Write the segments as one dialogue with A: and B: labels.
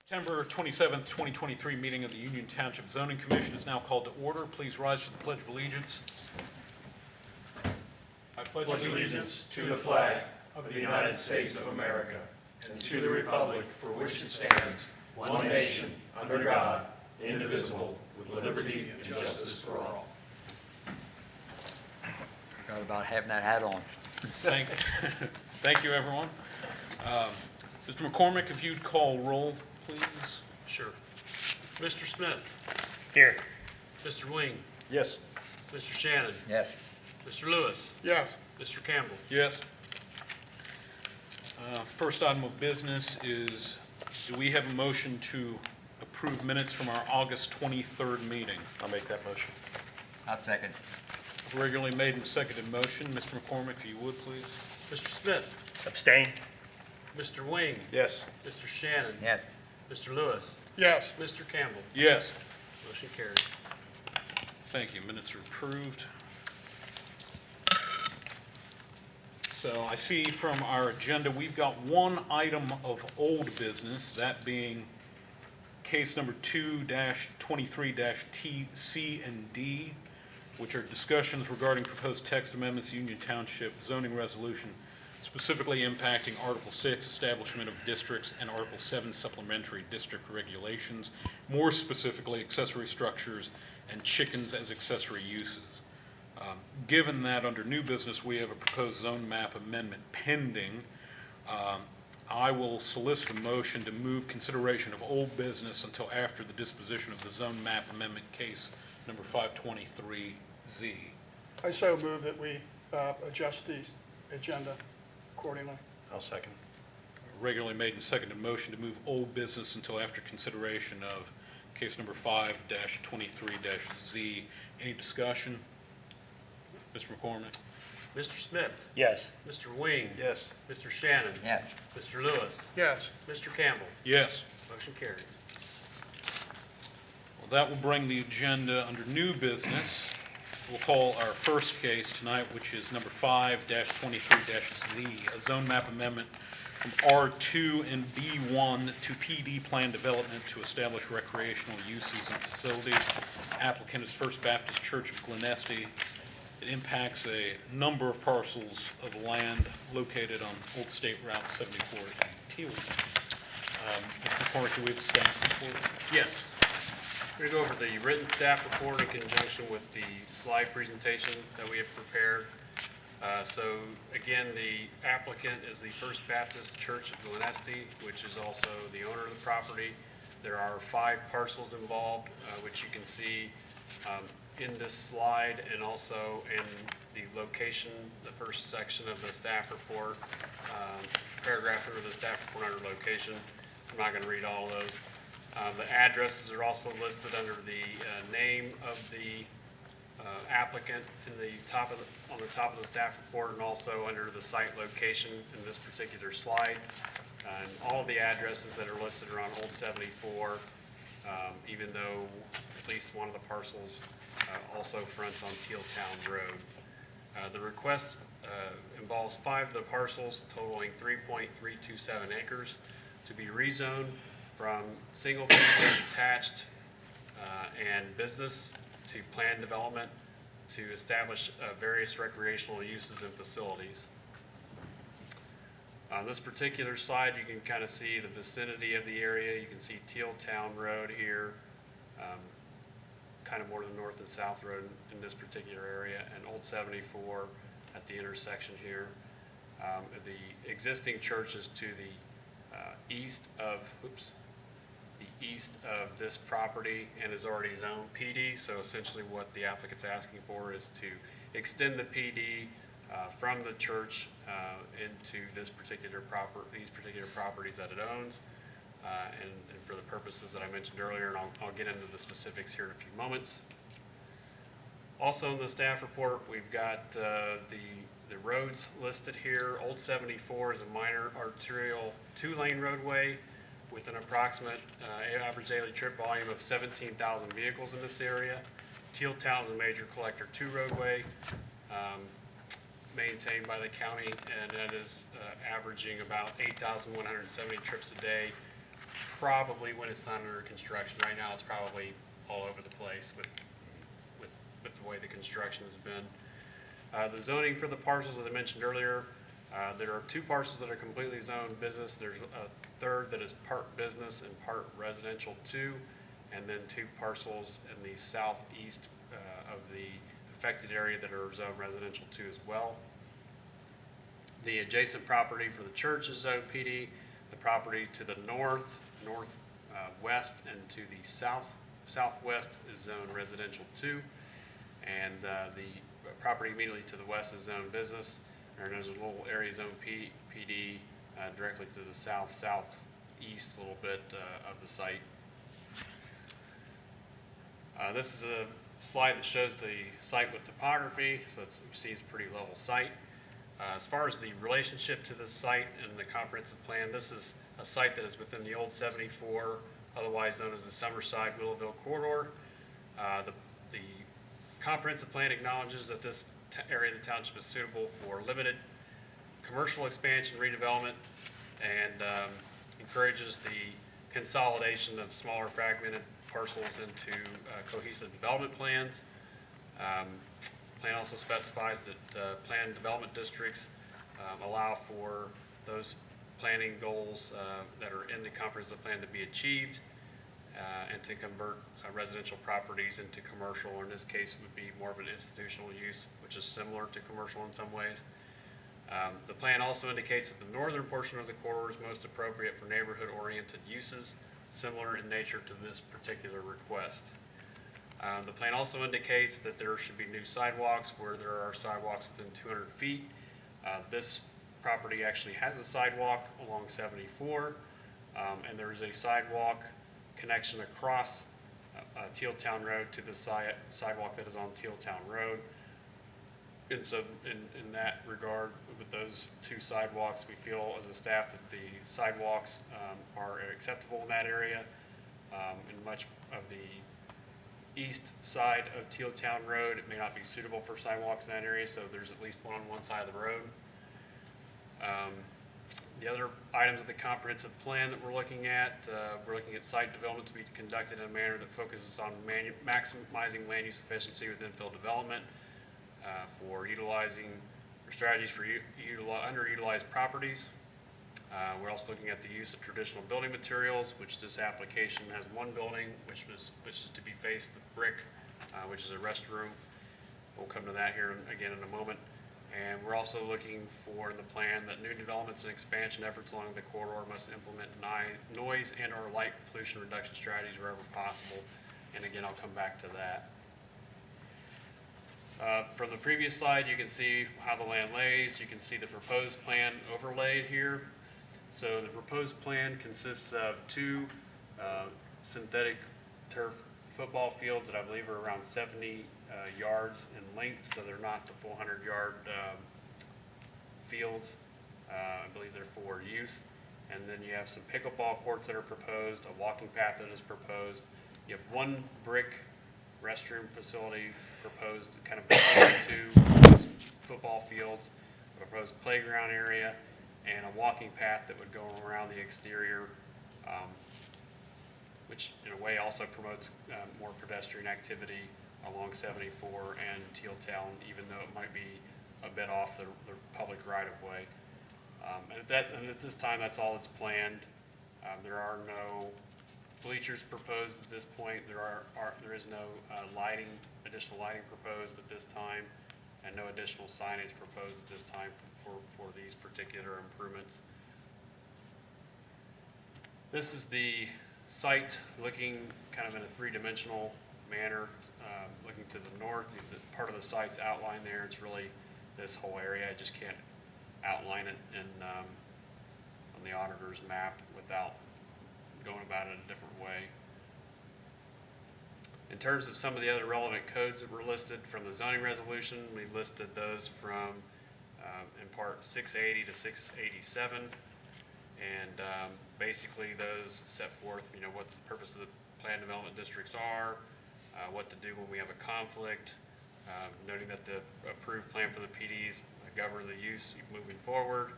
A: September 27th, 2023 meeting of the Union Township Zoning Commission is now called to order. Please rise to the Pledge of Allegiance. I pledge
B: allegiance to the flag of the United States of America and to the republic for which it stands, one nation, under God, indivisible, with liberty and justice for all.
C: Forgot about having that hat on.
A: Thank you, everyone. Mr. McCormick, if you'd call roll, please.
D: Sure. Mr. Smith.
C: Here.
D: Mr. Wing.
A: Yes.
D: Mr. Shannon.
C: Yes.
D: Mr. Lewis.
B: Yes.
D: Mr. Campbell.
A: Yes. First item of business is, do we have a motion to approve minutes from our August 23rd meeting?
B: I'll make that motion.
C: I'll second.
A: Regularly made and seconded motion. Mr. McCormick, if you would, please.
D: Mr. Smith.
C: Abstain.
D: Mr. Wing.
B: Yes.
D: Mr. Shannon.
C: Yes.
D: Mr. Lewis.
B: Yes.
D: Mr. Campbell.
A: Yes.
D: Motion carried.
A: Thank you. Minutes are approved. So I see from our agenda, we've got one item of old business, that being case number 2-23-T, C, and D, which are discussions regarding proposed text amendments to Union Township zoning resolution, specifically impacting Article 6, establishment of districts, and Article 7, supplementary district regulations, more specifically accessory structures and chickens as accessory uses. Given that under new business we have a proposed zone map amendment pending, I will solicit a motion to move consideration of old business until after the disposition of the zone map amendment case number 523Z.
E: I so move that we adjust the agenda accordingly.
B: I'll second.
A: Regularly made and seconded motion to move old business until after consideration of case number 5-23-Z. Any discussion? Mr. McCormick?
D: Mr. Smith.
C: Yes.
D: Mr. Wing.
B: Yes.
D: Mr. Shannon.
C: Yes.
D: Mr. Lewis.
E: Yes.
D: Mr. Campbell.
A: Yes.
D: Motion carried.
A: Well, that will bring the agenda under new business. We'll call our first case tonight, which is number 5-23-Z, a zone map amendment from R2 and B1 to PD plan development to establish recreational uses and facilities. Applicant is First Baptist Church of Glenesty. It impacts a number of parcels of land located on Old State Route 74 in Teal. Mr. McCormick, do we have a staff report?
D: Yes. We're going to go over the written staff report in conjunction with the slide presentation that we have prepared. So again, the applicant is the First Baptist Church of Glenesty, which is also the owner of the property. There are 5 parcels involved, which you can see in this slide and also in the location, the first section of the staff report, paragraph under the staff report under location. I'm not going to read all of those. The addresses are also listed under the name of the applicant on the top of the staff report, and also under the site location in this particular slide. And all of the addresses that are listed are on Old 74, even though at least one of the parcels also fronts on Teal Town Road. The request involves 5 of the parcels totaling 3.327 acres to be rezoned from single-family detached and business to planned development to establish various recreational uses and facilities. On this particular slide, you can kind of see the vicinity of the area. You can see Teal Town Road here, kind of more to the north and south road in this particular area, and Old 74 at the intersection here. The existing church is to the east of this property and is already zoned PD. So essentially what the applicant's asking for is to extend the PD from the church into these particular properties that it owns, and for the purposes that I mentioned earlier, and I'll get into the specifics here in a few moments. Also in the staff report, we've got the roads listed here. Old 74 is a minor arterial 2-lane roadway with an approximate average daily trip volume of 17,000 vehicles in this area. Teal Town is a major collector 2 roadway maintained by the county, and that is averaging about 8,170 trips a day probably when it's not under construction. Right now, it's probably all over the place with the way the construction has been. The zoning for the parcels, as I mentioned earlier, there are 2 parcels that are completely zoned business. There's a third that is part business and part residential too, and then 2 parcels in the southeast of the affected area that are zoned residential too as well. The adjacent property for the church is zoned PD. The property to the northwest, and to the southwest is zoned residential too. And the property immediately to the west is zoned business. And there's a little area zone PD directly to the southeast a little bit of the site. This is a slide that shows the site with topography, so it seems a pretty level site. As far as the relationship to this site and the comprehensive plan, this is a site that is within the old 74, otherwise known as the Summerside-Willowville corridor. The comprehensive plan acknowledges that this area of the township is suitable for limited commercial expansion, redevelopment, and encourages the consolidation of smaller fragmented parcels into cohesive development plans. Plan also specifies that planned development districts allow for those planning goals that are in the comprehensive plan to be achieved, and to convert residential properties into commercial, or in this case it would be more of an institutional use, which is similar to commercial in some ways. The plan also indicates that the northern portion of the corridor is most appropriate for neighborhood-oriented uses, similar in nature to this particular request. The plan also indicates that there should be new sidewalks where there are sidewalks within 200 feet. This property actually has a sidewalk along 74, and there is a sidewalk connection across Tealtown Road to the sidewalk that is on Tealtown Road. And so in that regard, with those 2 sidewalks, we feel as a staff that the sidewalks are acceptable in that area. In much of the east side of Tealtown Road, it may not be suitable for sidewalks in that area, so there's at least one on one side of the road. The other items of the comprehensive plan that we're looking at site development to be conducted in a manner that focuses on maximizing land use efficiency with infill development, for utilizing strategies for underutilized properties. We're also looking at the use of traditional building materials, which this application has one building, which is to be faced with brick, which is a restroom. We'll come to that here again in a moment. And we're also looking for in the plan that new developments and expansion efforts along the corridor must implement noise and or light pollution reduction strategies wherever possible. And again, I'll come back to that. From the previous slide, you can see how the land lays. You can see the proposed plan overlaid here. So the proposed plan consists of 2 synthetic turf football fields that I believe are around 70 yards in length, so they're not the full 100-yard fields. I believe they're for youth. And then you have some pickleball courts that are proposed, a walking path that is proposed. You have 1 brick restroom facility proposed kind of between the 2 football fields, a proposed playground area, and a walking path that would go around the exterior, which in a way also promotes more pedestrian activity along 74 and Tealtown, even though it might be a bit off the public right-of-way. And at this time, that's all that's planned. There are no bleachers proposed at this point. There is no additional lighting proposed at this time, and no additional signage proposed at this time for these particular improvements. This is the site looking kind of in a 3-dimensional manner, looking to the north. The part of the site's outlined there. It's really this whole area. I just can't outline it on the auditor's map without going about it a different way. In terms of some of the other relevant codes that were listed from the zoning resolution, we listed those from in part 680 to 687, and basically those set forth, what the purpose of the planned development districts are, what to do when we have a conflict, noting that the approved plan for the PDs govern the use moving forward,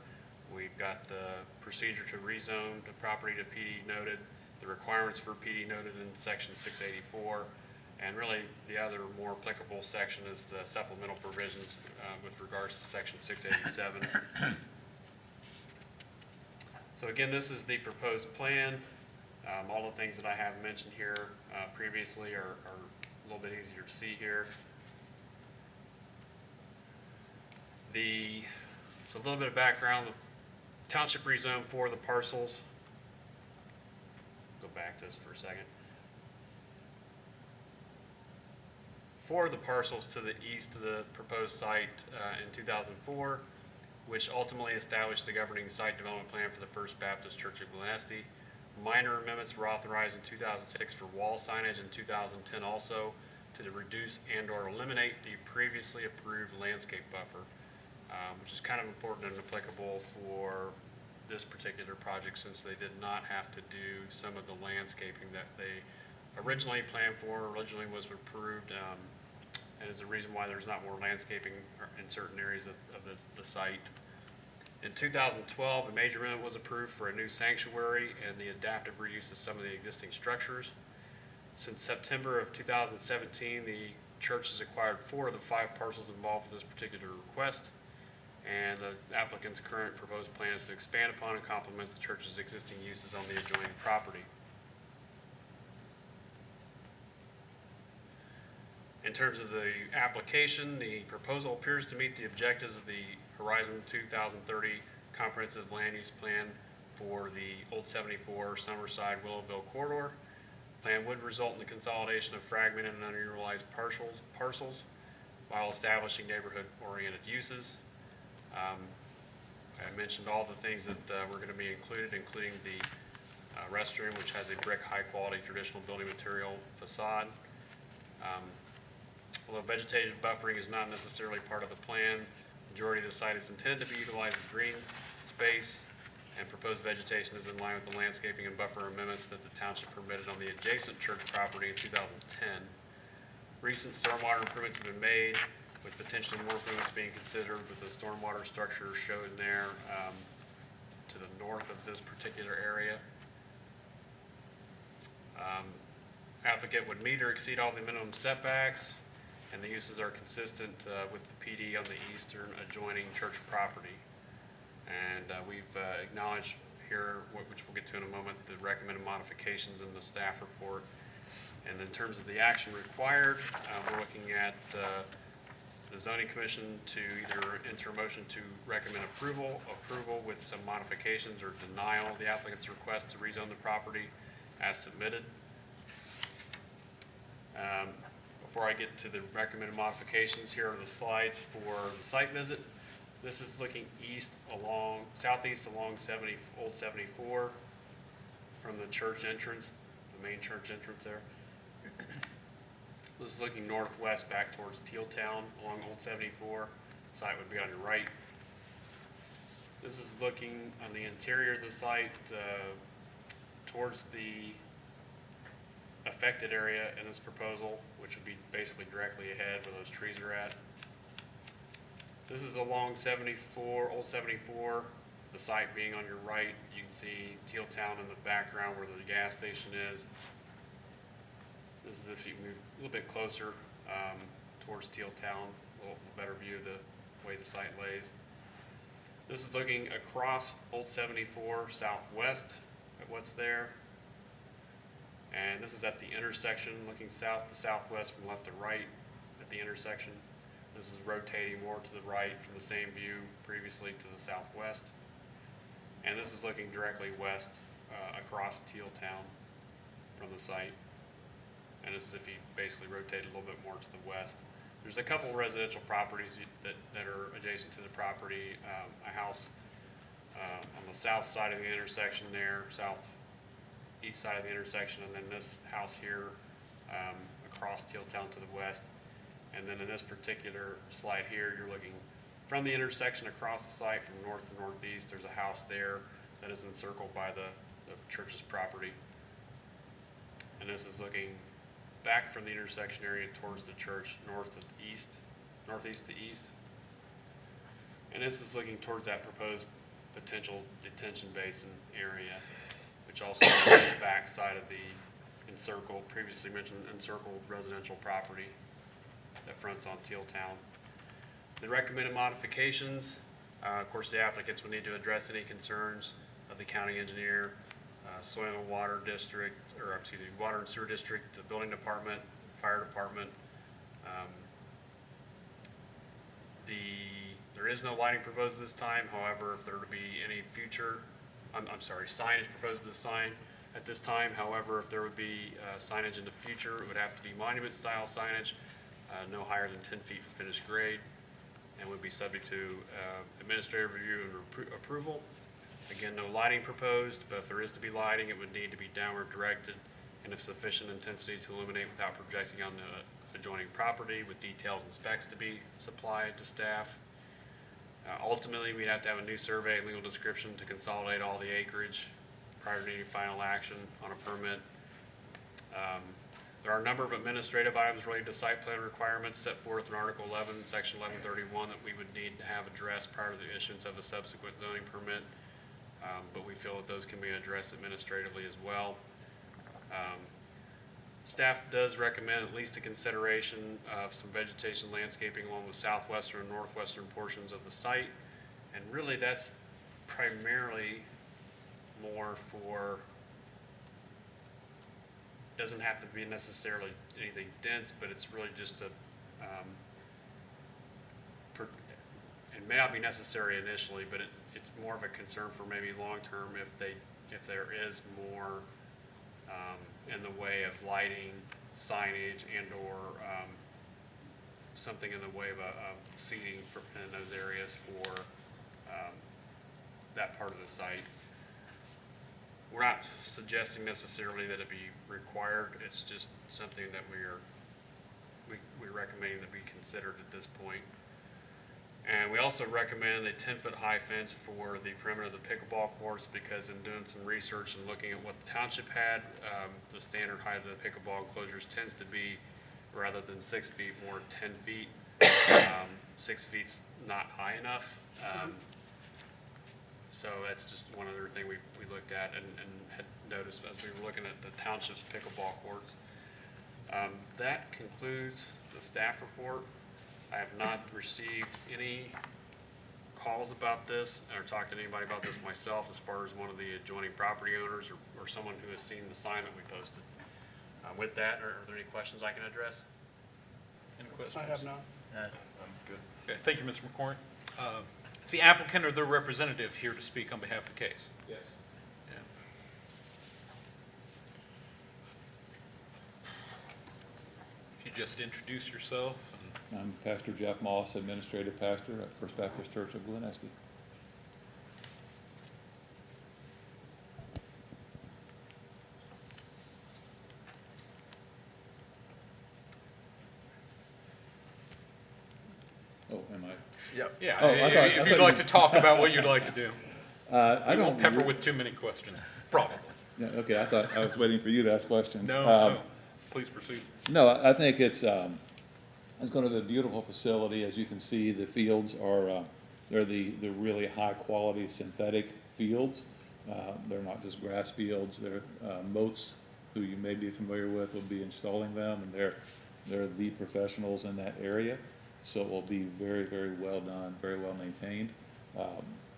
D: We've got the procedure to rezone the property to PD noted, the requirements for PD noted in section 684, and really the other more applicable section is the supplemental provisions with regards to section 687. So again, this is the proposed plan. All the things that I have mentioned here previously are a little bit easier to see here. So a little bit of background, the township rezoned for the parcels. Go back this for a second. For the parcels to the east of the proposed site in 2004, which ultimately established the governing site development plan for the First Baptist Church of Glenesti. Minor amendments were authorized in 2006 for wall signage, in 2010 also to reduce and/or eliminate the previously approved landscape buffer, which is kind of important and applicable for this particular project since they did not have to do some of the landscaping that they originally planned for, originally was approved, and is the reason why there's not more landscaping in certain areas of the site. In 2012, a major amendment was approved for a new sanctuary and the adaptive reuse of some of the existing structures. Since September of 2017, the church has acquired 4 of the 5 parcels involved with this particular request, and the applicant's current proposed plan is to expand upon and complement the church's existing uses on the adjoining property. In terms of the application, the proposal appears to meet the objectives of the Horizon 2030 Comprehensive Land Use Plan for the Old 74 Summerside Willowville corridor. Plan would result in the consolidation of fragmented and underutilized parcels while establishing neighborhood-oriented uses. I mentioned all the things that were going to be included, including the restroom, which has a brick, high-quality traditional building material facade. Although vegetative buffering is not necessarily part of the plan, the majority of the site is intended to be utilized as green space, and proposed vegetation is in line with the landscaping and buffer amendments that the township permitted on the adjacent church property in 2010. Recent stormwater improvements have been made, with potentially more improvements being considered, with the stormwater structure shown there to the north of this particular area. Applicant would meet or exceed all the minimum setbacks, and the uses are consistent with the PD on the eastern adjoining church property. And we've acknowledged here, which we'll get to in a moment, the recommended modifications in the staff report. And in terms of the action required, we're looking at the zoning commission to either enter a motion to recommend approval with some modifications, or denial of the applicant's request to rezone the property as submitted. Before I get to the recommended modifications, here are the slides for the site visit. This is looking southeast along Old 74 from the church entrance, the main church entrance there. This is looking northwest back towards Tealtown along Old 74. The site would be on your right. This is looking on the interior of the site towards the affected area in this proposal, which would be basically directly ahead where those trees are at. This is along Old 74, the site being on your right. You can see Tealtown in the background where the gas station is. This is if you move a little bit closer towards Tealtown, a little better view of the way the site lays. This is looking across Old 74 southwest at what's there. And this is at the intersection, looking south to southwest from left to right at the intersection. This is rotating more to the right from the same view previously to the southwest. And this is looking directly west across Tealtown from the site. And this is if you basically rotate a little bit more to the west. There's a couple residential properties that are adjacent to the property. A house on the south side of the intersection there, southeast side of the intersection, and then this house here across Tealtown to the west. And then in this particular slide here, you're looking from the intersection across the site from north to northeast. There's a house there that is encircled by the church's property. And this is looking back from the intersection area towards the church, northeast to east. And this is looking towards that proposed potential detention basin area, which also is on the back side of the previously mentioned encircled residential property that fronts on Teal Town. The recommended modifications, of course, the applicants would need to address any concerns of the county engineer, soil and water district, or excuse me, water and sewer district, the building department, fire department. There is no lighting proposed this time. However, if there were to be any future, signage proposed to the sign at this time. However, if there would be signage in the future, it would have to be monument-style signage, no higher than 10 feet from finished grade, and would be subject to administrative review and approval. Again, no lighting proposed, but if there is to be lighting, it would need to be downward directed and of sufficient intensity to illuminate without projecting on the adjoining property, with details and specs to be supplied to staff. Ultimately, we'd have to have a new survey and legal description to consolidate all the acreage prior to any final action on a permit. There are a number of administrative items related to site plan requirements set forth in Article 11, Section 1131 that we would need to have addressed prior to the issuance of a subsequent zoning permit, but we feel that those can be addressed administratively as well. Staff does recommend at least a consideration of some vegetation landscaping along the southwestern and northwestern portions of the site, and really that's primarily more for, doesn't have to be necessarily anything dense, but it's really just it may not be necessary initially, but it's more of a concern for maybe long-term if there is more in the way of lighting, signage, and/or something in the way of seating in those areas for that part of the site. We're not suggesting necessarily that it be required. It's just something that we're recommending that be considered at this point. And we also recommend a 10-foot high fence for the perimeter of the pickleball courts, because in doing some research and looking at what the township had, the standard height of the pickleball enclosures tends to be, rather than 6 feet, more 10 feet. 6 feet's not high enough. So that's just one other thing we looked at and had noticed as we were looking at the township's pickleball courts. That concludes the staff report. I have not received any calls about this or talked to anybody about this myself as far as one of the adjoining property owners or someone who has seen the sign that we posted. With that, are there any questions I can address?
A: Any questions?
E: I have none.
B: I'm good.
A: Okay, thank you, Mr. McCormick. Is the applicant or their representative here to speak on behalf of the case?
B: Yes.
A: Yeah. If you just introduce yourself.
F: I'm Pastor Jeff Moss, Administrative Pastor at First Baptist Church of Glen Estee. Oh, am I?
B: Yep.
A: Yeah,
F: Oh, I thought
A: if you'd like to talk about what you'd like to do.
F: I
A: We won't
F: don't.
A: pepper with too many questions, probably.
F: Yeah, okay, I thought I was waiting for you to ask questions.
A: No, please proceed.
F: No, I think it's going to be a beautiful facility. As you can see, the fields are, they're the really high-quality synthetic fields. They're not just grass fields. They're Moats, who you may be familiar with, will be installing them, and they're the professionals in that area. So it will be very, very well done, very well maintained.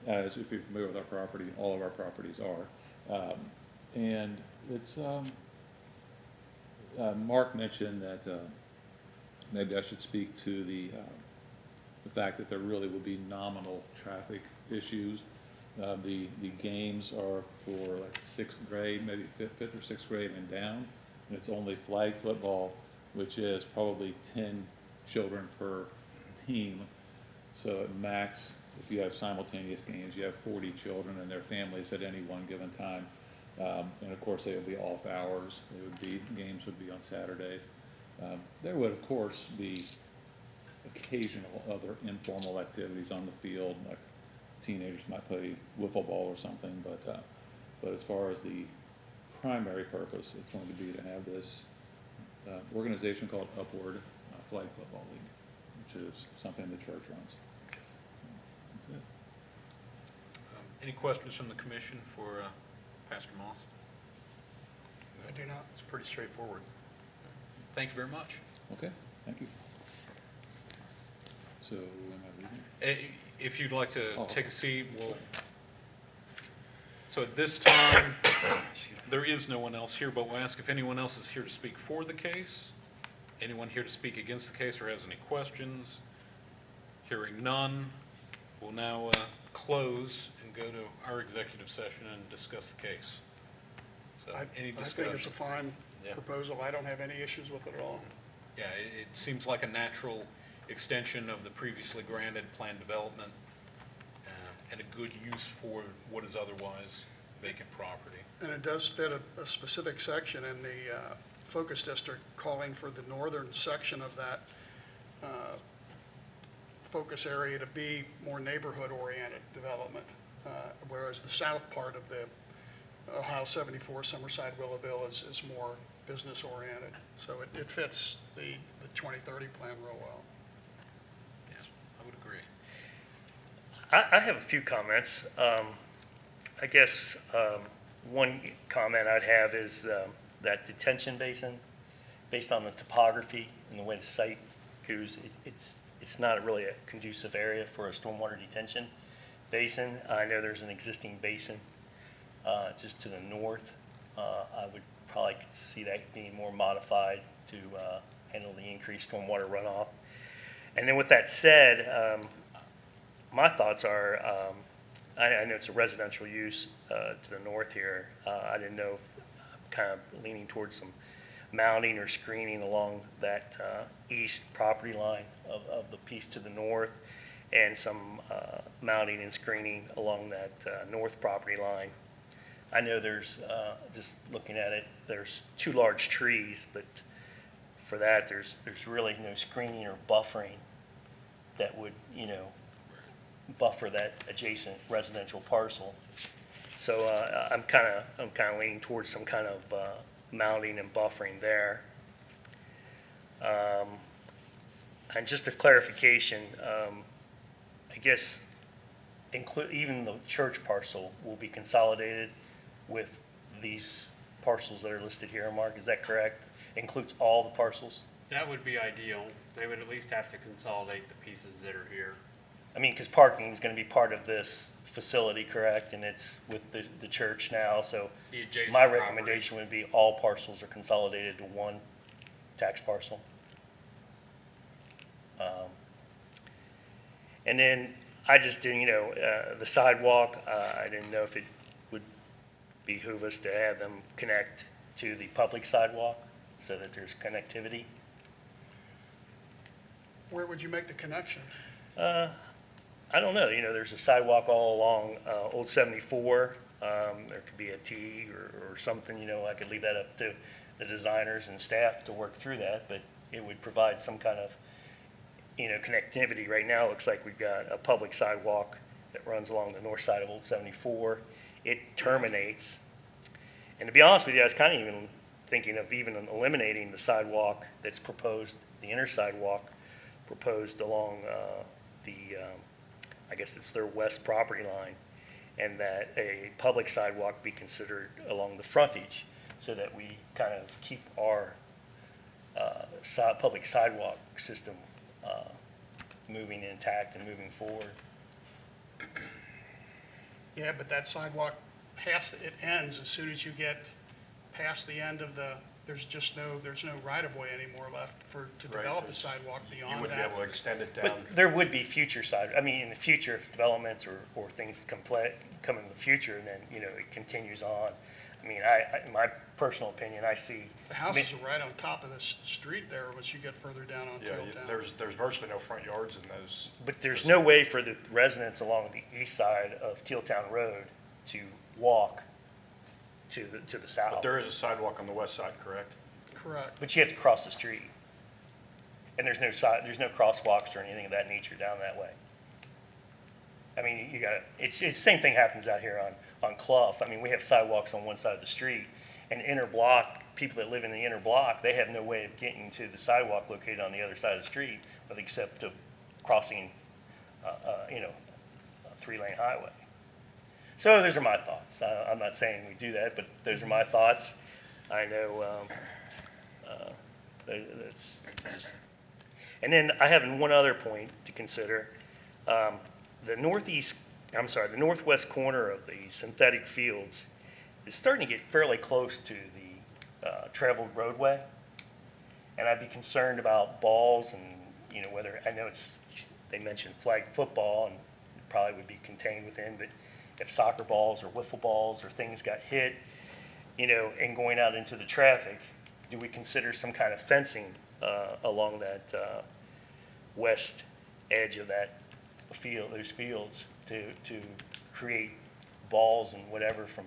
F: As if you're familiar with our property, all of our properties are. And it's, Mark mentioned that maybe I should speak to the fact that there really will be nominal traffic issues. The games are for like 6th grade, maybe fifth or sixth grade and down. And it's only flag football, which is probably 10 children per team. So at max, if you have simultaneous games, you have 40 children and their families at any one given time. And of course, they would be off hours. Games would be on Saturdays. There would, of course, be occasional other informal activities on the field, like teenagers might play wiffle ball or something. But as far as the primary purpose, it's going to be to have this organization called Upward Flag Football League, which is something the church runs. So, that's it.
A: Any questions from the commission for Pastor Moss?
E: I do not.
B: It's pretty straightforward.
A: Thank you very much.
F: Okay, thank you. So, am I reading?
A: If you'd like to
F: Oh,
A: take
F: okay.
A: a seat, we'll. So at this time, there is no one else here, but we'll ask if anyone else is here to speak for the case. Anyone here to speak against the case or has any questions? Hearing none, we'll now close and go to our executive session and discuss the case. So, any
E: I think
A: discussion?
E: it's a fine
A: Yeah.
E: proposal. I don't have any issues with it at all.
A: Yeah, it seems like a natural extension of the previously granted plan development and a good use for what is otherwise vacant property.
E: And it does fit a specific section in the focus district, calling for the northern section of that focus area to be more neighborhood-oriented development, whereas the south part of the Ohio 74, Summerside, Willowville is more business-oriented. So it fits the 2030 plan real well.
A: Yeah, I would agree.
G: I have a few comments. I guess one comment I'd have is that detention basin, based on the topography and the way the site goes, it's not really a conducive area for a stormwater detention basin. I know there's an existing basin just to the north. I would probably see that being more modified to handle the increased stormwater runoff. And then with that said, my thoughts are, I know it's a residential use to the north here. I didn't know, kind of leaning towards some mounting or screening along that east property line of the piece to the north, and some mounting and screening along that north property line. I know there's, just looking at it, there's two large trees, but for that, there's really no screening or buffering that would, buffer that adjacent residential parcel. So I'm kind of leaning towards some kind of mounting and buffering there. And just a clarification, I guess even the church parcel will be consolidated with these parcels that are listed here, Mark, is that correct? Includes all the parcels?
D: That would be ideal. They would at least have to consolidate the pieces that are here.
G: I mean, because parking is going to be part of this facility, correct? And it's with the church now, so
D: The adjacent
G: my
D: property.
G: recommendation would be all parcels are consolidated to one tax parcel. And then I just didn't, the sidewalk, I didn't know if it would behoove us to have them connect to the public sidewalk so that there's connectivity.
E: Where would you make the connection?
G: I don't know, there's a sidewalk all along Old 74. There could be a T or something, I could leave that up to the designers and staff to work through that, but it would provide some kind of, connectivity. Right now, it looks like we've got a public sidewalk that runs along the north side of Old 74. It terminates, and to be honest with you, I was kind of even thinking of even eliminating the sidewalk that's proposed, the inner sidewalk proposed along I guess it's their west property line, and that a public sidewalk be considered along the frontage, so that we kind of keep our public sidewalk system moving intact and moving forward.
E: Yeah, but that sidewalk it ends as soon as you get past the end of there's no right-of-way anymore left to
B: Right,
E: develop a
B: there's-
E: sidewalk
B: You
E: beyond
B: wouldn't be
E: that.
B: able to extend it down.
G: But there would be future in the future, if developments or things come in the future, then, it continues on. I mean, in my personal opinion, I see.
E: The houses are right on top of this street there once you get further down on
B: Yeah,
E: Tilltown.
B: there's virtually no front yards in those.
G: But there's no way for the residents along the east side of Tealtown Road to walk to the south.
B: But there is a sidewalk on the west side, correct?
E: Correct.
G: But you have to cross the street. And there's no crosswalks or anything of that nature down that way. I mean, it's the same thing happens out here on Clough. I mean, we have sidewalks on one side of the street, and inner block, people that live in the inner block, they have no way of getting to the sidewalk located on the other side of the street, except of crossing, a three-lane highway. So those are my thoughts. I'm not saying we do that, but those are my thoughts. I know, that's just, and then I have one other point to consider. The the northwest corner of the synthetic fields is starting to get fairly close to the traveled roadway. And I'd be concerned about balls and, you know, whether, I know they mentioned flag football and it probably would be contained within, but if soccer balls or wiffle balls or things got hit, you know, and going out into the traffic, do we consider some kind of fencing along that west edge of that field, those fields, to create balls and whatever from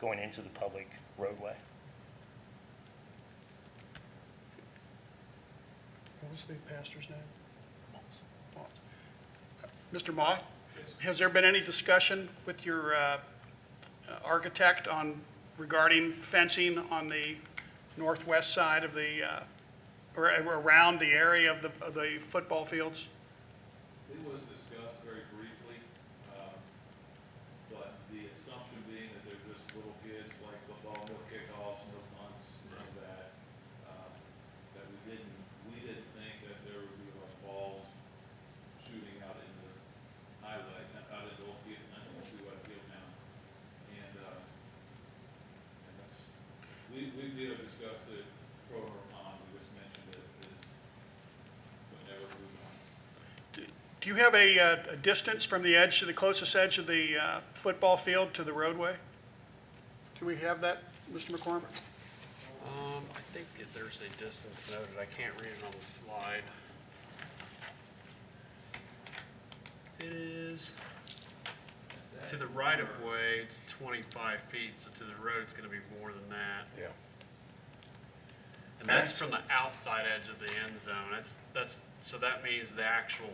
G: going into the public roadway?
E: What was the pastor's name? Moss. Mr. Mott, has there been any discussion with your architect regarding fencing on the northwest side of the, or around the area of the football fields?
F: It was discussed very briefly, but the assumption being that they're just little kids playing football, no kickoffs, no punts, none of that, that we didn't think that there would be like balls shooting out into the highway, out into Old Field, not Old Field now. And that's, we did discuss the program on, we just mentioned it, but never moved on.
E: Do you have a distance from the edge to the closest edge of the football field to the roadway? Do we have that, Mr. McCormick?
D: I think that there's a distance noted. I can't read it on the slide. It is, to the right of way, it's 25 feet, so to the road, it's gonna be more than that.
B: Yeah.
D: And that's from the outside edge of the end zone. So that means the actual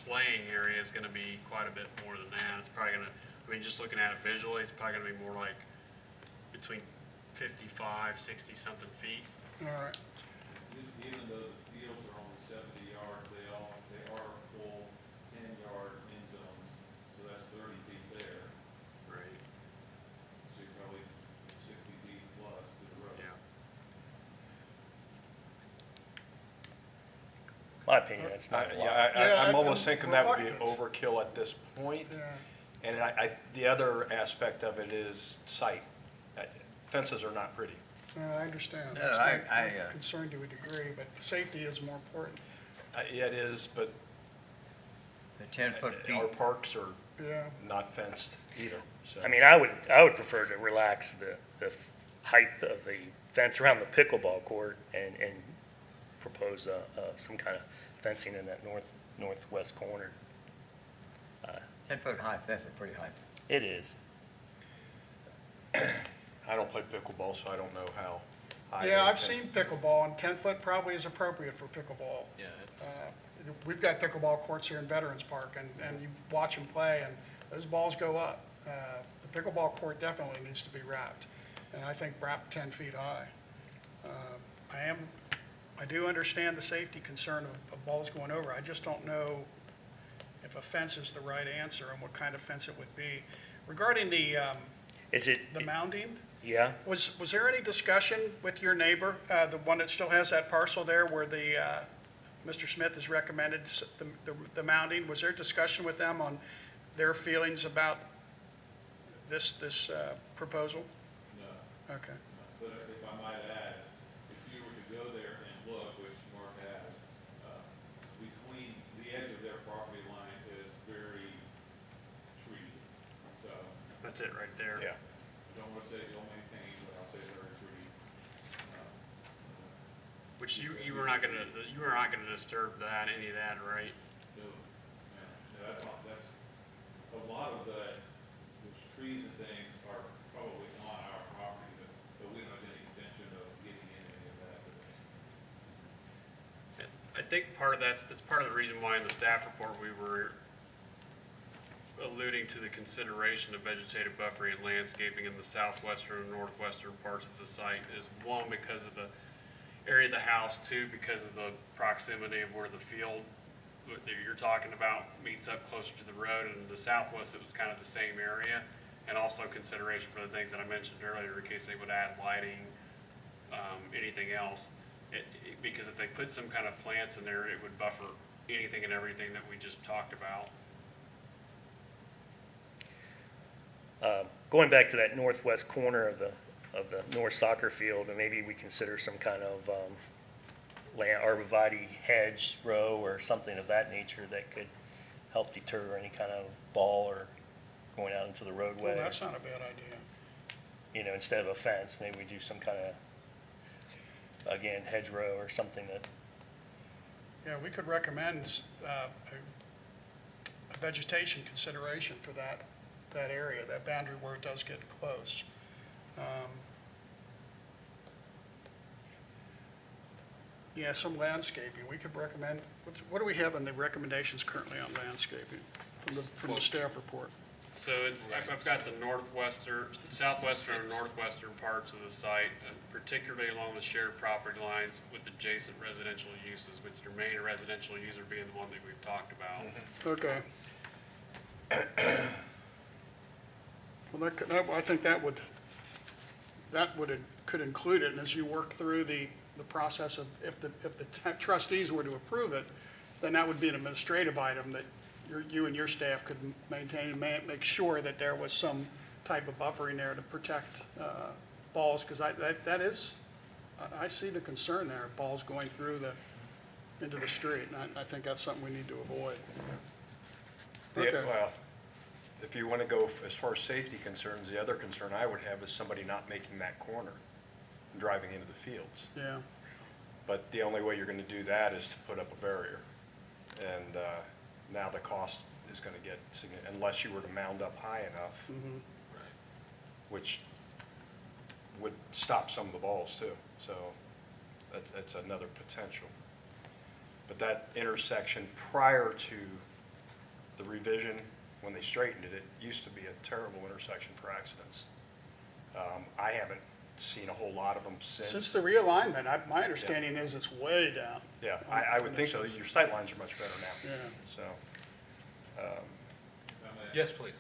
D: playing area is gonna be quite a bit more than that. It's probably gonna, I mean, just looking at it visually, it's probably gonna be more like between 55, 60 something feet.
E: All right.
F: Even though the fields are only 70 yards, they are full 10-yard end zones, so that's 30 feet there.
D: Right.
F: So you're probably 60 feet plus to the road.
D: Yeah.
G: My opinion, it's not a lot.
E: Yeah,
B: I'm almost thinking that would be
E: reluctant.
B: overkill at this point.
E: Yeah.
B: And the other aspect of it is sight. Fences are not pretty.
E: I understand.
C: No,
E: That's
C: I-
E: my
C: I,
E: concern to a degree, but safety is more important.
B: Yeah, it is, but
C: The 10-foot feet.
B: our parks are
E: Yeah.
B: not fenced either, so.
G: I mean, I would prefer to relax the height of the fence around the pickleball court and propose some kind of fencing in that northwest corner.
C: 10-foot high fence is pretty high.
G: It is.
B: I don't play pickleball, so I don't know how high.
E: Yeah,
B: they
E: I've
B: can-
E: seen pickleball, and 10-foot probably is appropriate for pickleball.
D: Yeah, it's,
E: We've got pickleball courts here in Veterans Park, and you watch them play, and those balls go up. The pickleball court definitely needs to be wrapped, and I think wrapped 10 feet high. I do understand the safety concern of balls going over. I just don't know if a fence is the right answer and what kind of fence it would be. Regarding the
G: Is it,
E: mounding,
G: yeah?
E: was there any discussion with your neighbor, the one that still has that parcel there where Mr. Smith has recommended the mounding? Was there discussion with them on their feelings about this proposal?
F: No,
E: Okay.
F: but if I might add, if you were to go there and look, which Mark has, between the edge of their property line is very treated. So,
D: that's it right there.
B: Yeah.
F: I don't want to say ill maintained, but I'll say very treated.
D: Which you were not gonna disturb that, any of that, right?
F: No, that's a lot of those trees and things are probably on our property, but we don't have any intention of getting in any of that.
D: I think part of that's part of the reason why in the staff report we were alluding to the consideration of vegetative buffering and landscaping in the southwestern and northwestern parts of the site is one, because of the area of the house, two, because of the proximity of where the field that you're talking about meets up closer to the road, and the southwest, it was kind of the same area. And also consideration for the things that I mentioned earlier, in case they would add lighting, anything else. Because if they put some kind of plants in there, it would buffer anything and everything that we just talked about.
G: Going back to that northwest corner of the north soccer field, and maybe we consider some kind of arborvitae hedge row or something of that nature that could help deter any kind of ball or going out into the
E: Well,
G: roadway.
E: that's not a bad idea.
G: You know, instead of a fence, maybe we do some kind of, again, hedgerow or something that,
E: Yeah, we could recommend a vegetation consideration for that area, that boundary where it does get close. Yeah, some landscaping. We could recommend, what do we have in the recommendations currently on landscaping from the staff report?
D: So I've got the southwestern and northwestern parts of the site, particularly along the shared property lines with adjacent residential uses, with your main residential user being the one that we've talked about.
E: Okay. Well, I think that could include it, and as you work through the process of, if the trustees were to approve it, then that would be an administrative item that you and your staff could maintain and make sure that there was some type of buffering there to protect balls, because I see the concern there, of balls going through into the street, and I think that's something we need to avoid.
B: Yeah,
E: Okay.
B: well, if you want to go as far as safety concerns, the other concern I would have is somebody not making that corner and driving into the fields.
E: Yeah,
B: But the only way you're going to do that is to put up a barrier. And now the cost is going to get significant, unless you were to mound up high enough, which would stop some of the balls too. So that's another potential. But that intersection prior to the revision, when they straightened it, it used to be a terrible intersection for accidents. I haven't seen a whole lot of them
E: since the realignment, my understanding is it's way down.
B: Yeah, I would think so. Your sight lines are much better now.
E: Yeah.
B: So,
A: Yes, please.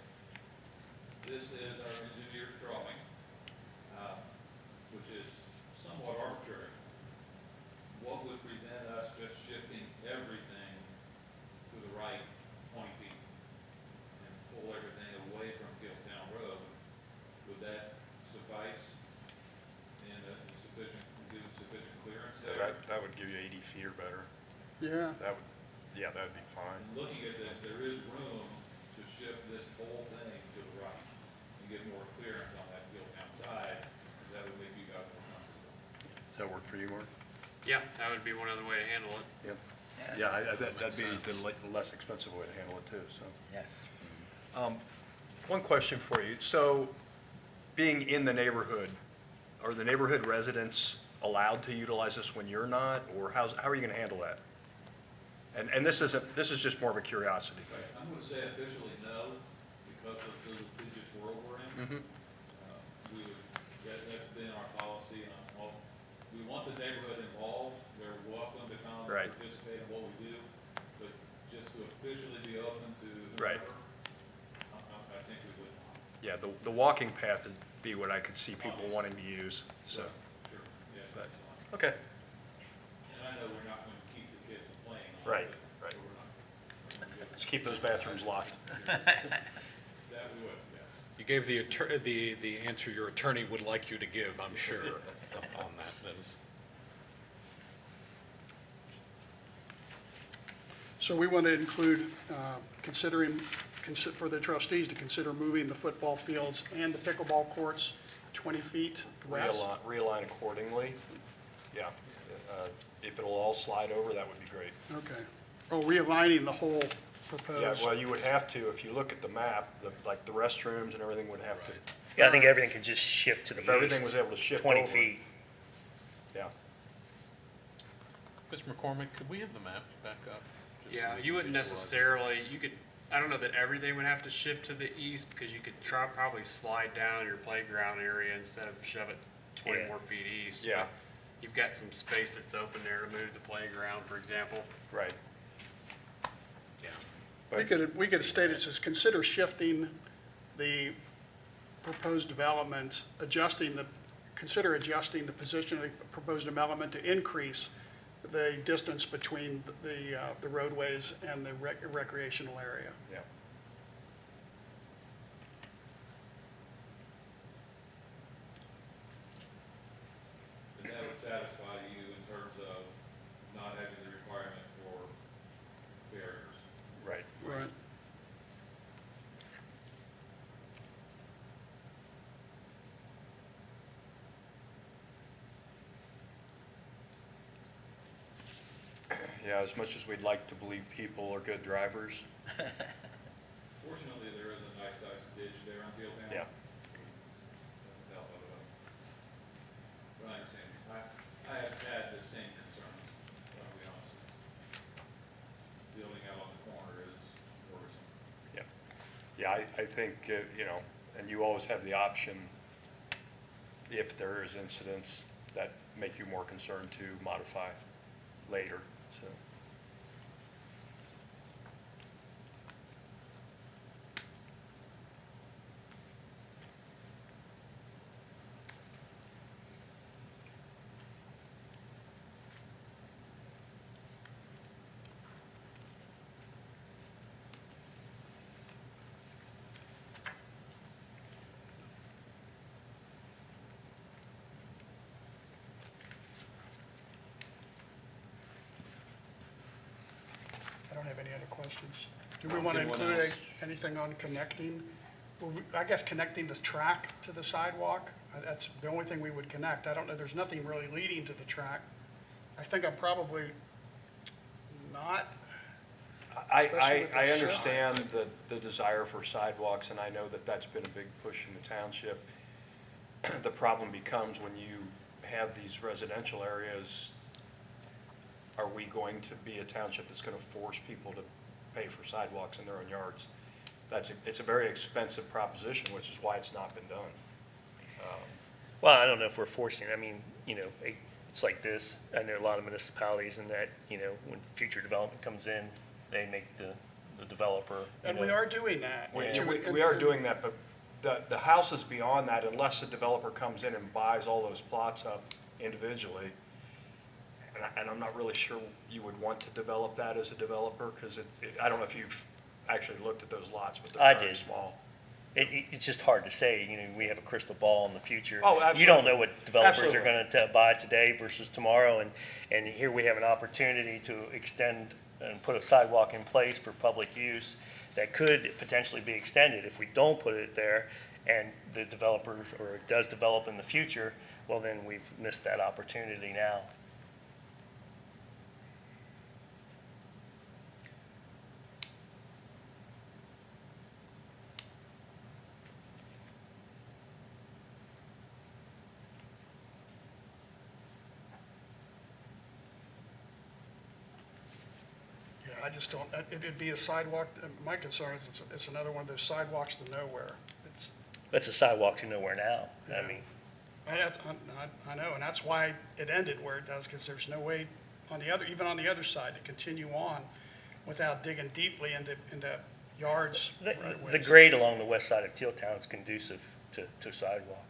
H: This is our engineer's drawing, which is somewhat arbitrary. What would prevent us just shifting everything to the right 20 feet and pull everything away from Gilltown Road? Would that suffice and give sufficient clearance there?
B: that would give you 80 feet or better.
E: Yeah,
B: That'd be fine.
H: And looking at this, there is room to shift this whole thing to the right and get more clearance on that Gilltown side. That would make you guys more comfortable.
B: Does that work for you, Mark?
D: Yeah, that would be one other way to handle it.
B: Yep. Yeah, that'd be the less expensive way to handle it too, so.
C: Yes.
B: One question for you. So, being in the neighborhood, are the neighborhood residents allowed to utilize this when you're not, or how are you gonna handle that? And this is just more of a curiosity thing.
H: I'm going to say officially no, because of the litigious world we're in. That's been our policy. We want the neighborhood involved. They're welcome to come and
B: Right.
H: participate in what we do, but just to officially be open to
B: Right.
H: whoever, I think we would not.
B: Yeah, the walking path would be what I could see people wanting to use, so,
H: Sure, yes,
B: Right.
H: that's fine.
B: okay.
H: And I know we're not going to keep the kids from playing on it.
B: Right,
H: but
B: right.
H: we're not-
B: Just keep those bathrooms locked.
H: That we would, yes.
A: You gave the answer your attorney would like you to give, I'm sure, on that. That is-
E: so we want to include, for the trustees to consider moving the football fields and the pickleball courts 20 feet west.
B: Realign accordingly. Yeah. If it'll all slide over, that would be great.
E: Okay. Oh, realigning the whole
B: Yeah,
E: proposed.
B: well, you would have to, if you look at the map, like the restrooms and everything would have to,
G: yeah, I think everything could just shift to the
B: if everything was
G: east,
B: able to shift
G: 20
B: over.
G: feet.
B: Yeah.
A: Mr. McCormick, could we have the map back up? Just so
D: Yeah,
A: we
D: you
A: can
D: wouldn't
A: visualize it?
D: necessarily, I don't know that everything would have to shift to the east, because you could probably slide down your playground area instead of shove it 20
G: Yeah.
D: more feet east.
B: Yeah.
D: But you've got some space that's open there to move the playground, for example.
B: Right.
E: We could state it says, consider shifting the proposed development, consider adjusting the position of the proposed development to increase the distance between the roadways and the recreational area.
B: Yeah.
H: And that would satisfy you in terms of not having the requirement for barriers.
B: Right.
E: Right.
B: Yeah, as much as we'd like to believe people are good drivers,
H: Fortunately, there is a nice sized ditch there on Fieldtown.
B: yeah.
H: Doesn't help at all. But I understand. I have had the same concern, I'll be honest. Building out on the corner is worrisome.
B: Yeah, yeah, I think, you know, and you always have the option, if there is incidents that make you more concerned, to modify later, so.
E: I don't have any other questions. Do we want to
A: Anyone
E: include
A: else?
E: anything on connecting? Well, I guess connecting the track to the sidewalk, that's the only thing we would connect. I don't know, there's nothing really leading to the track. I think I'm probably not, Especially
B: I
E: with the
B: understand the desire for sidewalks, and I know that that's been a big push in the township. The problem becomes when you have these residential areas, are we going to be a township that's going to force people to pay for sidewalks in their own yards? It's a very expensive proposition, which is why it's not been done.
G: Well, I don't know if we're forcing, I mean, you know, it's like this. I know a lot of municipalities in that, you know, when future development comes in, they make the developer, you
E: and we
G: know.
E: are doing that.
B: We are doing that, but the houses beyond that, unless the developer comes in and buys all those plots up individually, and I'm not really sure you would want to develop that as a developer, because I don't know if you've actually looked at those lots, but
G: I
B: they're very
G: did.
B: small.
G: It's just hard to say, you know, we have a crystal ball in the future.
B: Oh,
G: You don't
B: absolutely.
G: know what developers are
B: Absolutely.
G: gonna buy today versus tomorrow, and here we have an opportunity to extend and put a sidewalk in place for public use that could potentially be extended. If we don't put it there and the developers, or it does develop in the future, well, then we've missed that opportunity now.
E: Yeah, I just don't, it'd be a sidewalk, my concern is it's another one of those sidewalks to nowhere. It's,
G: That's a sidewalk to nowhere now. I
E: Yeah.
G: mean,
E: I know, and that's why it ended where it does, because there's no way on the other, even on the other side, to continue on without digging deeply into yards.
G: the
E: right-of-ways.
G: grade along the west side of Tealtown is conducive to sidewalk.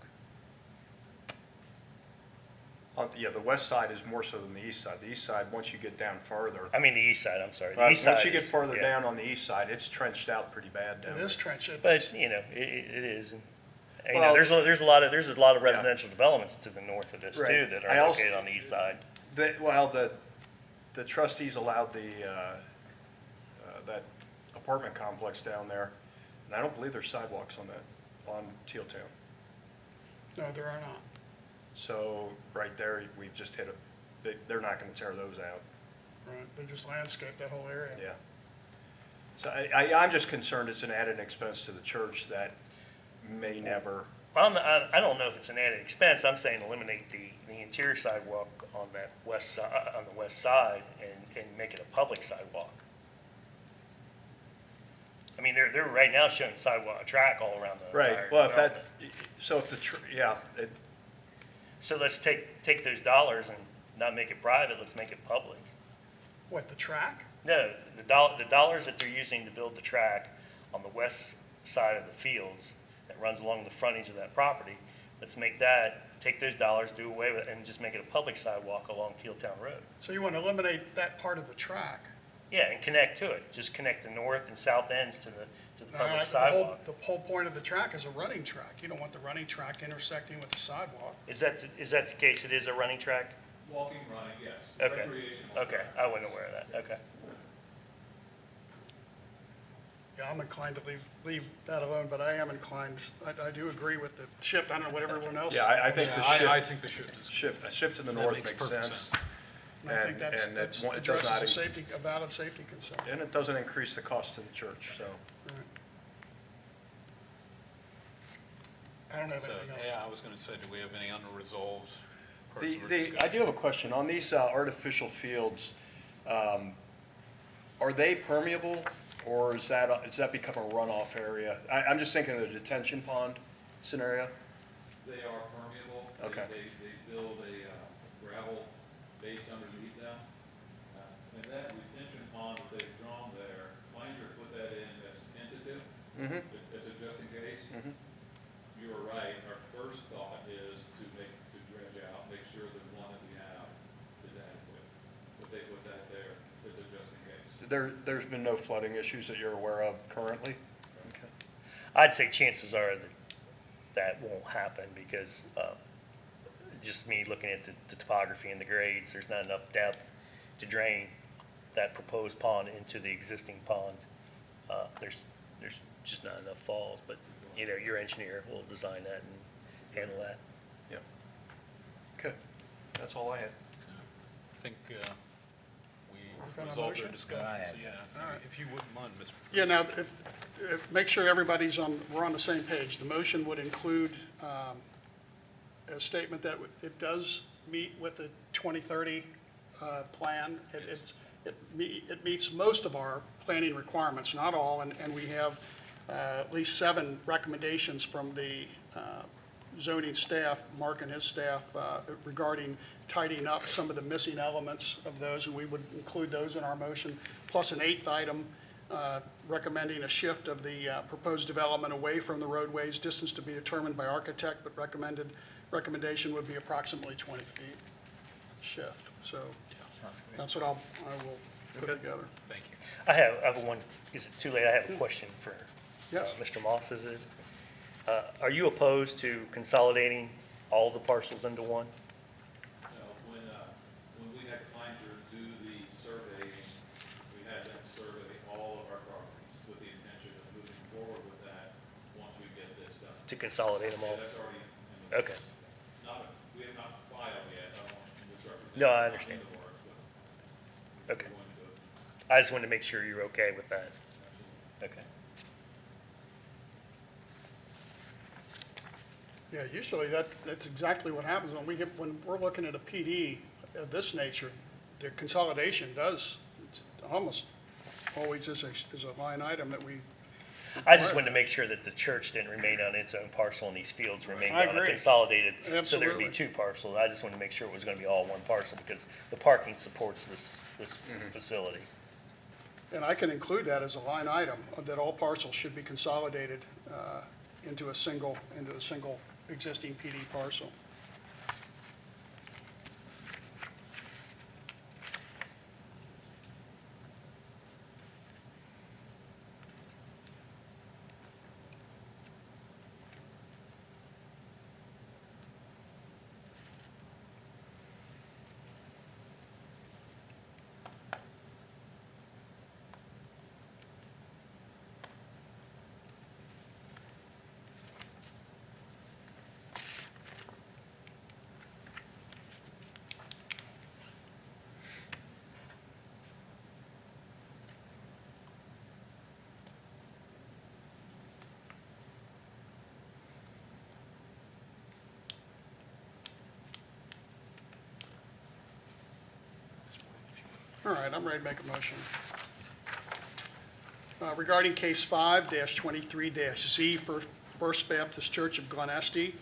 B: Yeah, the west side is more so than the east side. The east side, once you get down further,
G: I mean, the east side, I'm sorry. The
B: right,
G: east side
B: once you get
G: is-
B: further
G: yeah.
B: down on the east side, it's trenched out pretty bad down
E: It
B: there.
E: is trench.
G: But, you know, it is. And, you know,
B: Well,
G: there's a lot of residential developments to the north of this too
B: Right.
G: that
B: I
G: are
B: also-
G: located on the east side.
B: The trustees allowed that apartment complex down there, and I don't believe there's sidewalks on Tealtown.
E: No, there are not.
B: So right there, we've just hit they're not gonna tear those out,
E: Right, they just landscape that whole area.
B: yeah. So I'm just concerned it's an added expense to the church that may never,
G: Well, I don't know if it's an added expense. I'm saying eliminate the interior sidewalk on that west side, on the west side and make it a public sidewalk. I mean, they're right now showing sidewalk, track all around the entire
B: right, well, if that,
G: development.
B: so if
G: So let's take those dollars and not make it private, let's make it public.
E: What, the track?
G: No, the dollars that they're using to build the track on the west side of the fields that runs along the frontage of that property, let's make that, take those dollars, do away with it, and just make it a public sidewalk along Tealtown Road.
E: So you want to eliminate that part of the track?
G: Yeah, and connect to it. Just connect the north and south ends to the
E: No,
G: public
E: the
G: sidewalk.
E: The whole point of the track is a running track. You don't want the running track intersecting with the sidewalk.
G: Is that the case? It is a running track?
H: Walking, running, yes.
G: Okay.
H: Recreational.
G: Okay, I wasn't aware of that. Okay.
E: Yeah, I'm inclined to leave that alone, but I am inclined, I do agree with the shift. I don't know what everyone else.
B: Yeah, I think the
A: I
B: shift,
A: think the shift is.
B: a shift to the
A: That
B: north
A: makes
B: makes
A: perfect
B: sense.
E: And I think
B: and
E: that's,
B: it
E: that's
B: does
E: addresses
B: not
E: a safety, a valid safety concern.
B: And it doesn't increase the cost to the church, so.
E: I don't have
A: So,
E: anything else.
A: yeah, I was gonna say, do we have any unresolved parts of our
B: I
A: discussion?
B: do have a question. On these artificial fields, are they permeable, or does that become a runoff area? I'm just thinking of the detention pond scenario.
H: They are permeable.
B: Okay.
H: They build a gravel base underneath them. And that retention pond that they've drawn there, Meiser put that in as tentative.
B: Mm-hmm.
H: It's a just in case.
B: Mhm.
H: You are right. Our first thought is to dredge out, make sure the one that we have is adequate. But they put that there as a just in case.
B: There's been no flooding issues that you're aware of currently? Okay.
G: I'd say chances are that won't happen because just me looking at the topography and the grades, there's not enough depth to drain that proposed pond into the existing pond. There's just not enough falls, but, you know, your engineer will design that and handle that.
B: Yeah. Okay. That's all I had.
A: I think,
E: We've
A: we
E: got a
A: resolved our
E: motion?
A: discussion,
C: Go ahead.
A: so yeah,
E: All right.
A: if you wouldn't mind, Mr.
E: Yeah, now, make sure everybody's we're on the same page. The motion would include a statement that it does meet with the 2030 plan. It meets most of our planning requirements, not all, and we have at least 7 recommendations from the zoning staff, Mark and his staff, regarding tidying up some of the missing elements of those, and we would include those in our motion, plus an 8th item recommending a shift of the proposed development away from the roadways, distance to be determined by architect, but recommendation would be approximately 20 feet shift. So that's what I will put together.
A: Thank you.
G: I have one, is it too late? I have a question for
E: Yes.
G: Mr. Moss, is it? Are you opposed to consolidating all the parcels into one?
H: When we had Kleiser do the surveying, we had them survey all of our properties with the intention of moving forward with that once we get this done.
G: To consolidate them
H: Yeah,
G: all?
H: that's already in the
G: Okay.
H: It's not, we have not filed yet, I don't want to misrepresent.
G: No, I
H: It's not in
G: understand.
H: the works, but
G: Okay.
H: we're going to do it.
G: I just wanted to make sure you're okay with that. Okay.
E: Yeah, usually that's exactly what happens when we're looking at a PD of this nature. The consolidation does, it's almost always is a line item that we.
G: I just wanted to make sure that the church didn't remain on its own parcel and these fields remained
E: I
G: on a
E: agree.
G: consolidated. So there'd
E: Absolutely.
G: be 2 parcels. I just wanted to make sure it was going to be all one parcel because the parking supports this facility.
E: And I can include that as a line item, that all parcels should be consolidated into a single existing PD parcel. All right, I'm ready to make a motion. Regarding case 5-23-Z, First Baptist Church of Glen Estee,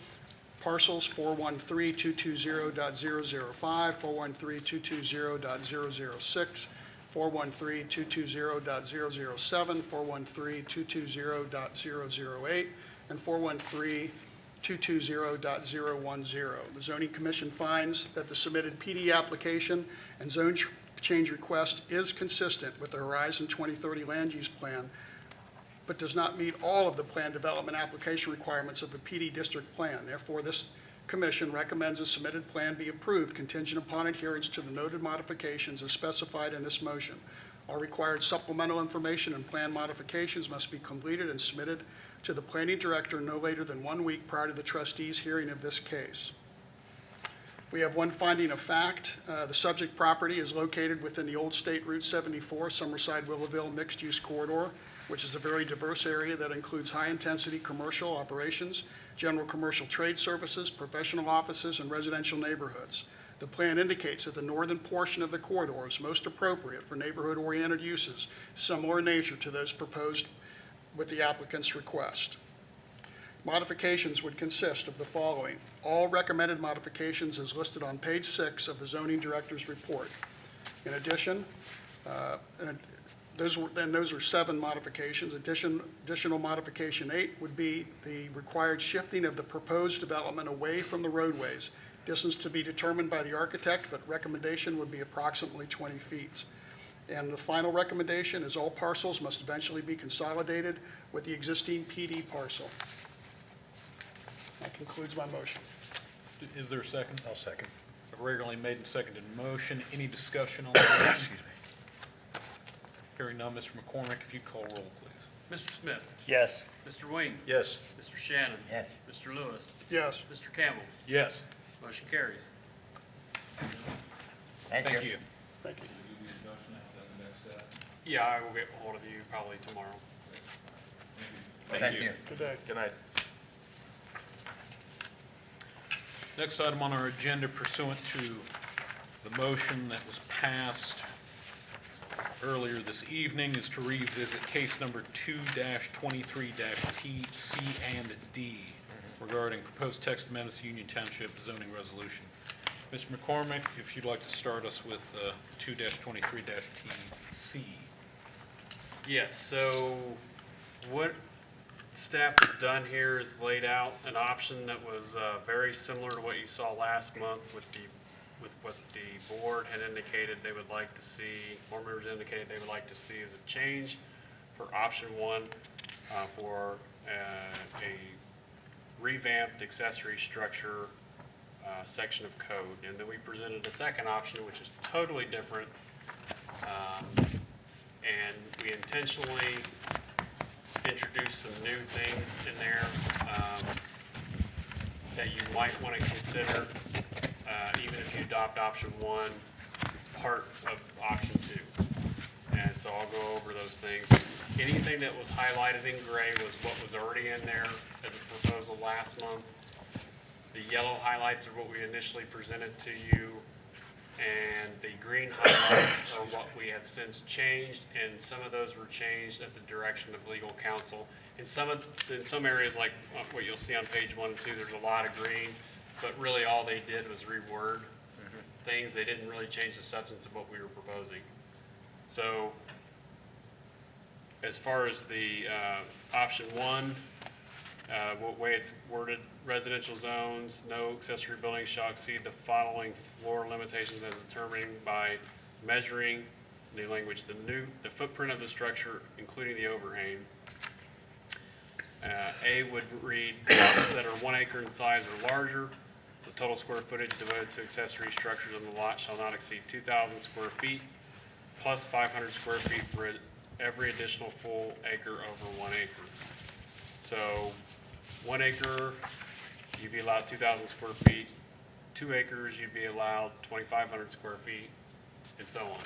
E: parcels 413-220.005, 413-220.006, 413-220.007, 413-220.008, and 413-220.010. The Zoning Commission finds that the submitted PD application and zone change request is consistent with the Horizon 2030 Land Use Plan, but does not meet all of the plan development application requirements of the PD district plan. Therefore, this commission recommends the submitted plan be approved contingent upon adherence to the noted modifications as specified in this motion. All required supplemental information and plan modifications must be completed and submitted to the planning director no later than 1 week prior to the trustees' hearing of this case. We have one finding of fact. The subject property is located within the Old State Route 74 Summerside-Willowville mixed-use corridor, which is a very diverse area that includes high-intensity commercial operations, general commercial trade services, professional offices, and residential neighborhoods. The plan indicates that the northern portion of the corridor is most appropriate for neighborhood-oriented uses similar in nature to those proposed with the applicant's request. Modifications would consist of the following. All recommended modifications as listed on page 6 of the zoning director's report. In addition, those are 7 modifications. Additional modification 8 would be the required shifting of the proposed development away from the roadways. Distance to be determined by the architect, but recommendation would be approximately 20 feet. And the final recommendation is all parcels must eventually be consolidated with the existing PD parcel. That concludes my motion.
A: Is there a second?
C: I'll second.
A: A regularly made and seconded motion. Any discussion on the motion?
C: Excuse me.
A: Hearing none, Mr. McCormick, if you call roll, please.
I: Mr. Smith?
G: Yes.
I: Mr. Wing?
B: Yes.
I: Mr. Shannon?
C: Yes.
I: Mr. Lewis?
E: Yes.
I: Mr. Campbell?
A: Yes.
I: Motion carries.
C: Thank you.
E: Thank you.
H: Do the introduction, is that the next step?
D: Yeah, I will get hold of you probably tomorrow.
C: Thank you.
E: Good day.
B: Good night.
A: Next item on our agenda pursuant to the motion that was passed earlier this evening is to revisit case number 2-23-T, C, and D regarding proposed text amendments to Union Township zoning resolution. Mr. McCormick, if you'd like to start us with 2-23-T, C.
D: Yes, so what staff has done here is laid out an option that was very similar to what you saw last month with what the board had indicated they would like to see, board members indicated they would like to see as a change for option 1 for a revamped accessory structure section of code. And then we presented a second option, which is totally different. And we intentionally introduced some new things in there that you might want to consider, even if you adopt option 1, part of option 2. And so I'll go over those things. Anything that was highlighted in gray was what was already in there as a proposal last month. The yellow highlights are what we initially presented to you, and the green highlights are what we have since changed, and some of those were changed at the direction of legal counsel. In some areas, like what you'll see on page 1 and 2, there's a lot of green, but really all they did was reword things. They didn't really change the substance of what we were proposing. So as far as the option 1, what way it's worded, residential zones, no accessory buildings shall exceed the following floor limitations as determined by measuring, the language, the footprint of the structure, including the overhang. A would read, lots that are 1 acre in size or larger, the total square footage devoted to accessory structures on the lot shall not exceed 2,000 square feet, plus 500 square feet for every additional full acre over 1 acre. So 1 acre, you'd be allowed 2,000 square feet. 2 acres, you'd be allowed 2,500 square feet, and so on.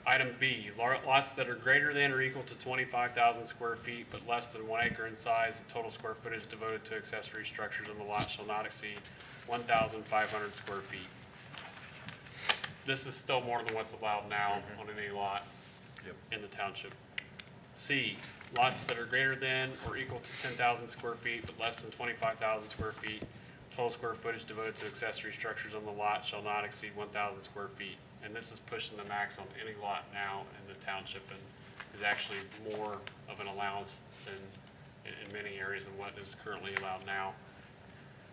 D: Item B, lots that are greater than or equal to 25,000 square feet, but less than 1 acre in size, the total square footage devoted to accessory structures on the lot shall not exceed 1,500 square feet. This is still more than what's allowed now on any lot in the township. C, lots that are greater than or equal to 10,000 square feet, but less than 25,000 square feet, total square footage devoted to accessory structures on the lot shall not exceed 1,000 square feet. And this is pushing the max on any lot now in the township and is actually more of an allowance than in many areas than what is currently allowed now.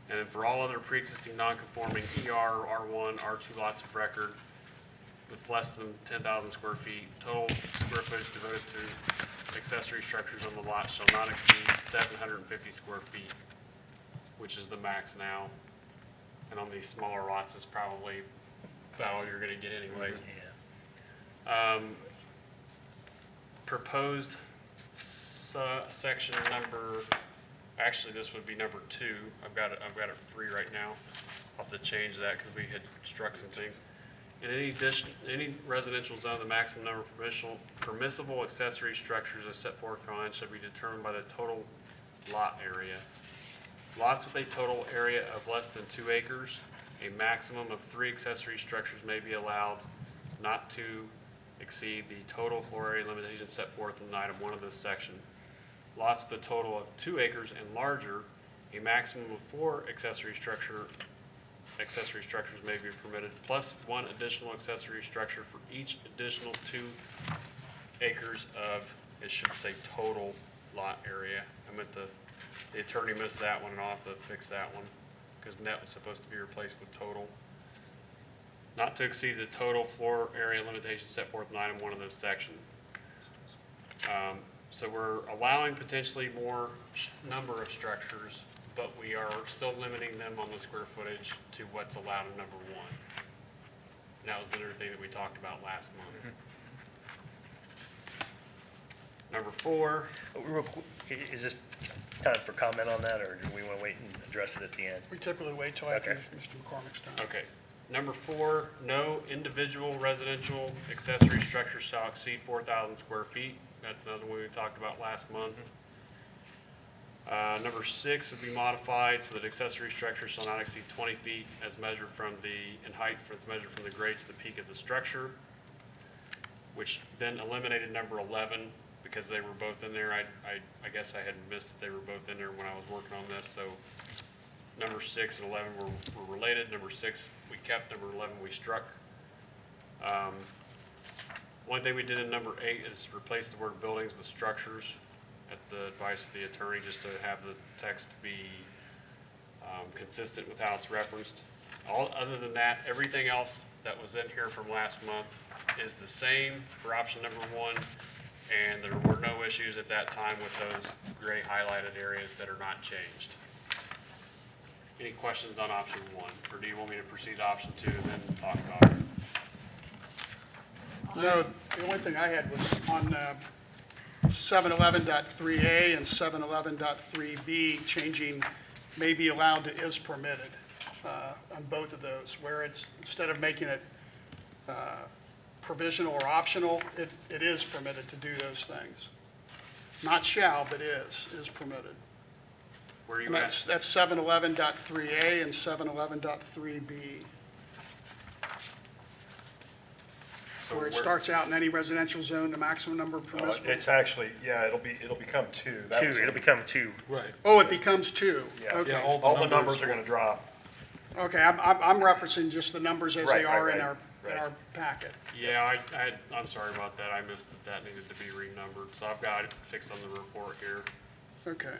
D: And then for all other pre-existing non-conforming ER, R1, R2 lots of record with less than 10,000 square feet, total square footage devoted to accessory structures on the lot shall not exceed 750 square feet, which is the max now. And on these smaller lots, it's probably about all you're gonna get anyways. Proposed section number, actually, this would be number 2. I've got it 3 right now. I'll have to change that because we had struck some things. In any residential zone, the maximum number of permissible accessory structures as set forth herein shall be determined by the total lot area. Lots with a total area of less than 2 acres, a maximum of 3 accessory structures may be allowed, not to exceed the total floor area limitation set forth in item 1 of this section. Lots with a total of 2 acres and larger, a maximum of 4 accessory structures may be permitted, plus 1 additional accessory structure for each additional 2 acres of, it should say total lot area. The attorney missed that one, and I'll have to fix that one, because net was supposed to be replaced with total. Not to exceed the total floor area limitation set forth in item 1 of this section. So we're allowing potentially more number of structures, but we are still limiting them on the square footage to what's allowed in number 1. And that was the other thing that we talked about last month. Number 4,
G: Real quick, is this time for comment on that, or do we want to wait and address it at the end?
E: We typically wait till after
G: Okay.
E: Mr. McCormick's done.
D: okay. Number 4, no individual residential accessory structure shall exceed 4,000 square feet. That's another one we talked about last month. Number 6 would be modified so that accessory structure shall not exceed 20 feet as measured from in height as measured from the grade to the peak of the structure, which then eliminated number 11 because they were both in there. I guess I had missed that they were both in there when I was working on this, so number 6 and 11 were related. Number 6 we kept, number 11 we struck. One thing we did in number 8 is replace the word buildings with structures at the advice of the attorney, just to have the text be consistent with how it's referenced. Other than that, everything else that was in here from last month is the same for option number 1, and there were no issues at that time with those gray highlighted areas that are not changed. Any questions on option 1, or do you want me to proceed to option 2 and then talk about it?
E: No, the only thing I had was on 711.3A and 711.3B, changing may be allowed to is permitted on both of those, where it's, instead of making it provisional or optional, it is permitted to do those things. Not shall, but is permitted.
D: Where are you
E: And
D: at?
E: that's 711.3A and 711.3B.
D: So
E: Where it
D: where-
E: starts out in any residential zone, the maximum number of permissible.
B: It's actually, yeah, it'll become 2. That
G: 2,
B: was-
G: it'll become 2.
A: Right.
E: Oh, it becomes 2.
B: Yeah.
E: Okay.
A: Yeah,
B: All the numbers are gonna drop.
E: Okay, I'm referencing just the numbers as they
B: Right,
E: are
B: right,
E: in
B: right,
E: in
B: right.
E: our packet.
D: Yeah, I'm sorry about that. I missed that needed to be renumbered, so I've got it fixed on the report here.
E: Okay,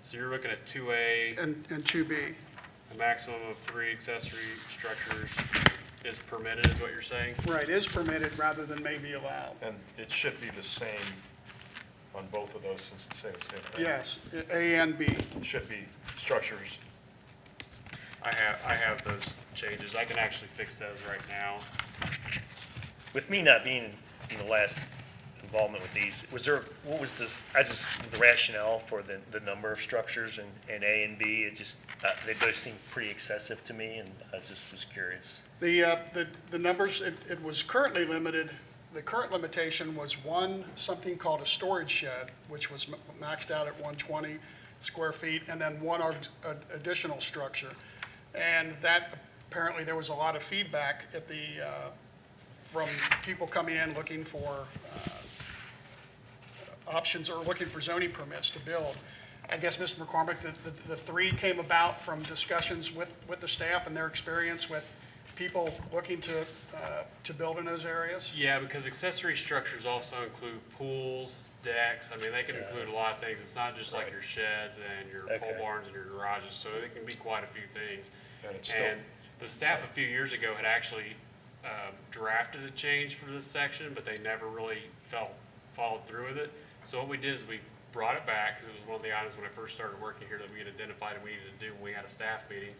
D: So you're looking at 2A,
E: and 2B.
D: a maximum of 3 accessory structures is permitted, is what you're saying?
E: Right, is permitted rather than may be allowed.
B: And it should be the same on both of those since it's saying the same thing.
E: Yes, A and B.
B: It should be structures.
D: I have those changes. I can actually fix those right now.
G: With me not being in the last involvement with these, what was the rationale for the number of structures in A and B? It just, they both seem pretty excessive to me, and I just was curious.
E: The numbers, it was currently limited, the current limitation was something called a storage shed, which was maxed out at 120 square feet, and then one additional structure. And that, apparently, there was a lot of feedback from people coming in looking for options or looking for zoning permits to build. I guess, Mr. McCormick, the three came about from discussions with the staff and their experience with people looking to build in those areas?
D: Yeah, because accessory structures also include pools, decks. I mean, they can include a lot of things. It's not just like your sheds and your pole
G: Okay.
D: barns and your garages, so it can be quite a few things.
B: And it's still,
D: And the staff a few years ago had actually drafted a change for this section, but they never really followed through with it. So what we did is we brought it back, because it was one of the items when I first started working here that we had identified and we needed to do when we had a staff meeting.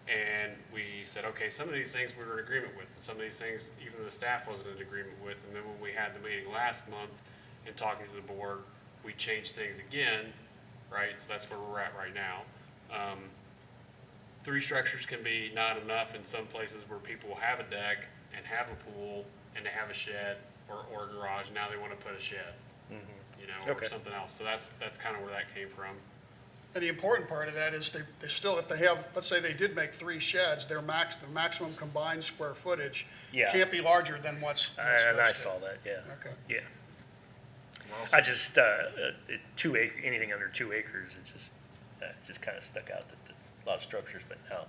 D: And we said, okay, some of these things we were in agreement with, and some of these things even the staff wasn't in agreement with. And then when we had the meeting last month and talking to the board, we changed things again, right? So that's where we're at right now. Three structures can be not enough in some places where people will have a deck and have a pool and they have a shed or a garage. Now they want to put a shed, you know, or
G: Okay.
D: something else. So that's kind of where that came from.
E: And the important part of that is they still, if they have, let's say they did make 3 sheds, the maximum combined square footage
G: Yeah.
E: can't be larger than what's
G: And I
E: listed.
G: saw that, yeah,
E: Okay.
G: yeah.
A: We're also-
G: I just, 2 acre, anything under 2 acres, it just kind of stuck out that there's a lot of structures, but now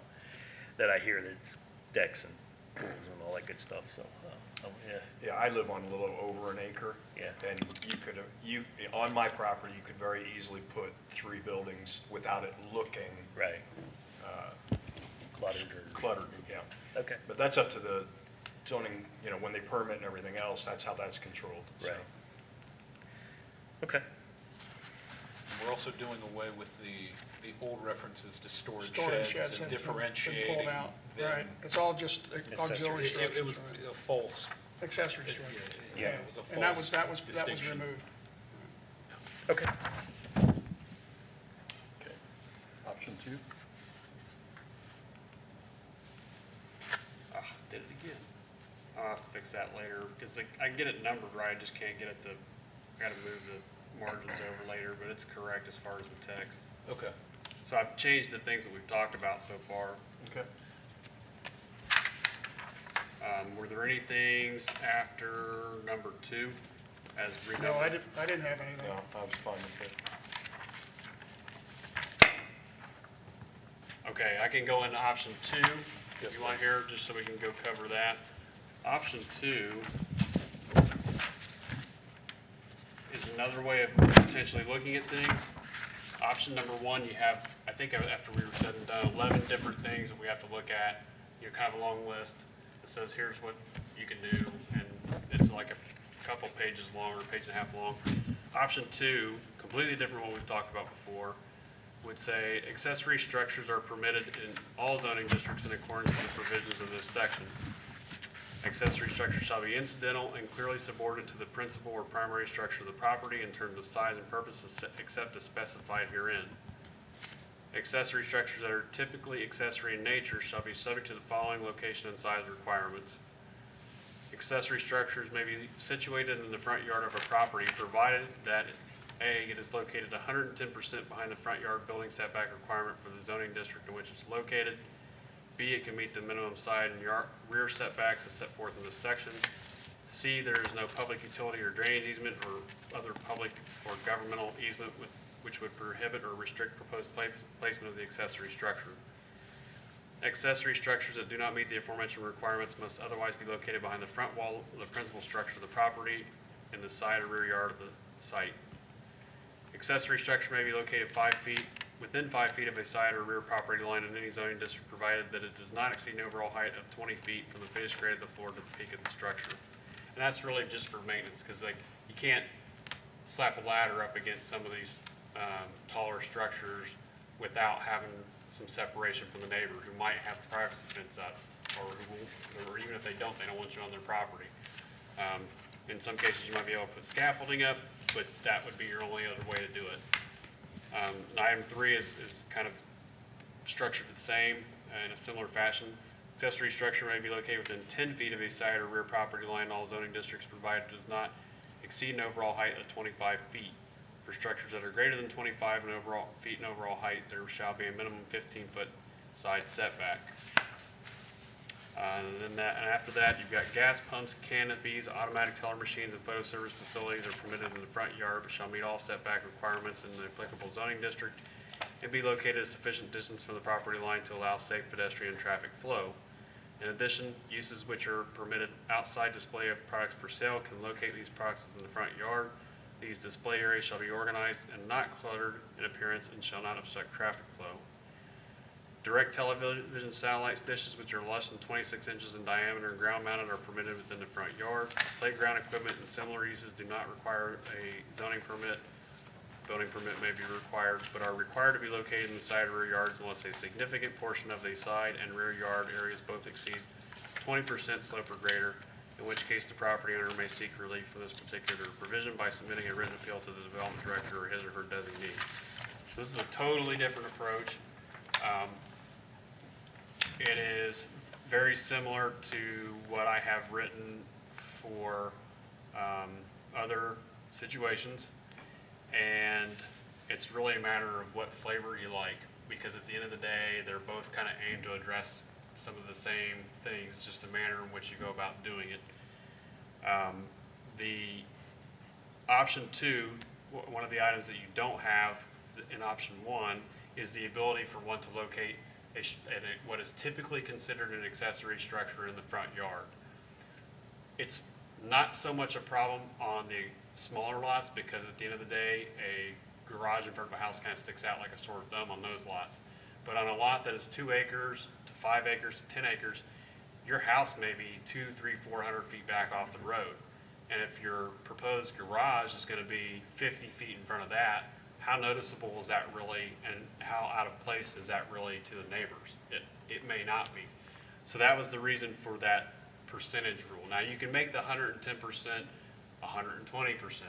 G: that I hear that it's decks and pools and all that good stuff, so, yeah,
B: yeah, I live on a little over an acre.
G: Yeah.
B: And on my property, you could very easily put 3 buildings without it looking
G: right. Cluttered or,
B: cluttered, yeah.
G: okay,
B: But that's up to the zoning, you know, when they permit and everything else, that's how that's controlled, so.
G: right. Okay,
A: We're also doing away with the old references to storage
E: Storage
A: sheds
E: sheds
A: and
E: have been
A: differentiating
E: pulled out,
A: them.
E: right. It's all just auxiliary
A: It
E: structures,
A: was
E: right?
A: a false,
E: Accessory structures.
G: Yeah.
A: it was a
E: And that
A: false
E: was
A: distinction.
E: removed.
G: okay.
B: Okay. Option 2?
D: Did it again. I'll have to fix that later, because I can get it numbered right, I just can't get it to, I gotta move the margins over later, but it's correct as far as the text.
A: Okay.
D: So I've changed the things that we've talked about so far.
B: Okay.
D: Were there any things after number 2 as renumbered?
E: No, I didn't have anything.
B: No, I was fine with it.
D: Okay, I can go into option 2, if you want here, just so we can go cover that. Option 2 is another way of potentially looking at things. Option number 1, you have, I think after we were said and done, 11 different things that we have to look at. You know, kind of a long list that says, here's what you can do, and it's like a couple pages long or a page and a half long. Option 2, completely different from what we've talked about before, would say accessory structures are permitted in all zoning districts in accordance with the provisions of this section. Accessory structures shall be incidental and clearly subordinate to the principal or primary structure of the property in terms of size and purposes except as specified herein. Accessory structures that are typically accessory in nature shall be subject to the following location and size requirements. Accessory structures may be situated in the front yard of a property provided that A, it is located 110% behind the front yard building setback requirement for the zoning district in which it's located. B, it can meet the minimum side and rear setbacks as set forth in this section. C, there is no public utility or drainage easement or other public or governmental easement which would prohibit or restrict proposed placement of the accessory structure. Accessory structures that do not meet the aforementioned requirements must otherwise be located behind the front wall of the principal structure of the property in the side or rear yard of the site. Accessory structure may be located within 5 feet of a side or rear property line in any zoning district provided that it does not exceed an overall height of 20 feet from the finished grade of the floor to the peak of the structure. And that's really just for maintenance, because like you can't slap a ladder up against some of these taller structures without having some separation from the neighbor who might have a privacy fence up, or even if they don't want you on their property. In some cases, you might be able to put scaffolding up, but that would be your only other way to do it. And item 3 is kind of structured the same in a similar fashion. Accessory structure may be located within 10 feet of a side or rear property line in all zoning districts provided it does not exceed an overall height of 25 feet. For structures that are greater than 25 feet in overall height, there shall be a minimum 15-foot side setback. And after that, you've got gas pumps, canopies, automatic teller machines, and photo service facilities are permitted in the front yard, but shall meet all setback requirements in the applicable zoning district and be located a sufficient distance from the property line to allow safe pedestrian traffic flow. In addition, uses which are permitted outside display of products for sale can locate these products within the front yard. These display areas shall be organized and not cluttered in appearance and shall not obstruct traffic flow. Direct television satellite dishes which are less than 26 inches in diameter and ground mounted are permitted within the front yard. Playground equipment and similar uses do not require a zoning permit. Building permit may be required, but are required to be located in the side or rear yards unless a significant portion of the side and rear yard areas both exceed 20% slope or greater, in which case the property owner may seek relief from this particular provision by submitting a written appeal to the development director or his or her designee. This is a totally different approach. It is very similar to what I have written for other situations, and it's really a matter of what flavor you like, because at the end of the day, they're both kind of aimed to address some of the same things. It's just the manner in which you go about doing it. The option 2, one of the items that you don't have in option 1 is the ability for one to locate what is typically considered an accessory structure in the front yard. It's not so much a problem on the smaller lots, because at the end of the day, a garage in front of a house kind of sticks out like a sore thumb on those lots. But on a lot that is 2 acres to 5 acres to 10 acres, your house may be 200, 300, 400 feet back off the road. And if your proposed garage is going to be 50 feet in front of that, how noticeable is that really, and how out of place is that really to the neighbors? It may not be. So that was the reason for that percentage rule. Now, you can make the 110%, 120%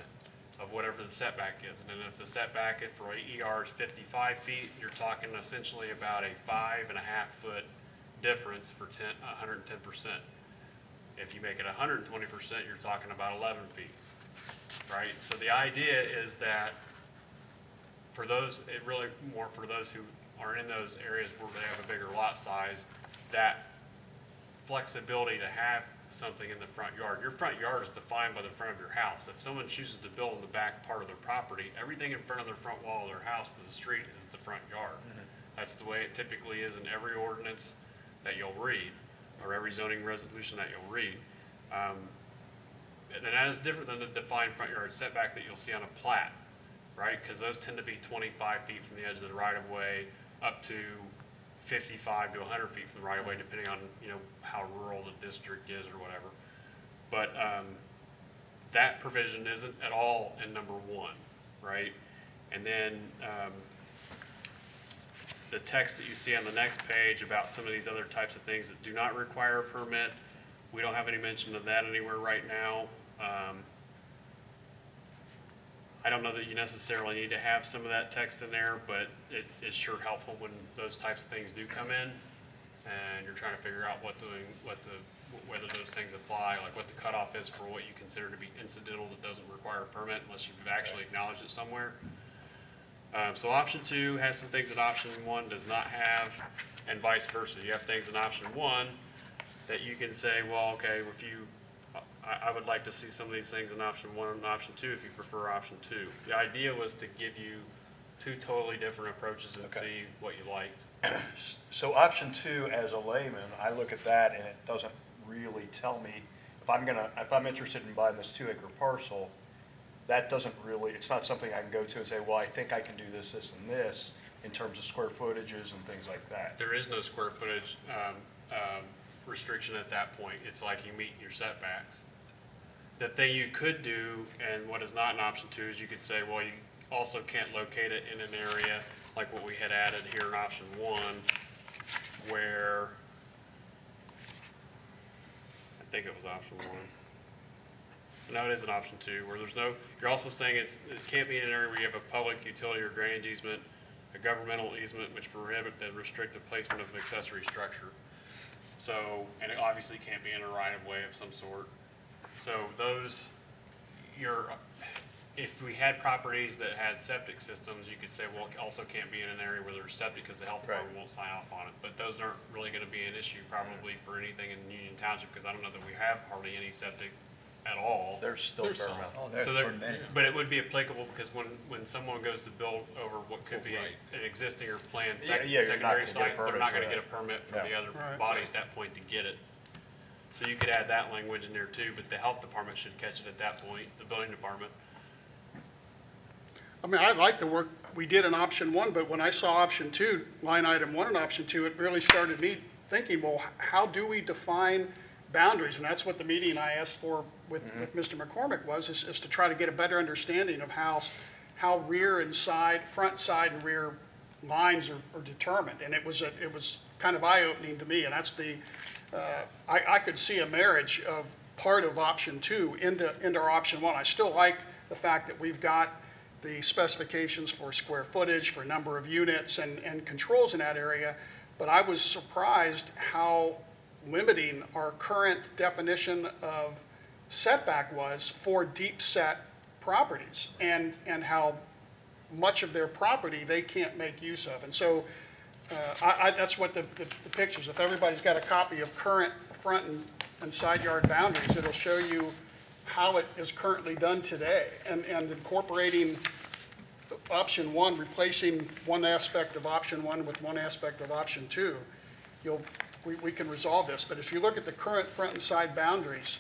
D: of whatever the setback is. And then if the setback for ER is 55 feet, you're talking essentially about a 5.5 foot difference for 110%. If you make it 120%, you're talking about 11 feet, right? So the idea is that for those, it really more for those who are in those areas where they have a bigger lot size, that flexibility to have something in the front yard. Your front yard is defined by the front of your house. If someone chooses to build in the back part of their property, everything in front of their front wall of their house to the street is the front yard. That's the way it typically is in every ordinance that you'll read, or every zoning resolution that you'll read. And that is different than the defined front yard setback that you'll see on a plat, right? Because those tend to be 25 feet from the edge of the right-of-way up to 55 to 100 feet from the right-of-way, depending on, how rural the district is or whatever. But that provision isn't at all in number 1, right? And then the text that you see on the next page about some of these other types of things that do not require a permit, we don't have any mention of that anywhere right now. I don't know that you necessarily need to have some of that text in there, but it is sure helpful when those types of things do come in, and you're trying to figure out whether those things apply, like what the cutoff is for what you consider to be incidental that doesn't require a permit unless you've actually acknowledged it somewhere. So option 2 has some things that option 1 does not have, and vice versa. You have things in option 1 that you can say, well, okay, I would like to see some of these things in option 1 and option 2 if you prefer option 2. The idea was to give you 2 totally different approaches and see what you liked.
B: So option 2, as a layman, I look at that and it doesn't really tell me, if I'm interested in buying this 2-acre parcel, that doesn't really, it's not something I can go to and say, well, I think I can do this, this, and this in terms of square footages and things like that.
D: There is no square footage restriction at that point. It's like you meet your setbacks. The thing you could do, and what is not an option 2, is you could say, well, you also can't locate it in an area like what we had added here in option 1, where I think it was option 1. No, it is an option 2, where you're also saying it can't be in an area where you have a public utility or drainage easement, a governmental easement which prohibit the restricted placement of an accessory structure. So, and it obviously can't be in a right of way of some sort. So if we had properties that had septic systems, you could say, well, it also can't be in an area where there's septic because the health department won't sign off on it. But those aren't really gonna be an issue probably for anything in Union Township, because I don't know that we have hardly any septic at all.
C: There's still
A: There's some.
C: Clermont. Oh,
D: So there, but it would be applicable because when someone goes to build over what could be
A: Right.
D: an existing or planned
C: Yeah, yeah, you're not
D: secondary
C: gonna get a
D: site, they're
C: permit
D: not
C: for
D: gonna
C: that.
D: get a permit from the
C: Yeah.
D: other
E: Right.
D: body at that point to get it. So you could add that language in there too, but the health department should catch it at that point, the building department.
E: I mean, I like the work we did in option one, but when I saw option two, line item one in option two, it really started me thinking, well, how do we define boundaries? And that's what the meeting I asked for with Mr. McCormick was, is to try to get a better understanding of how rear and side, front, side, and rear lines are determined. And it was kind of eye-opening to me, and that's I could see a marriage of part of option two into our option one. I still like the fact that we've got the specifications for square footage, for number of units, and controls in that area, but I was surprised how limiting our current definition of setback was for deep set properties, and how much of their property they can't make use of. And so that's what the pictures, if everybody's got a copy of current front and side yard boundaries, it'll show you how it is currently done today, and incorporating option one, replacing one aspect of option one with one aspect of option two, we can resolve this. But if you look at the current front and side boundaries,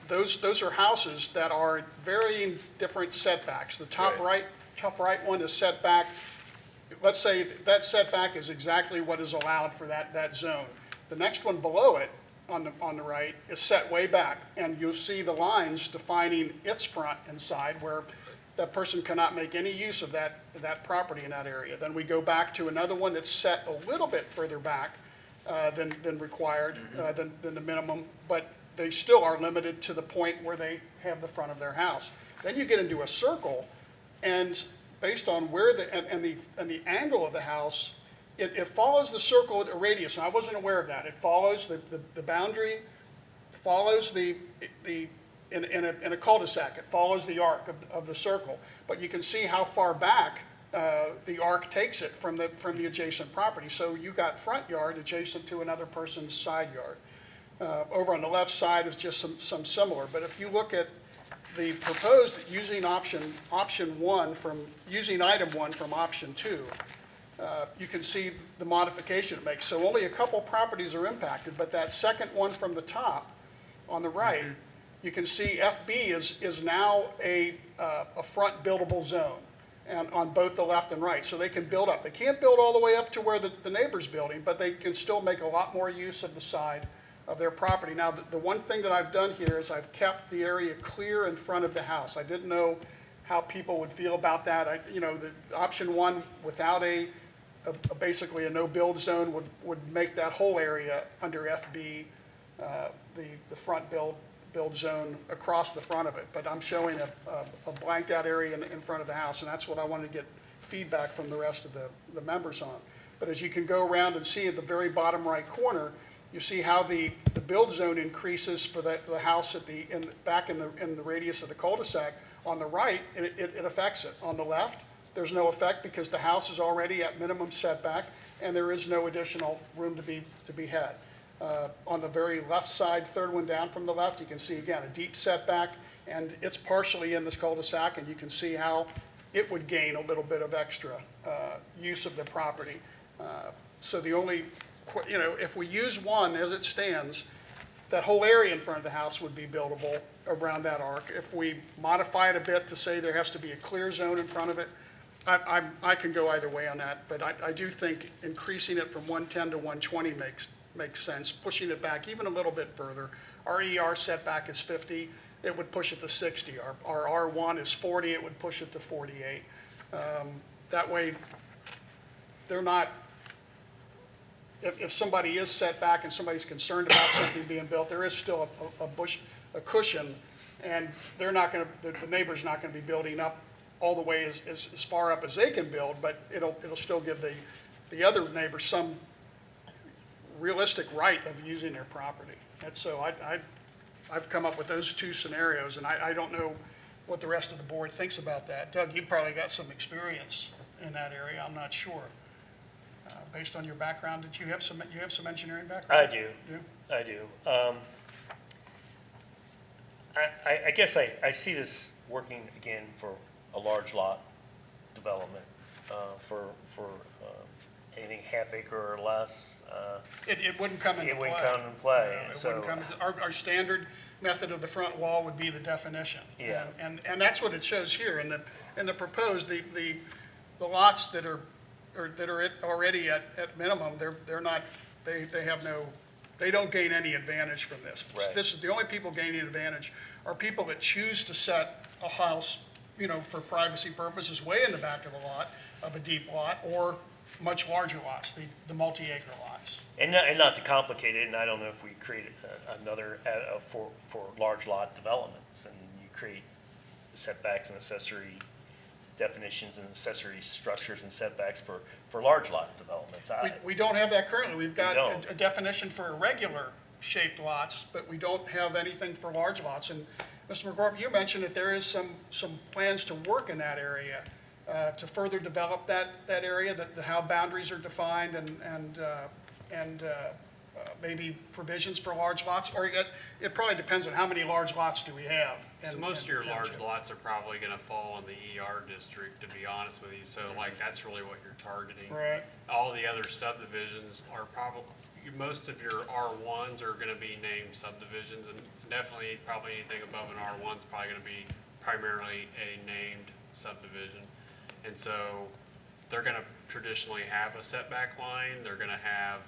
E: those are houses that are varying different setbacks. The top right one is setback. Let's say that setback is exactly what is allowed for that zone. The next one below it, on the right, is set way back, and you'll see the lines defining its front and side where that person cannot make any use of that property in that area. Then we go back to another one that's set a little bit further back than required, than the minimum, but they still are limited to the point where they have the front of their house. Then you get into a circle, and based on where the angle of the house, it follows the circle with a radius, and I wasn't aware of that. It follows the boundary, follows in a cul-de-sac, it follows the arc of the circle. But you can see how far back the arc takes it from the adjacent property. So you got front yard adjacent to another person's side yard. Over on the left side is just some similar. But if you look at the proposed, using option one using item one from option two, you can see the modification it makes. So only a couple properties are impacted, but that second one from the top on the right, you can see FB is now a front buildable zone, and on both the left and right. So they can build up. They can't build all the way up to where the neighbor's building, but they can still make a lot more use of the side of their property. Now, the one thing that I've done here is I've kept the area clear in front of the house. I didn't know how people would feel about that. The option one without basically a no-build zone would make that whole area under FB, the front build zone across the front of it. But I'm showing a blanked out area in front of the house, and that's what I wanted to get feedback from the rest of the members on. But as you can go around and see at the very bottom right corner, you see how the build zone increases for the house back in the radius of the cul-de-sac. On the right, it affects it. On the left, there's no effect because the house is already at minimum setback, and there is no additional room to be had. On the very left side, third one down from the left, you can see again a deep setback, and it's partially in this cul-de-sac, and you can see how it would gain a little bit of extra use of the property. So the only, if we use one as it stands, that whole area in front of the house would be buildable around that arc. If we modify it a bit to say there has to be a clear zone in front of it, I can go either way on that, but I do think increasing it from 110 to 120 makes sense. Pushing it back even a little bit further. Our ER setback is 50, it would push it to 60. Our R1 is 40, it would push it to 48. That way, they're not, if somebody is set back and somebody's concerned about something being built, there is still a cushion, and they're not going to, the neighbor's not going to be building up all the way as far up as they can build, but it'll still give the other neighbor some realistic right of using their property. And so I've come up with those two scenarios, and I don't know what the rest of the board thinks about that. Doug, you probably got some experience in that area, I'm not sure. Based on your background, you have some engineering background?
G: I do.
E: You?
G: I do. I guess I see this working again for a large lot development, for anything half acre or less.
E: It wouldn't come into play.
G: It wouldn't come into play.
E: No, it
G: So,
E: wouldn't come into, our standard method of the front wall would be the definition.
G: Yeah.
E: And that's what it shows here. In the proposed, the lots that are already at minimum, they're not, they have no, they don't gain any advantage from this.
G: Right.
E: This is, the only people gaining advantage are people that choose to set a house, for privacy purposes, way in the back of a lot, of a deep lot, or much larger lots, the multi-acre lots.
G: and not to complicate it, and I don't know if we create another for large lot developments, and you create setbacks and accessory definitions and accessory structures and setbacks for large lot developments.
E: We don't have that currently. We've got
G: don't.
E: a definition for irregular shaped lots, but we don't have anything for large lots. And Mr. McCorp, you mentioned that there is some plans to work in that area, to further develop that area, how boundaries are defined and maybe provisions for large lots, or it probably depends on how many large lots do we have.
D: So
E: in-
D: most of
E: in
D: your
E: the
D: large
E: township.
D: lots are probably gonna fall in the ER district, to be honest with you, so like, that's really what you're targeting.
E: Right.
D: All the other subdivisions are probably, most of your R1s are gonna be named subdivisions, and definitely, probably anything above an R1 is probably gonna be primarily a named subdivision. And so, they're gonna traditionally have a setback line, they're gonna have,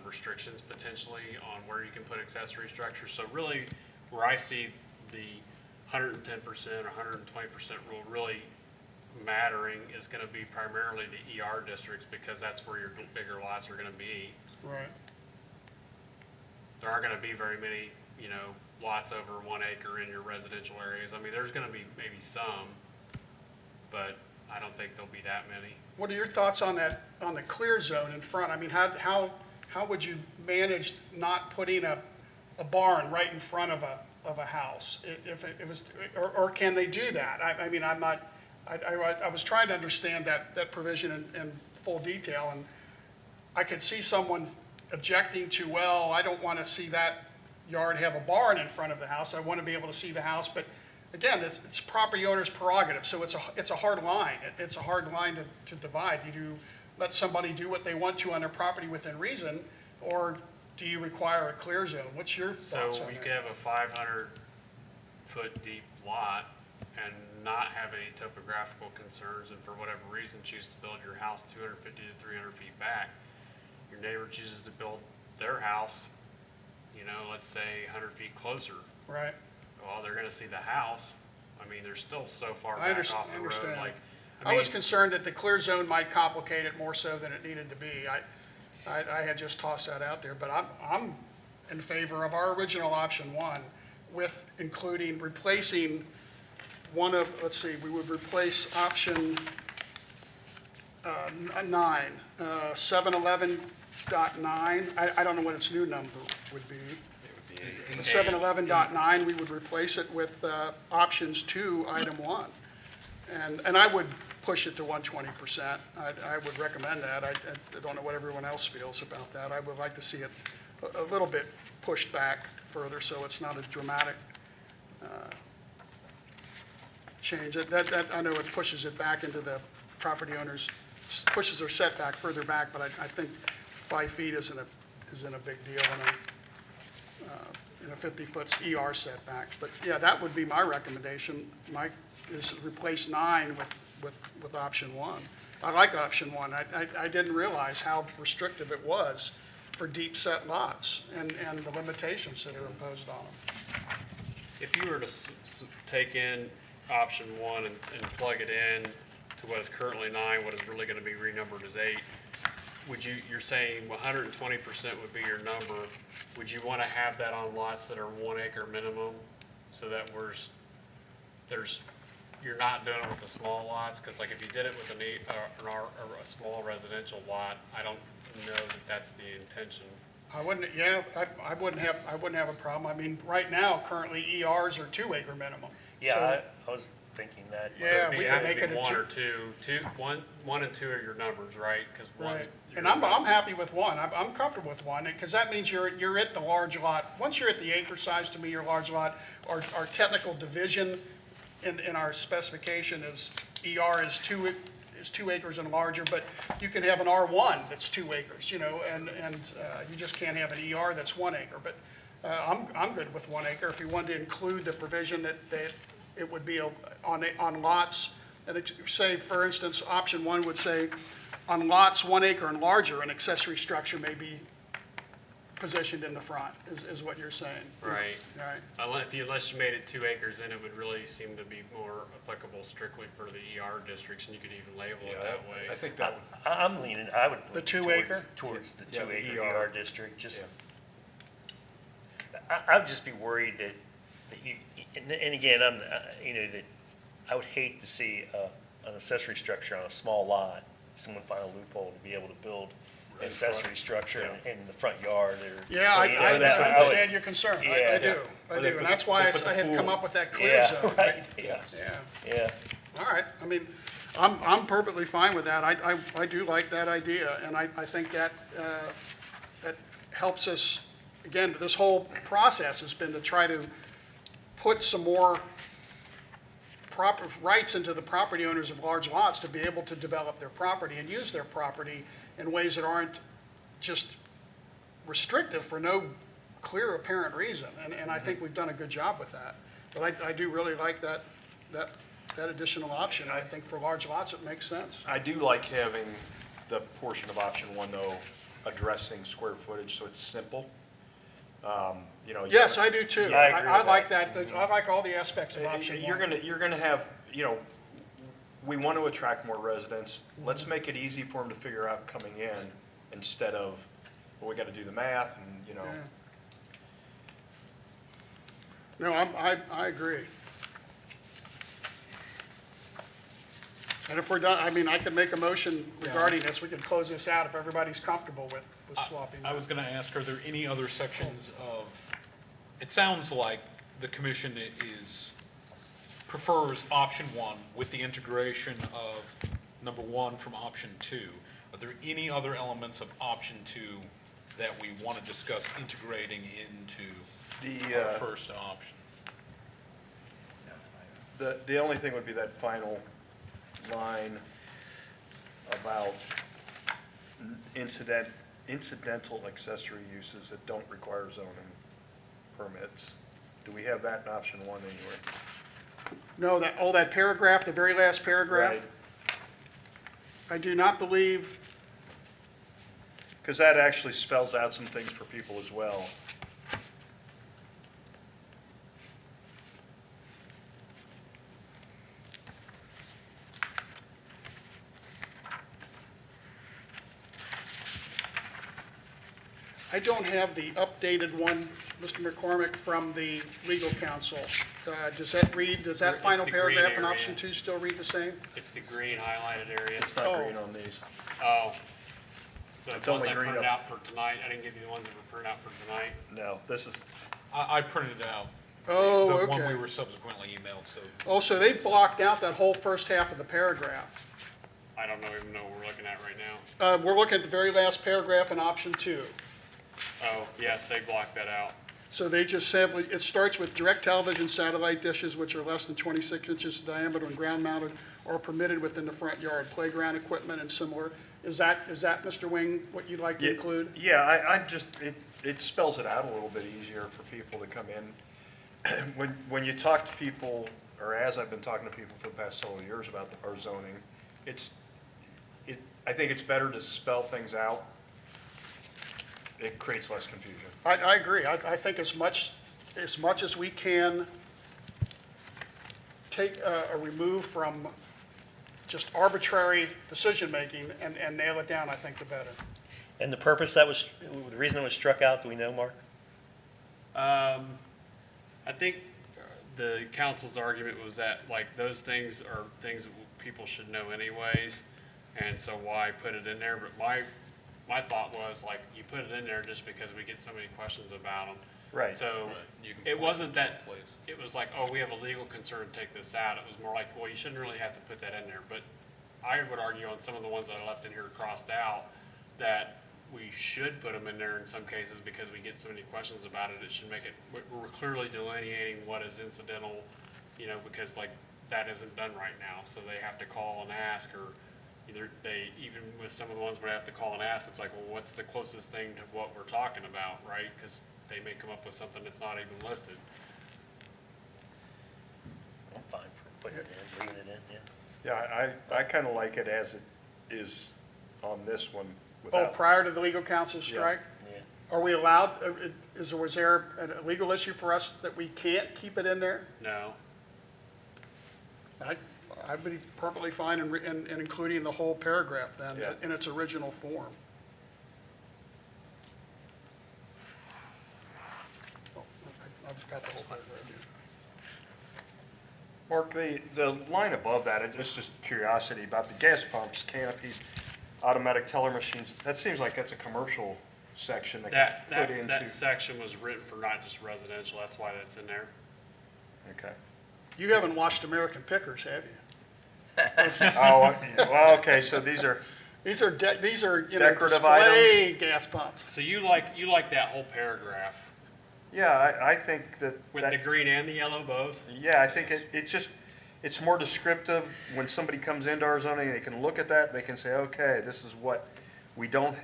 D: restrictions potentially on where you can put accessory structures. So really, where I see the 110% or 120% rule really mattering is gonna be primarily the ER districts, because that's where your bigger lots are gonna be.
E: Right.
D: There aren't gonna be very many, lots over 1 acre in your residential areas. I mean, there's gonna be maybe some, but I don't think there'll be that many.
E: What are your thoughts on that, on the clear zone in front? I mean, how would you manage not putting a barn right in front of a house? If it was, or can they do that? I mean, I'm not, I was trying to understand that provision in full detail, and I could see someone objecting to, well, I don't want to see that yard have a barn in front of the house. I want to be able to see the house, but again, it's property owner's prerogative, so it's a hard line. It's a hard line to divide. You do let somebody do what they want to on their property within reason, or do you require a clear zone? What's your
D: So
E: thoughts on
D: you
E: that?
D: could have a 500-foot deep lot and not have any topographical concerns, and for whatever reason choose to build your house 250 to 300 feet back. Your neighbor chooses to build their house, let's say 100 feet closer.
E: Right.
D: Well, they're gonna see the house. I mean, they're still so far
E: I
D: back off the road,
E: understand.
D: like,
E: I was concerned that the clear zone might complicate it more so than it needed to be. I had just tossed that out there, but I'm in favor of our original option one with including, replacing one of, let's see, we would replace option 9, 711.9. I don't know what its new number would be. 711.9, we would replace it with options 2, item 1. And I would push it to 120%. I would recommend that. I don't know what everyone else feels about that. I would like to see it a little bit pushed back further so it's not a dramatic change. I know it pushes it back into the property owners, pushes their setback further back, but I think 5 feet isn't a big deal in a 50-foot ER setbacks. But yeah, that would be my recommendation. Mike, is replace 9 with option 1. I like option 1. I didn't realize how restrictive it was for deep set lots and the limitations that are imposed on them.
D: if you were to take in option 1 and plug it in to what is currently 9, what is really gonna be renumbered as 8, you're saying 120% would be your number. Would you want to have that on lots that are 1 acre minimum, so that you're not doing it with the small lots? Because like if you did it with a small residential lot, I don't know that that's the intention.
E: I wouldn't have a problem. I mean, right now, currently ERs are 2 acre minimum.
G: Yeah, I was thinking that.
E: Yeah,
D: So
E: we
D: you
E: can
D: have
E: make
D: to
E: it
D: be
E: a
D: one
E: two.
D: or two, one and two are your numbers, right? Because one's.
E: Right. And I'm happy with one. I'm comfortable with one, because that means you're at the large lot. Once you're at the acre size, to me, your large lot, our technical division in our specification is ER is 2 acres and larger, but you can have an R1 that's 2 acres, and you just can't have an ER that's 1 acre. But I'm good with 1 acre. If you wanted to include the provision that it would be on lots, and say, for instance, option 1 would say, on lots 1 acre and larger, an accessory structure may be positioned in the front, is what you're saying.
D: Right.
E: Right.
D: Unless you made it 2 acres, then it would really seem to be more applicable strictly for the ER districts, and you could even label it that way.
B: I think that would,
G: I would lean
E: The 2
G: towards-
E: acre?
G: Towards the
B: Yeah,
G: 2
B: the
G: acre
B: ER.
G: ER district, just, I would just be worried that you, and again, that I would hate to see an accessory structure on a small lot, someone find a loophole to be able to build an accessory structure in the front yard or.
E: Yeah, I understand your concern. I
G: Yeah.
E: do. I do. And that's why I had come up with that clear
G: Yeah,
E: zone.
G: right, yeah,
E: Yeah.
G: yeah.
E: All right, I mean, I'm perfectly fine with that. I do like that idea, and I think that helps us, again, this whole process has been to try to put some more proper rights into the property owners of large lots to be able to develop their property and use their property in ways that aren't just restrictive for no clear apparent reason, and I think we've done a good job with that. But I do really like that additional option. I think for large lots, it makes sense.
B: I do like having the portion of option 1, though, addressing square footage, so it's simple.
E: Yes, I do too.
G: Yeah, I agree
E: I
G: with
E: like that. I like all the aspects of option
B: You're
E: one.
B: gonna have, we want to attract more residents. Let's make it easy for them to figure out coming in instead of, well, we got to do the math and,
E: Yeah. No, I agree. And if we're done, I mean, I can make a motion regarding this. We can close this out if everybody's comfortable with swapping.
A: I was going to ask, are there any other sections of, it sounds like the commission prefers option 1 with the integration of number 1 from option 2. Are there any other elements of option 2 that we want to discuss integrating into our first option?
B: The only thing would be that final line about incidental accessory uses that don't require zoning permits. Do we have that in option 1 anywhere?
E: No, that paragraph, the very last paragraph,
B: Right.
E: I do not believe,
B: Because that actually spells out some things for people as well.
E: I don't have the updated one, Mr. McCormick, from the legal counsel. Does that
D: It's
E: final
D: the green
E: paragraph in
D: area.
E: option 2 still read the same?
D: It's the green highlighted area.
B: It's not
E: Oh.
B: green on these.
D: Oh. The
B: It's
D: ones
B: only
D: I
B: green
D: printed
B: up.
D: out for tonight, I didn't give you the ones that were printed out for tonight.
B: No, this is,
A: I printed it out.
E: Oh,
A: The one we
E: okay.
A: were subsequently emailed, so.
E: Oh, so they blocked out that whole first half of the paragraph.
D: I don't even know what we're looking at right now.
E: We're looking at the very last paragraph in option 2.
D: Oh, yes, they blocked that out.
E: So they just simply, it starts with direct television satellite dishes which are less than 26 inches in diameter and ground mounted are permitted within the front yard, playground equipment and similar. Is that, Mr. Wing, what you'd like to include?
B: yeah, I'm just, it spells it out a little bit easier for people to come in. When you talk to people, or as I've been talking to people for the past several years about our zoning, I think it's better to spell things out. It creates less confusion.
E: I agree. I think as much as we can take a remove from just arbitrary decision-making and nail it down, I think the better.
G: And the purpose the reason it was struck out, do we know, Mark?
D: I think the council's argument was that, like, those things are things that people should know anyways, and so why put it in there? But my thought was, like, you put it in there just because we get so many questions about them.
B: Right.
D: So it wasn't that, it was like, oh, we have a legal concern, take this out. It was more like, well, you shouldn't really have to put that in there. But I would argue on some of the ones that I left in here crossed out, that we should put them in there in some cases because we get so many questions about it. It should make it, we're clearly delineating what is incidental, you know, because like that isn't done right now. So they have to call and ask, or either they, even with some of the ones where they have to call and ask, it's like, well, what's the closest thing to what we're talking about, right? Because they may come up with something that's not even listed.
G: I'm fine for putting it in, bringing it in, yeah.
B: Yeah, I kind of like it as it is on this one
E: Oh,
B: without.
E: prior to the legal counsel strike?
G: Yeah.
E: Are we allowed, was there a legal issue for us that we can't keep it in there?
D: No.
E: I'd be perfectly fine in including the whole paragraph then
B: Yeah.
E: in its original form. Oh, I've got the whole paragraph here.
B: Mark, the line above that, it's just curiosity about the gas pumps, canopies, automatic teller machines. That seems like that's a commercial section that
D: That,
B: gets put
D: that,
B: into.
D: that section was written for not just residential, that's why that's in there.
B: Okay.
E: You haven't watched American Pickers, have you?
B: Oh, well, okay, so these are,
E: These are, you know,
B: Decorative
E: display gas pumps.
D: So you like that whole paragraph
B: yeah, I think that.
D: with
B: that-
D: the green and the yellow both?
B: Yeah, I think it just, it's more descriptive. When somebody comes into our zoning, they can look at that, they can say, okay, this is what, we don't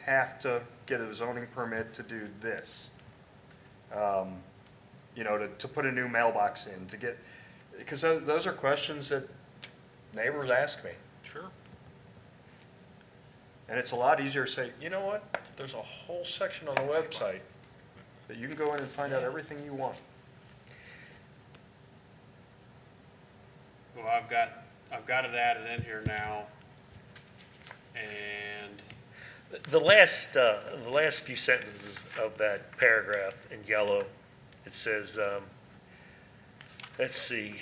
B: have to get a zoning permit to do this. You know, to put a new mailbox in, to get, because those are questions that neighbors ask me.
A: Sure.
B: And it's a lot easier to say, you know what, there's a whole section on the website that you can go in and find out everything you want.
D: Well, I've got it added in here now. And
G: The last few sentences of that paragraph in yellow, it says, let's see,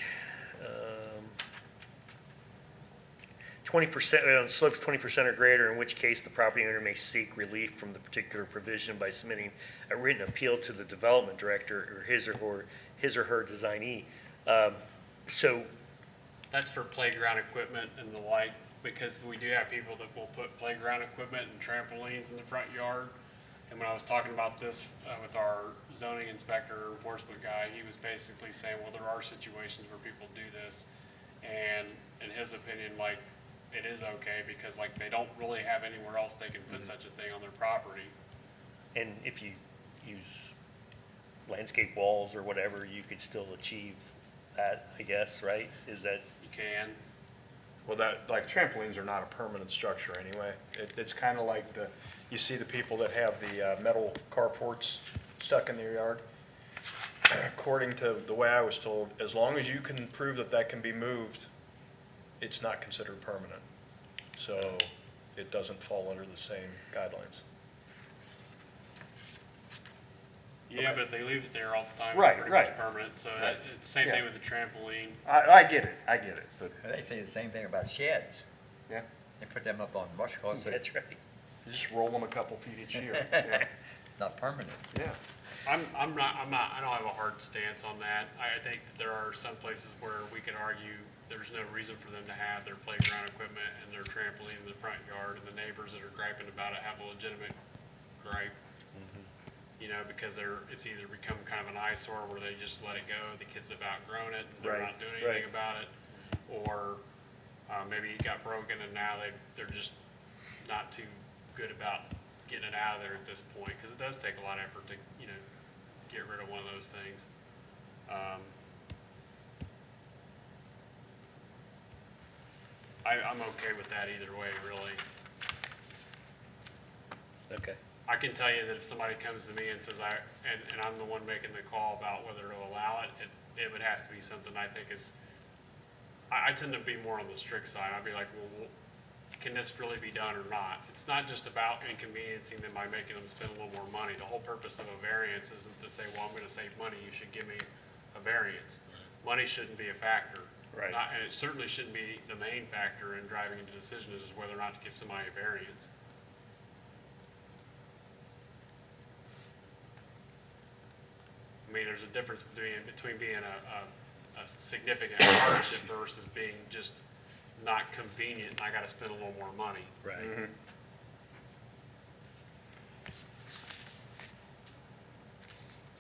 G: 20%, on slopes 20% or greater, in which case the property owner may seek relief from the particular provision by submitting a written appeal to the development director or his or her designee. So,
D: that's for playground equipment and the like, because we do have people that will put playground equipment and trampolines in the front yard. And when I was talking about this with our zoning inspector, enforcement guy, he was basically saying, well, there are situations where people do this. And in his opinion, like, it is okay because like they don't really have anywhere else they can put such a thing on their property.
G: and if you use landscape walls or whatever, you could still achieve that, I guess, right? Is that,
D: You can.
B: Well, that, like trampolines are not a permanent structure anyway. It's kind of like you see the people that have the metal carports stuck in their yard. According to the way I was told, as long as you can prove that that can be moved, it's not considered permanent. So it doesn't fall under the same guidelines.
D: Yeah, but if they leave it there all the time,
B: Right,
D: it's pretty
B: right.
D: much permanent. So that, it's the same
B: Yeah.
D: thing with the trampoline.
B: I get it, but
C: They say the same thing about sheds.
B: yeah,
C: They put them up on what's it called, so
G: that's right.
B: you just roll them a couple feet each year. Yeah,
C: it's not permanent.
B: yeah.
D: I don't have a hard stance on that. I think that there are some places where we can argue there's no reason for them to have their playground equipment and their trampoline in the front yard, and the neighbors that are griping about it have a legitimate gripe. You know, because it's either become kind of an eyesore where they just let it go, the kids have outgrown it, and they're
B: Right,
D: not doing
B: right.
D: anything about it. Or, maybe it got broken and now they're just not too good about getting it out of there at this point, because it does take a lot of effort to, you know, get rid of one of those things. I'm okay with that either way, really.
G: Okay.
D: I can tell you that if somebody comes to me and says and I'm the one making the call about whether to allow it, it would have to be something I think is, I tend to be more on the strict side. I'd be like, well, can this really be done or not? It's not just about inconveniencing them by making them spend a little more money. The whole purpose of a variance isn't to say, well, I'm gonna save money, you should give me a variance. Money shouldn't be a factor.
B: Right.
D: And it certainly shouldn't be the main factor in driving into decision is whether or not to give somebody a variance. I mean, there's a difference between being a significant hardship versus being just not convenient, and I gotta spend a little more money.
G: Right.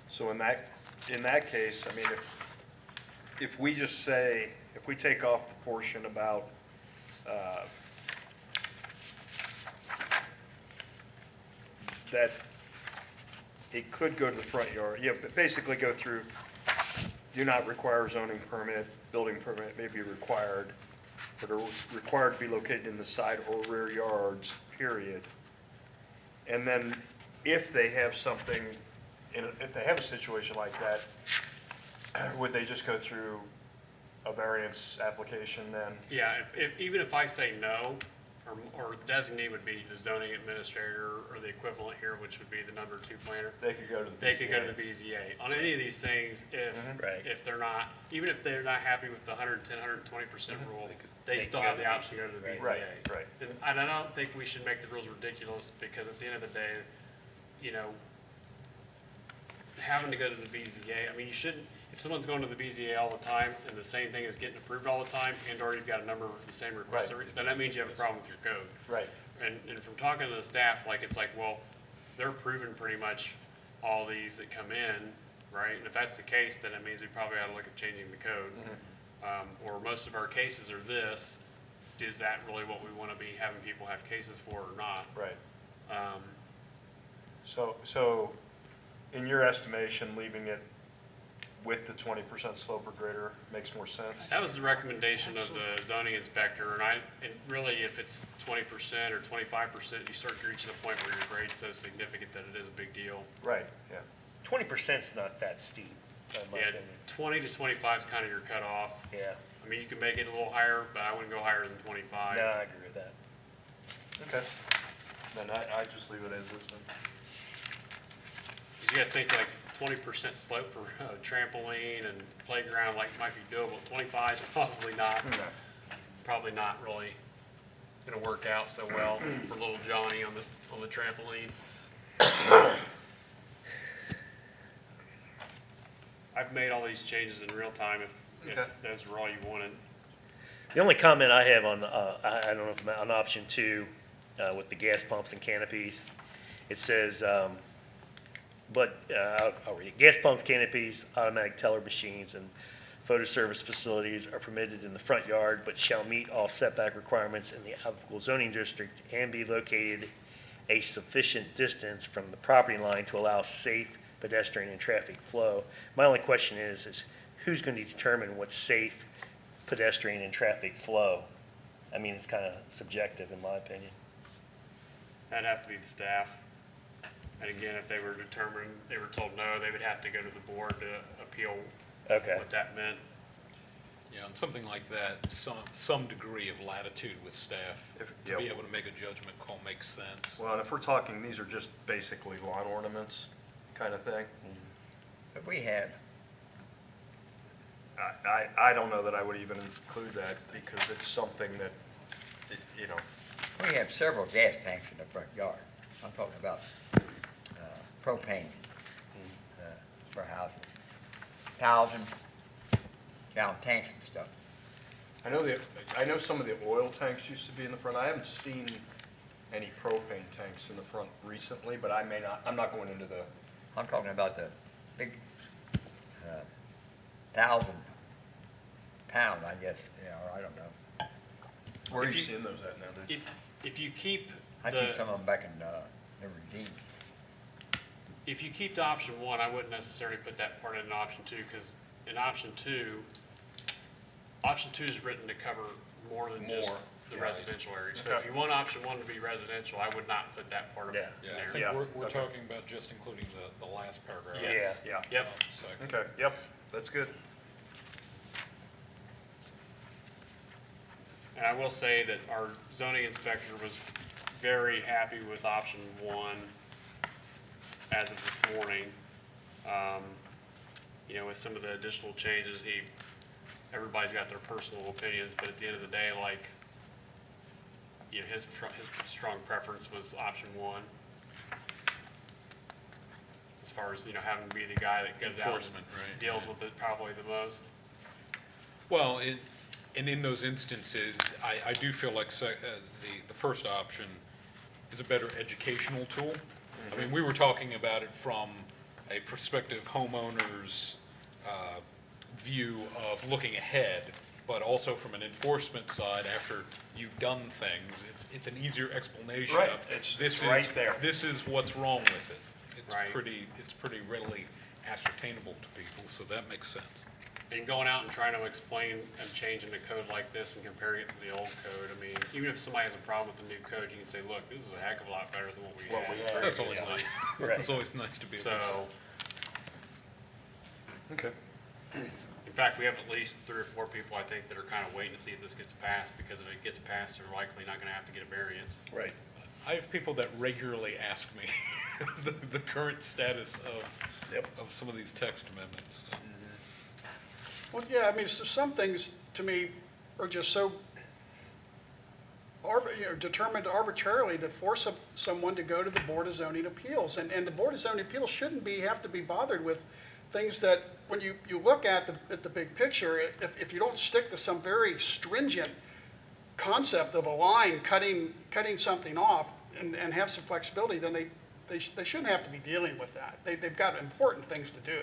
B: So in that case, I mean, if we just say, if we take off the portion about, that it could go to the front yard, yeah, but basically go through, do not require zoning permit, building permit may be required, but are required to be located in the side or rear yards, period. And then if they have something, if they have a situation like that, would they just go through a variance application then?
D: Yeah, even if I say no, or designee would be the zoning administrator, or the equivalent here, which would be the number 2 planner.
B: They could go to the BZA?
D: They could go to the BZA. On any of these things,
G: Right.
D: if they're not, even if they're not happy with the 110, 120% rule, they still have the option to go to the BZA.
B: Right, right.
D: And I don't think we should make the rules ridiculous, because at the end of the day, you know, having to go to the BZA, I mean, you shouldn't, if someone's going to the BZA all the time, and the same thing is getting approved all the time, and or you've got a number of the same requests,
B: Right.
D: then that means you have a problem with your code.
B: Right.
D: And from talking to the staff, like, it's like, well, they're approving pretty much all these that come in, right? And if that's the case, then it means we probably ought to look at changing the code. Or most of our cases are this, is that really what we want to be having people have cases for or not?
B: Right.
D: Um,
B: So in your estimation, leaving it with the 20% slope or greater makes more sense?
D: That was the recommendation of the zoning inspector, and really, if it's 20% or 25%, you start reaching a point where your grade's so significant that it is a big deal.
B: Right, yeah.
G: 20%'s not that steep, in my
D: Yeah,
G: opinion.
D: 20 to 25 is kind of your cutoff.
G: Yeah,
D: I mean, you can make it a little higher, but I wouldn't go higher than 25.
G: no, I agree with that.
B: Okay. Then I just leave it as is then.
D: 'Cause you gotta think like 20% slope for a trampoline and playground, like, might be doable. 25 is probably not really gonna work out so well for little Johnny on the trampoline. I've made all these changes in real time if
B: Okay.
D: those were all you wanted.
G: The only comment I have on, I don't know if, on option 2, with the gas pumps and canopies, it says, I'll read it. Gas pumps, canopies, automatic teller machines, and photo service facilities are permitted in the front yard, but shall meet all setback requirements in the applicable zoning district and be located a sufficient distance from the property line to allow safe pedestrian and traffic flow. My only question is who's going to determine what's safe pedestrian and traffic flow? I mean, it's kind of subjective, in my opinion.
D: That'd have to be the staff. And again, if they were told no, they would have to go to the board to appeal
G: Okay.
D: what that meant.
A: Yeah, and something like that, some degree of latitude with staff to be able to make a judgment call makes sense.
B: Well, and if we're talking, these are just basically lawn ornaments kind of thing.
C: But we have,
B: I don't know that I would even include that because it's something that, you know,
C: we have several gas tanks in the front yard. I'm talking about propane for houses. 1,000-gallon tanks and stuff.
B: I know some of the oil tanks used to be in the front. I haven't seen any propane tanks in the front recently, but I'm not going into the,
C: I'm talking about the big 1,000-pound, I guess, or I don't know.
B: where are you
D: If you-
B: seeing those at nowadays?
D: If you keep
C: I seen some of them back in the ravines.
D: if you keep to option 1, I wouldn't necessarily put that part in option 2, because in option 2 is written to cover more than just the
B: yeah.
D: residential area. So
B: Okay.
D: if you want option 1 to be residential, I would not put that part of it
G: Yeah.
D: in
A: Yeah, I
D: there.
A: think
B: Yeah,
A: we're
B: okay.
A: talking about just including the last paragraph.
D: Yes.
B: Yeah.
D: Yep.
A: Not the second.
B: Okay, yep, that's good.
D: And I will say that our zoning inspector was very happy with option 1 as of this morning. You know, with some of the additional changes, everybody's got their personal opinions, but at the end of the day, like, you know, his strong preference was option 1. as far as, having to be the guy that goes out and
A: Enforcement, right.
D: deals with it probably the most.
A: Well, and in those instances, I do feel like the first option is a better educational tool. I mean, we were talking about it from a prospective homeowner's view of looking ahead, but also from an enforcement side, after you've done things, it's an easier explanation
B: Right,
A: of,
B: it's
A: this
B: right
A: is,
B: there.
A: this is what's wrong with it. It's
D: Right.
A: pretty readily ascertainable to people, so that makes sense.
D: And going out and trying to explain and changing the code like this and comparing it to the old code, I mean, even if somebody has a problem with the new code, you can say, look, this is a heck of a lot better than what we had.
A: That's always
D: previously.
A: nice. It's always nice to be able to.
D: So,
B: Okay.
D: in fact, we have at least 3 or 4 people, I think, that are kind of waiting to see if this gets passed, because if it gets passed, they're likely not gonna have to get a variance.
B: Right.
A: I have people that regularly ask me the current status
B: Yep.
A: of some of these text amendments.
E: Well, yeah, I mean, so some things to me are just so determined arbitrarily to force someone to go to the Board of Zoning Appeals. And the Board of Zoning Appeals shouldn't have to be bothered with things that, when you look at the big picture, if you don't stick to some very stringent concept of a line cutting something off and have some flexibility, then they shouldn't have to be dealing with that. They've got important things to do.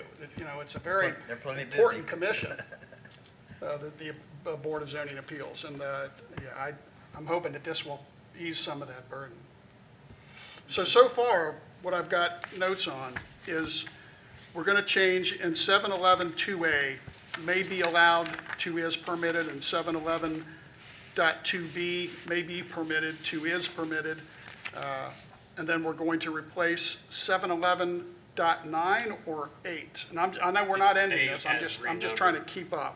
E: It's a very
C: They're plenty busy.
E: important commission, the Board of Zoning Appeals. And, yeah, I'm hoping that this will ease some of that burden. So far, what I've got notes on is we're going to change in 711-2A, may be allowed to is permitted, and 711.2B, may be permitted to is permitted. And then we're going to replace 711.9 or 8. And I know we're not
D: It's
E: ending
D: 8
E: this,
D: as
E: I'm just trying to keep up.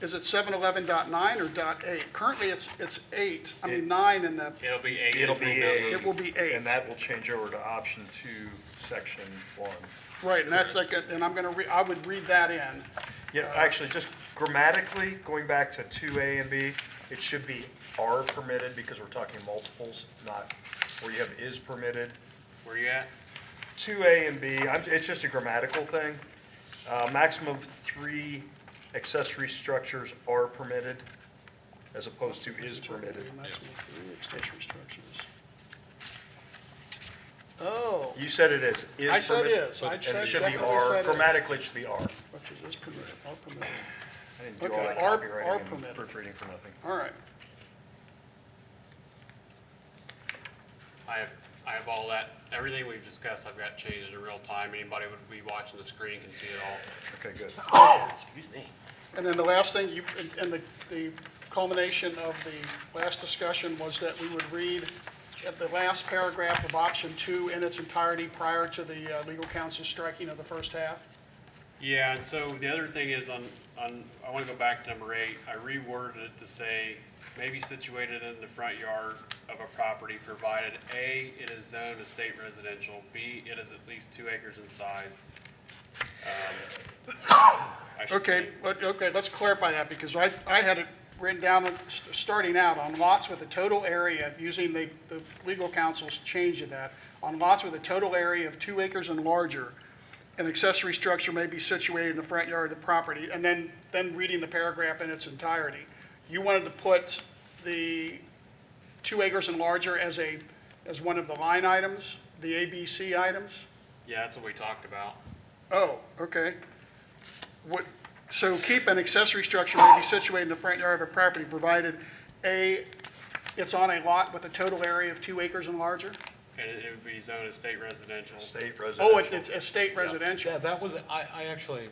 E: Is it 711.9 or .8? Currently, it's 8, 9 in the,
D: It'll be 8.
B: It'll
D: as
B: be
D: we know.
B: 8.
E: it will be 8.
B: And that will change over to option 2, section 1.
E: Right, and that's like, and I would read that in.
B: Yeah, actually, just grammatically, going back to 2A and B, it should be are permitted because we're talking multiples, not where you have is permitted.
D: Where you at?
B: 2A and B, it's just a grammatical thing. Maximum of 3 accessory structures are permitted as opposed to is permitted.
E: Maximum of 3 accessory structures. Oh,
B: You said it is permitted.
E: I said is. I
B: And
E: said
B: it should be
E: definitely
B: are,
E: said is.
B: grammatically it should be are.
E: which is permitted, are permitted.
B: I didn't do all
E: Okay,
B: that
E: are
B: copywriting and
E: permitted.
B: proofreading for nothing.
E: All right.
D: I have all that, everything we've discussed, I've got changed in real time. Anybody would be watching the screen can see it all.
B: Okay, good.
G: Excuse me.
E: And then the last thing, and the culmination of the last discussion was that we would read at the last paragraph of option 2 in its entirety prior to the legal counsel striking of the first half.
D: Yeah, and so the other thing is I want to go back to number 8. I reworded it to say, may be situated in the front yard of a property provided A, it is zoned estate residential, B, it is at least 2 acres in size. I should
E: Okay,
D: say-
E: let's clarify that, because I had it written down, starting out, on lots with a total area, using the legal counsel's change of that, on lots with a total area of 2 acres and larger, an accessory structure may be situated in the front yard of the property, and then reading the paragraph in its entirety. You wanted to put the 2 acres and larger as one of the line items, the ABC items?
D: Yeah, that's what we talked about.
E: Oh, okay. So keep an accessory structure may be situated in the front yard of a property provided, A, it's on a lot with a total area of 2 acres and larger?
D: And it would be zoned estate residential.
B: State residential.
E: Oh, it's estate residential.
A: Yeah, that was, I actually,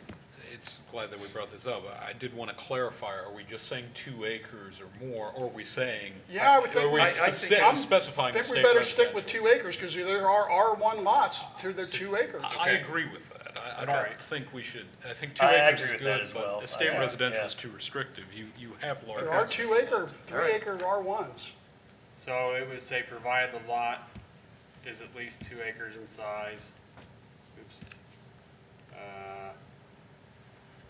A: it's glad that we brought this up. I did want to clarify, are we just saying 2 acres or more, or are we saying?
E: Yeah, I would think.
A: Are we
B: I think
A: specifying
E: I
A: estate
E: think we better stick with
A: residential?
E: 2 acres, because there are R1 lots to the 2 acres.
A: I agree with that. I don't
D: Alright.
A: think we should, I think 2
G: I
A: acres
G: agree
A: is
G: with that
A: good,
G: as well.
A: but estate
G: Yeah,
A: residential
G: yeah.
A: is too restrictive. You have large.
E: There are 2 acre, 3 acre R1s.
D: So it would say provided the lot is at least 2 acres in size. Oops.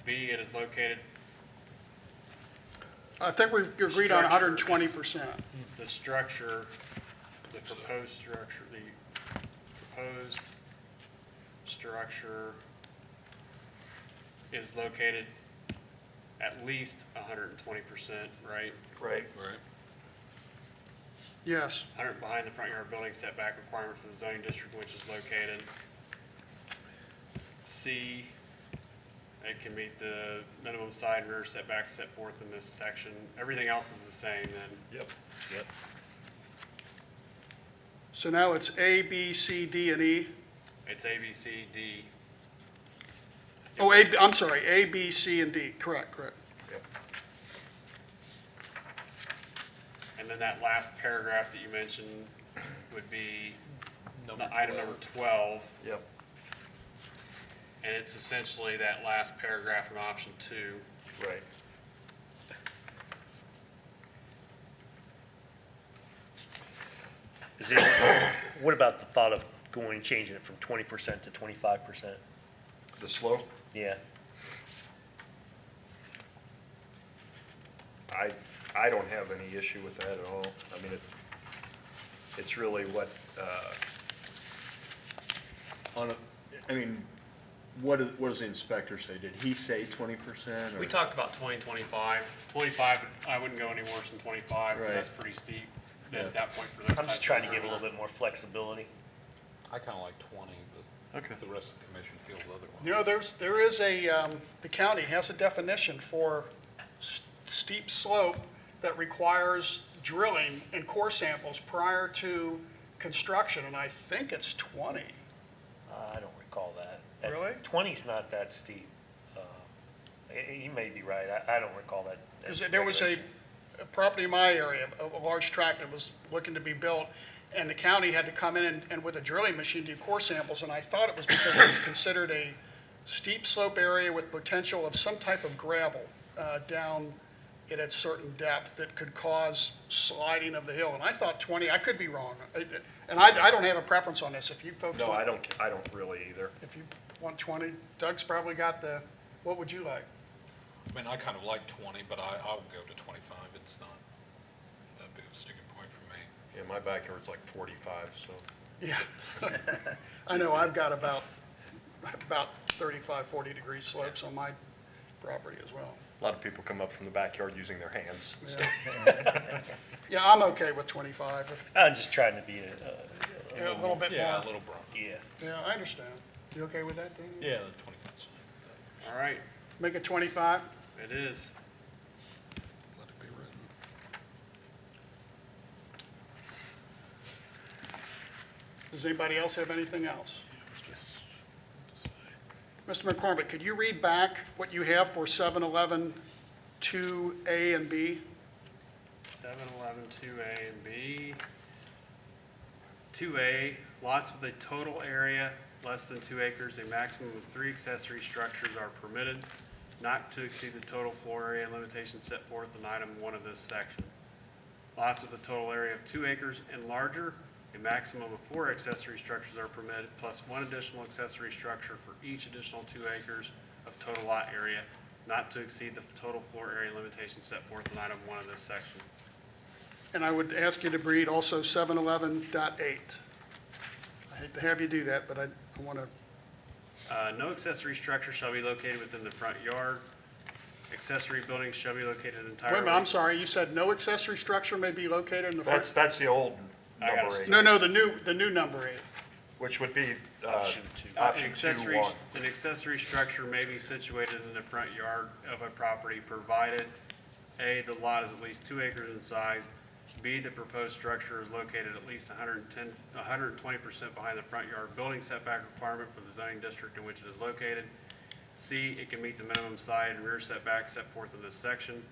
D: B, it is located,
E: I think we agreed on
D: Structure
E: 120%.
D: the structure, the proposed structure, the proposed structure is located at least 120%, right?
B: Right.
A: Right.
E: Yes,
D: 100 behind the front yard building setback requirement for the zoning district in which is located. C, it can meet the minimum side and rear setbacks set forth in this section. Everything else is the same then.
B: Yep.
G: Yep.
E: so now it's A, B, C, D, and E.
D: It's A, B, C, D.
E: Oh, A, I'm sorry, A, B, C, and D, correct.
B: Yep.
D: And then that last paragraph that you mentioned would be
A: Number
D: item
A: 12.
D: number 12.
B: Yep.
D: And it's essentially that last paragraph in option 2.
B: Right.
G: Is it, what about the thought of going, changing it from 20% to 25%?
B: The slope,
G: Yeah,
B: I don't have any issue with that at all. I mean, it's really what,
I: what does the inspector say? Did he say 20%?
D: We talked about 20, 25. 25, I wouldn't go any worse than 25 because
I: Right.
D: that's pretty steep
I: Yeah.
D: at that point for those
G: I'm just
D: types of
G: trying to give a
D: improvements.
G: little bit more flexibility.
A: I kind of like 20, but
I: Okay.
A: the rest of the commission feels otherwise.
E: You know, there is the county has a definition for steep slope that requires drilling and core samples prior to construction, and I think it's 20.
G: I don't recall that.
E: Really?
G: 20's not that steep. You may be right. I don't recall that.
E: Because there was a property in my area, a large tract that was looking to be built, and the county had to come in and with a drilling machine do core samples, and I thought it was because it was considered a steep slope area with potential of some type of gravel down it at certain depth that could cause sliding of the hill. And I thought 20, I could be wrong. And I don't have a preference on this. If you folks
B: no,
E: want,
B: I don't really either.
E: if you want 20, Doug's probably got what would you like?
A: I mean, I kind of like 20, but I'll go to 25. It's not that big of a sticking point for me.
B: Yeah, my backyard's like 45, so.
E: Yeah. I know, I've got about 35, 40 degree slopes on my property as well.
B: A lot of people come up from the backyard using their hands. So.
E: Yeah, yeah, I'm okay with 25.
G: I'm just trying to be
E: Yeah, a little bit
A: Yeah,
E: more.
A: a little broad.
G: yeah.
E: Yeah, I understand. You okay with that, Danny?
A: Yeah, 25's fine.
D: All right,
E: Make it 25?
D: it is.
A: Let it be written.
E: Does anybody else have anything else? Mr. McCormick, could you read back what you have for 711 2A and B?
D: 711, 2A and B. 2A, lots with a total area less than 2 acres, a maximum of 3 accessory structures are permitted, not to exceed the total floor area limitations set forth in item 1 of this section. Lots with a total area of 2 acres and larger, a maximum of 4 accessory structures are permitted, plus 1 additional accessory structure for each additional 2 acres of total lot area, not to exceed the total floor area limitation set forth in item 1 of this section.
E: And I would ask you to read also 711.8. I hate to have you do that, but I want to,
D: No accessory structure shall be located within the front yard. Accessory buildings shall be located
E: wait a
D: entirely.
E: minute, I'm sorry, you said no accessory structure may be located in the front?
B: That's the old
D: I gotta
B: number 8,
E: No, the new number 8.
B: which would be
G: Option 2.
B: option
D: Accessory-
B: 2-1.
D: An accessory structure may be situated in the front yard of a property provided, A, the lot is at least 2 acres in size, B, the proposed structure is located at least 120% behind the front yard building setback requirement for the zoning district in which it is located, C, it can meet the minimum side and rear setbacks set forth in this section,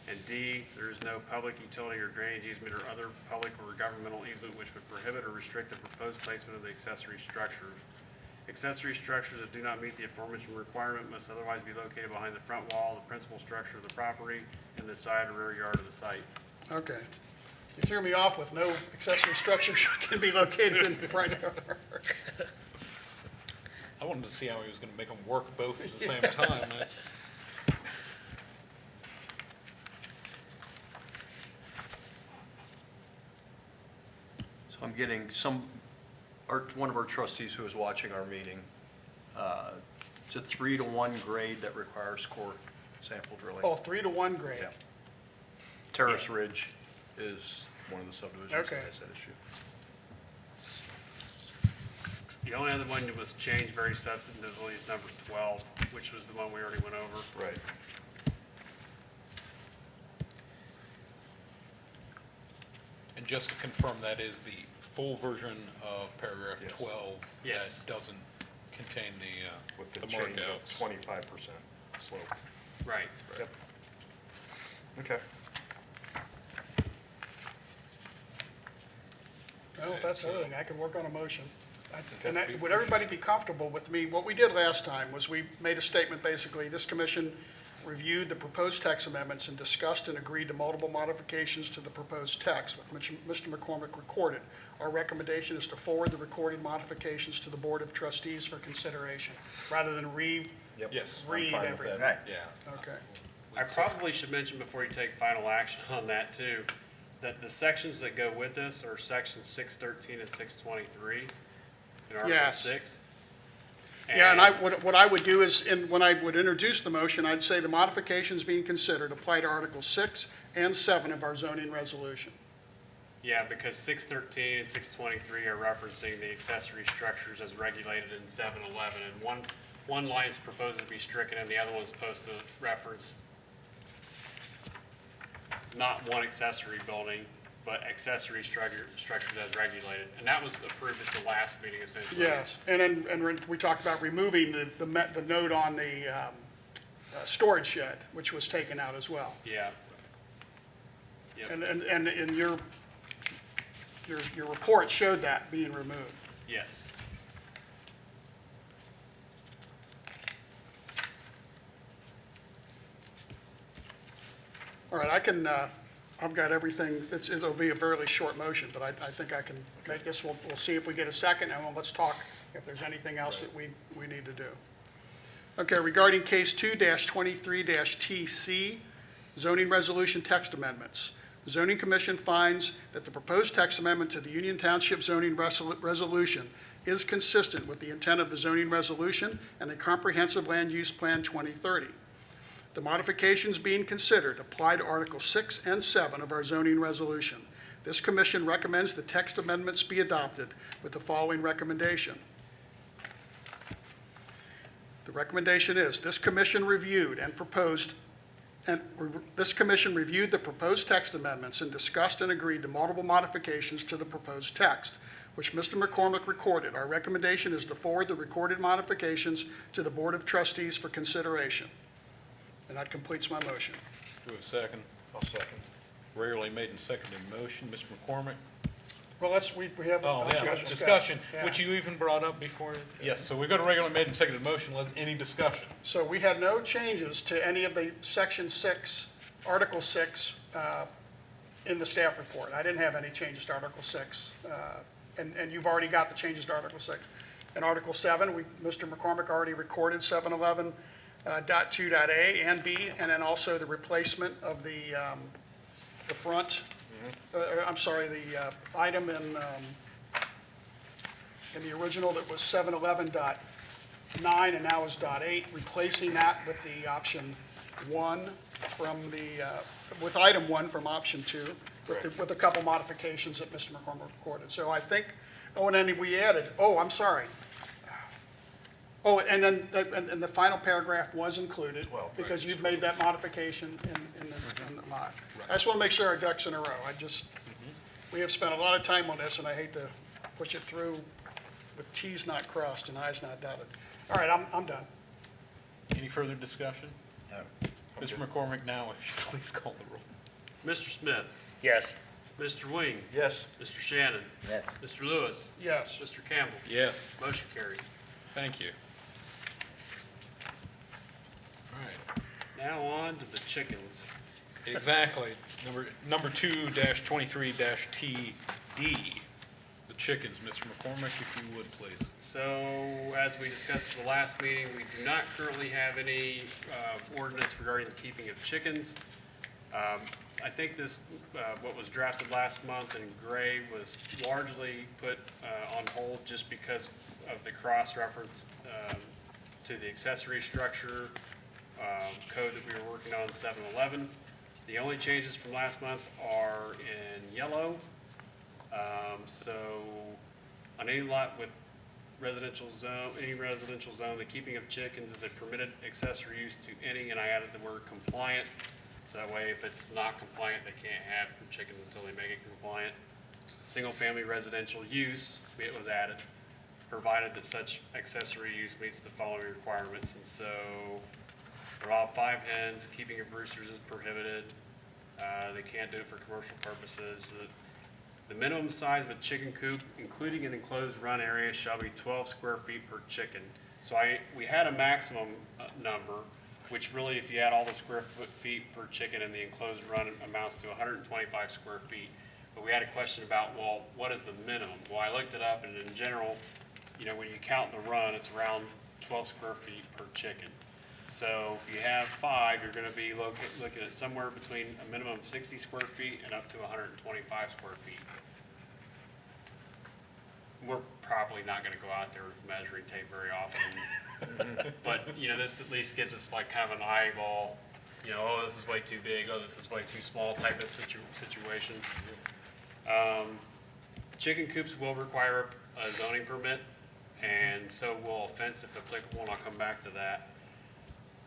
D: and D, there is no public utility or drainage easement or other public or governmental easement which would prohibit or restrict the proposed placement of the accessory structures. Accessory structures that do not meet the aforementioned requirement must otherwise be located behind the front wall, the principal structure of the property, and the side or rear yard of the site.
E: Okay. You threw me off with no accessory structure can be located in the front yard.
A: I wanted to see how he was going to make them work both at the same time.
B: So I'm getting one of our trustees who is watching our meeting
I: It's a 3-to-1 grade that requires core sample drilling.
E: Oh, 3-to-1 grade.
I: Yeah. Terrace Ridge is one of the subdivisions
E: Okay.
I: that has that issue.
D: The only other one that was changed very substantively is number 12, which was the one we already went over.
I: Right.
A: And just to confirm, that is the full version of paragraph
I: Yes.
A: 12
D: Yes.
A: that doesn't contain
B: With
A: the
B: the change of
A: markouts.
B: 25% slope.
D: Right.
B: Yep. Okay.
E: Well, if that's the other thing, I can work on a motion. And
A: That'd be
E: would everybody be comfortable with me? What we did last time was we made a statement, basically, this commission reviewed the proposed text amendments and discussed and agreed to multiple modifications to the proposed text, which Mr. McCormick recorded. Our recommendation is to forward the recorded modifications to the Board of Trustees for consideration, rather than
A: Yes.
E: read
I: fine with
E: everything.
C: Right.
A: Yeah.
E: Okay.
D: I probably should mention before you take final action on that too, that the sections that go with this are sections 613 and 623 in Article
E: Yes.
D: 6.
E: Yeah, and what I would do is, when I would introduce the motion, I'd say the modifications being considered apply to Article 6 and 7 of our zoning resolution.
D: Yeah, because 613 and 623 are referencing the accessory structures as regulated in 711. And one line is proposed to be stricken and the other one's supposed to reference not one accessory building, but accessory structures as regulated. And that was approved at the last meeting essentially.
E: Yes, and we talked about removing the note on the storage shed, which was taken out as well.
D: Yeah. Yep.
E: And in your report showed that being removed.
D: Yes.
E: All right, I've got everything, it'll be a fairly short motion, but I think I can make this, we'll see if we get a second, and let's talk if there's anything else that we need to do. Okay, regarding case 2-23-TC, zoning resolution text amendments. The zoning commission finds that the proposed text amendment to the Union Township zoning resolution is consistent with the intent of the zoning resolution and the comprehensive land use plan 2030. The modifications being considered apply to Article 6 and 7 of our zoning resolution. This commission recommends the text amendments be adopted with the following recommendation. The recommendation is, this commission reviewed the proposed text amendments and discussed and agreed to multiple modifications to the proposed text, which Mr. McCormick recorded. Our recommendation is to forward the recorded modifications to the Board of Trustees for consideration. And that completes my motion.
A: Do a second.
B: I'll second.
A: Rarely made and seconded motion. Mr. McCormick?
E: Well, we have.
A: Oh,
E: let's
A: yeah,
E: have
A: discussion,
E: Yeah.
A: which you even brought up before. Yes, so we've got a regularly made and seconded motion. Any discussion?
E: So we had no changes to any of the Section 6, Article 6, in the staff report. I didn't have any changes to Article 6, and you've already got the changes to Article 6. In Article 7, Mr. McCormick already recorded 711.2.a and b, and then also the replacement of the front, I'm sorry, the item in the original that was 711.9 and now is .8, replacing that with the option 1 from with item 1 from option 2, with a couple modifications that Mr. McCormick recorded. So I think, and then we added, I'm sorry. Oh, and then, and the final paragraph was included,
B: 12,
E: because
B: right.
E: you've made that modification in the mod. I just want to make sure our ducks in a row. We have spent a lot of time on this, and I hate to push it through with Ts not crossed and Is not dotted. All right, I'm done.
A: Any further discussion?
C: No.
A: Mr. McCormick, now if you please call the roll.
D: Mr. Smith,
G: Yes.
D: Mr. Wing,
B: Yes.
D: Mr. Shannon,
C: Yes.
D: Mr. Lewis,
E: Yes.
D: Mr. Campbell.
A: Yes.
D: Motion carries.
A: Thank you. All right.
D: Now on to the chickens.
A: Exactly. Number 2-23-TD, the chickens. Mr. McCormick, if you would, please.
D: So, as we discussed at the last meeting, we do not currently have any ordinance regarding the keeping of chickens. I think this, what was drafted last month in gray was largely put on hold just because of the cross-reference to the accessory structure code that we were working on, 711. The only changes from last month are in yellow. So on any lot with any residential zone, the keeping of chickens is a permitted accessory use to any, and I added the word compliant. So that way, if it's not compliant, they can't have chickens until they make it compliant. Single-family residential use, it was added, provided that such accessory use meets the following requirements. And so, for all 5 hens, keeping of roosters is prohibited. They can't do it for commercial purposes. The minimum size of a chicken coop, including an enclosed run area, shall be 12 square feet per chicken. So we had a maximum number, which really, if you add all the square feet per chicken in the enclosed run, amounts to 125 square feet. But we had a question about, well, what is the minimum? Well, I looked it up, and in general, you know, when you count the run, it's around 12 square feet per chicken. So if you have 5, you're going to be looking at somewhere between a minimum of 60 square feet and up to 125 square feet. We're probably not going to go out there with measuring tape very often, but, you know, this at least gives us like kind of an eyeball, you know, oh, this is way too big, oh, this is way too small type of situation. Chicken coops will require a zoning permit, and so will a fence if applicable, and I'll come back to that.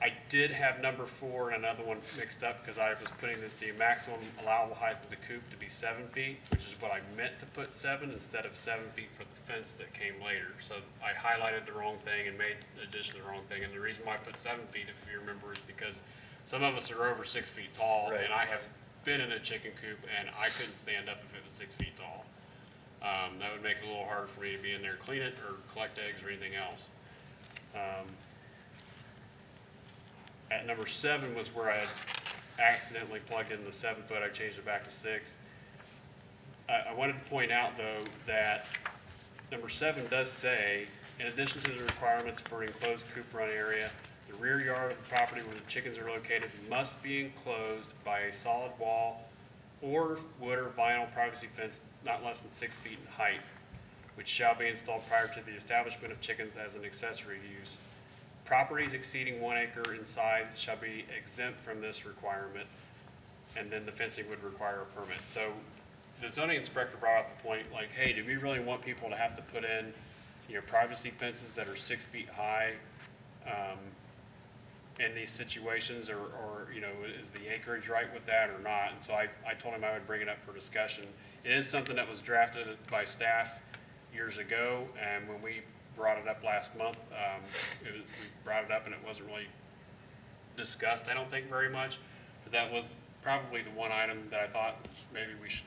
D: I did have number 4 and another one mixed up because I was putting the maximum allowable height of the coop to be 7 feet, which is what I meant to put 7 instead of 7 feet for the fence that came later. So I highlighted the wrong thing and made the addition the wrong thing. And the reason why I put 7 feet, if you remember, is because some of us are over 6 feet tall,
I: Right.
D: and I have been in a chicken coop and I couldn't stand up if it was 6 feet tall. That would make it a little harder for me to be in there, clean it, or collect eggs or anything else. At number 7 was where I had accidentally plugged in the 7 foot. I changed it back to 6. I wanted to point out, though, that number 7 does say, in addition to the requirements for an enclosed coop run area, the rear yard of the property where the chickens are located must be enclosed by a solid wall or wood or vinyl privacy fence not less than 6 feet in height, which shall be installed prior to the establishment of chickens as an accessory use. Properties exceeding 1 acre in size shall be exempt from this requirement, and then the fencing would require a permit. So the zoning inspector brought up the point, like, hey, do we really want people to have to put in, you know, privacy fences that are 6 feet high in these situations, or, you know, is the acreage right with that or not? And so I told him I would bring it up for discussion. It is something that was drafted by staff years ago, and when we brought it up last month, we brought it up and it wasn't really discussed, I don't think, very much. But that was probably the one item that I thought maybe we should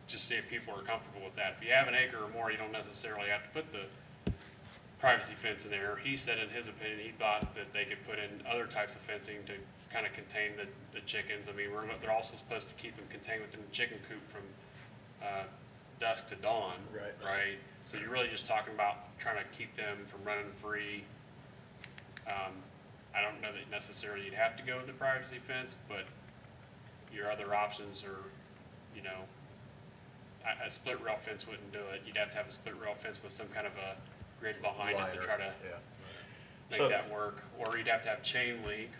D: just see if people are comfortable with that. If you have an acre or more, you don't necessarily have to put the privacy fence in there. He said in his opinion, he thought that they could put in other types of fencing to kind of contain the chickens. I mean, they're also supposed to keep them contained within the chicken coop from dusk to dawn. Right? So you're really just talking about trying to keep them from running free. I don't know that necessarily you'd have to go with the privacy fence, but your other options are, you know, a split rail fence wouldn't do it. You'd have to have a split rail fence with some kind of a grid behind it to try to make that work. Or you'd have to have chain link.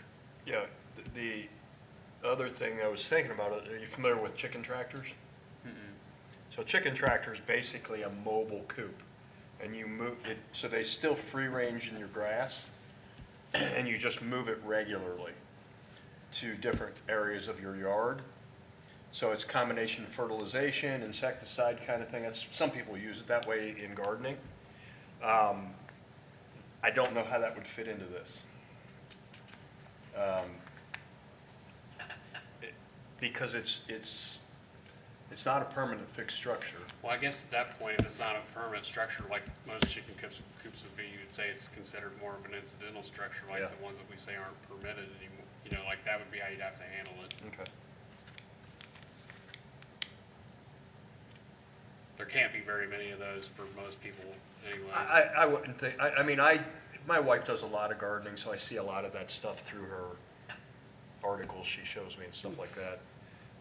I: Yeah, the other thing I was thinking about, are you familiar with chicken tractors? So chicken tractor is basically a mobile coop, and you move it, so they still free range in your grass, and you just move it regularly to different areas of your yard. So it's a combination of fertilization, insecticide kind of thing. Some people use it that way in gardening. I don't know how that would fit into this. Because it's not a permanent fixed structure.
D: Well, I guess at that point, if it's not a permanent structure like most chicken coops would be, you would say it's considered more of an incidental structure, like the ones that we say aren't permitted anymore. You know, like that would be how you'd have to handle it.
I: Okay.
D: There can't be very many of those for most people anyways.
I: I wouldn't think, I mean, my wife does a lot of gardening, so I see a lot of that stuff through her articles she shows me and stuff like that.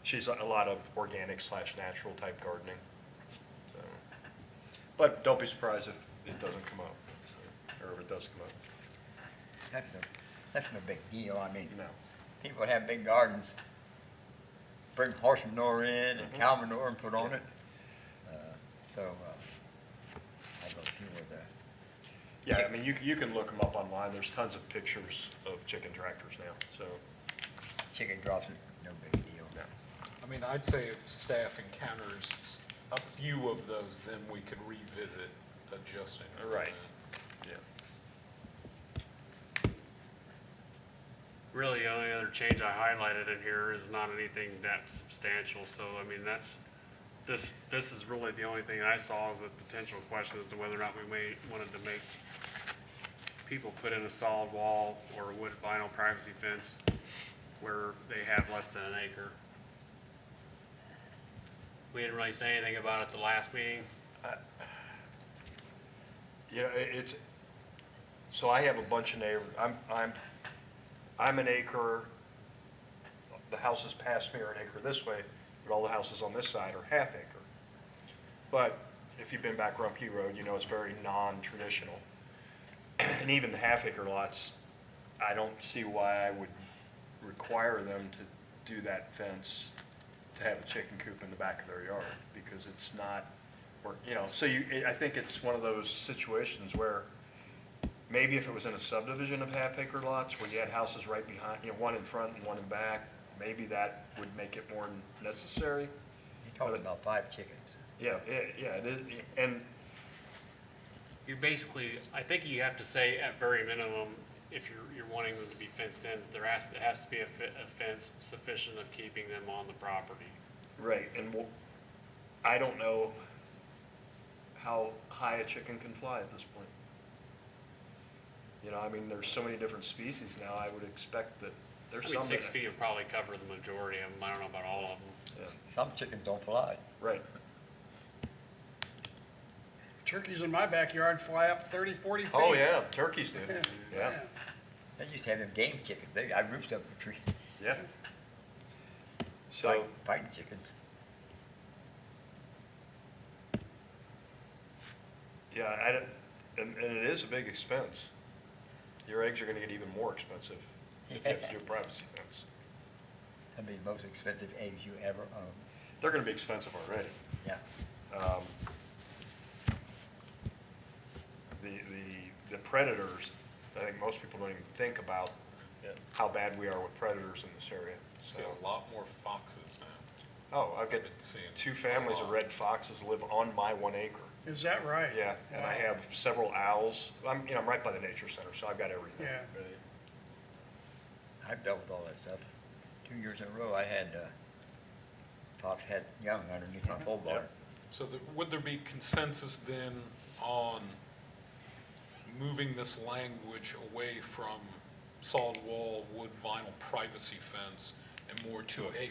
I: She's a lot of organic / natural type gardening. So, but don't be surprised if it doesn't come up, or if it does come up.
C: That's no big deal. I mean,
I: No.
C: people have big gardens, bring horse manure in and
I: Mhm.
C: cow manure and put on it. So, I don't see where the,
I: Yeah, I mean, you can look them up online. There's tons of pictures of chicken tractors now, so.
C: chicken drops are no big deal.
I: No.
A: I mean, I'd say if staff encounters a few of those, then we could revisit adjusting.
I: Right. Yeah.
D: Really, the only other change I highlighted in here is not anything that substantial, so, I mean, this is really the only thing I saw as a potential question as to whether or not we wanted to make people put in a solid wall or a wood vinyl privacy fence where they have less than an acre. We didn't really say anything about it the last meeting.
I: You know, so I have a bunch of neighbors. I'm an acre, the houses past me are an acre this way, but all the houses on this side are half acre. But if you've been back Rumpke Road, you know it's very non-traditional. And even the half acre lots, I don't see why I would require them to do that fence to have a chicken coop in the back of their yard, because it's not, or, you know, so I think it's one of those situations where maybe if it was in a subdivision of half acre lots where you had houses right behind, you know, one in front and one in back, maybe that would make it more necessary.
C: You're talking about 5 chickens.
I: Yeah, yeah, it is, and,
D: You're basically, I think you have to say at very minimum, if you're wanting them to be fenced in, it has to be a fence sufficient of keeping them on the property.
I: right, and I don't know how high a chicken can fly at this point. You know, I mean, there's so many different species now, I would expect that there's
D: I
I: some.
D: mean, 6
I: that-
D: feet would probably cover the majority of them. I don't know about all of them.
I: Yeah,
C: Some chickens don't fly.
I: right,
E: Turkeys in my backyard fly up 30, 40 feet.
I: oh, yeah, turkeys do,
E: Yeah,
I: yeah,
C: They used to have them game chickens. I roofed up a tree,
I: yeah. So,
C: fighting chickens.
I: yeah, I don't, and it is a big expense. Your eggs are gonna get even more expensive if you have to do a privacy fence.
C: That'd be the most expensive eggs you ever own.
I: They're gonna be expensive already.
C: Yeah.
I: The predators, I think most people don't even think about how bad we are with predators in this area,
A: See
I: so.
A: a lot more foxes now.
I: Oh, I've got
A: Been seeing
I: 2 families of red foxes live on my 1 acre.
E: Is that right?
I: Yeah, and I have several owls. I'm right by the nature center, so I've got everything.
E: Yeah.
C: I've dealt with all that stuff. 2 years in a row, I had, fox had young underneath my pole barn.
A: So would there be consensus then on moving this language away from solid wall, wood, vinyl privacy fence and more to a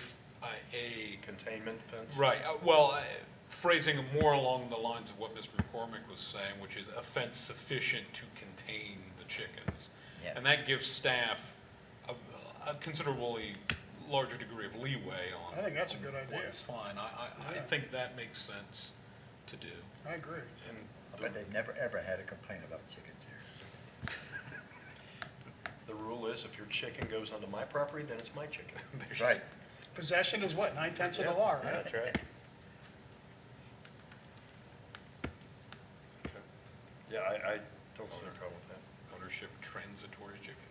I: Containment fence?
A: right, phrasing it more along the lines of what Mr. McCormick was saying, which is a fence sufficient to contain the chickens.
C: Yes.
A: And that gives staff a considerably larger degree of leeway on.
E: I think that's a good
A: What
E: idea.
A: is fine. I
E: Yeah.
A: think that makes sense to do.
E: I agree.
I: And
C: I bet they've never, ever had a complaint about chickens here.
I: the rule is if your chicken goes onto my property, then it's my chicken.
C: Right.
E: Possession is what, 9/10 of the
I: Yeah,
E: law,
I: yeah,
E: right?
I: that's right. Yeah, I don't see a problem with that.
A: Ownership transitory chickens.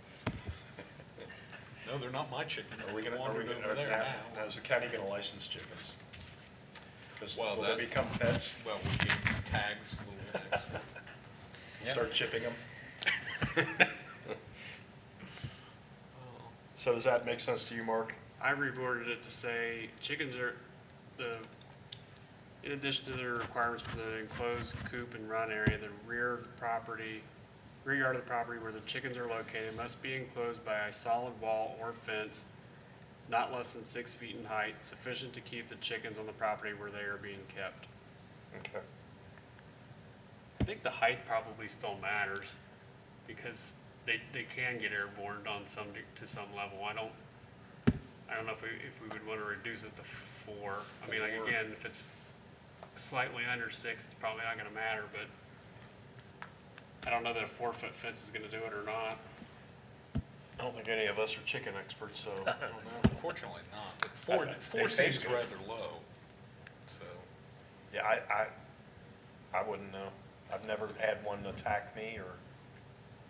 A: No, they're not my chickens.
I: Are we
A: They
I: gonna,
A: wandered over there now.
I: now is the county gonna license chickens? Because
A: Well,
I: will
A: that-
I: they become pets?
A: Well, we get tags, little tags.
I: We'll start chipping them? So does that make sense to you, Mark?
D: I reworded it to say chickens are in addition to the requirements for the enclosed coop and run area, the rear yard of the property where the chickens are located must be enclosed by a solid wall or fence not less than 6 feet in height, sufficient to keep the chickens on the property where they are being kept.
I: Okay.
D: I think the height probably still matters because they can get airborne to some level. I don't know if we would want to reduce it to 4. I mean, like, again, if it's slightly under 6, it's probably not gonna matter, but I don't know that a 4-foot fence is gonna do it or not.
I: I don't think any of us are chicken experts, so I don't know.
A: Unfortunately not, but four
I: They
A: seems
I: taste good.
A: rather low, so.
I: Yeah, I wouldn't know. I've never had one attack me, or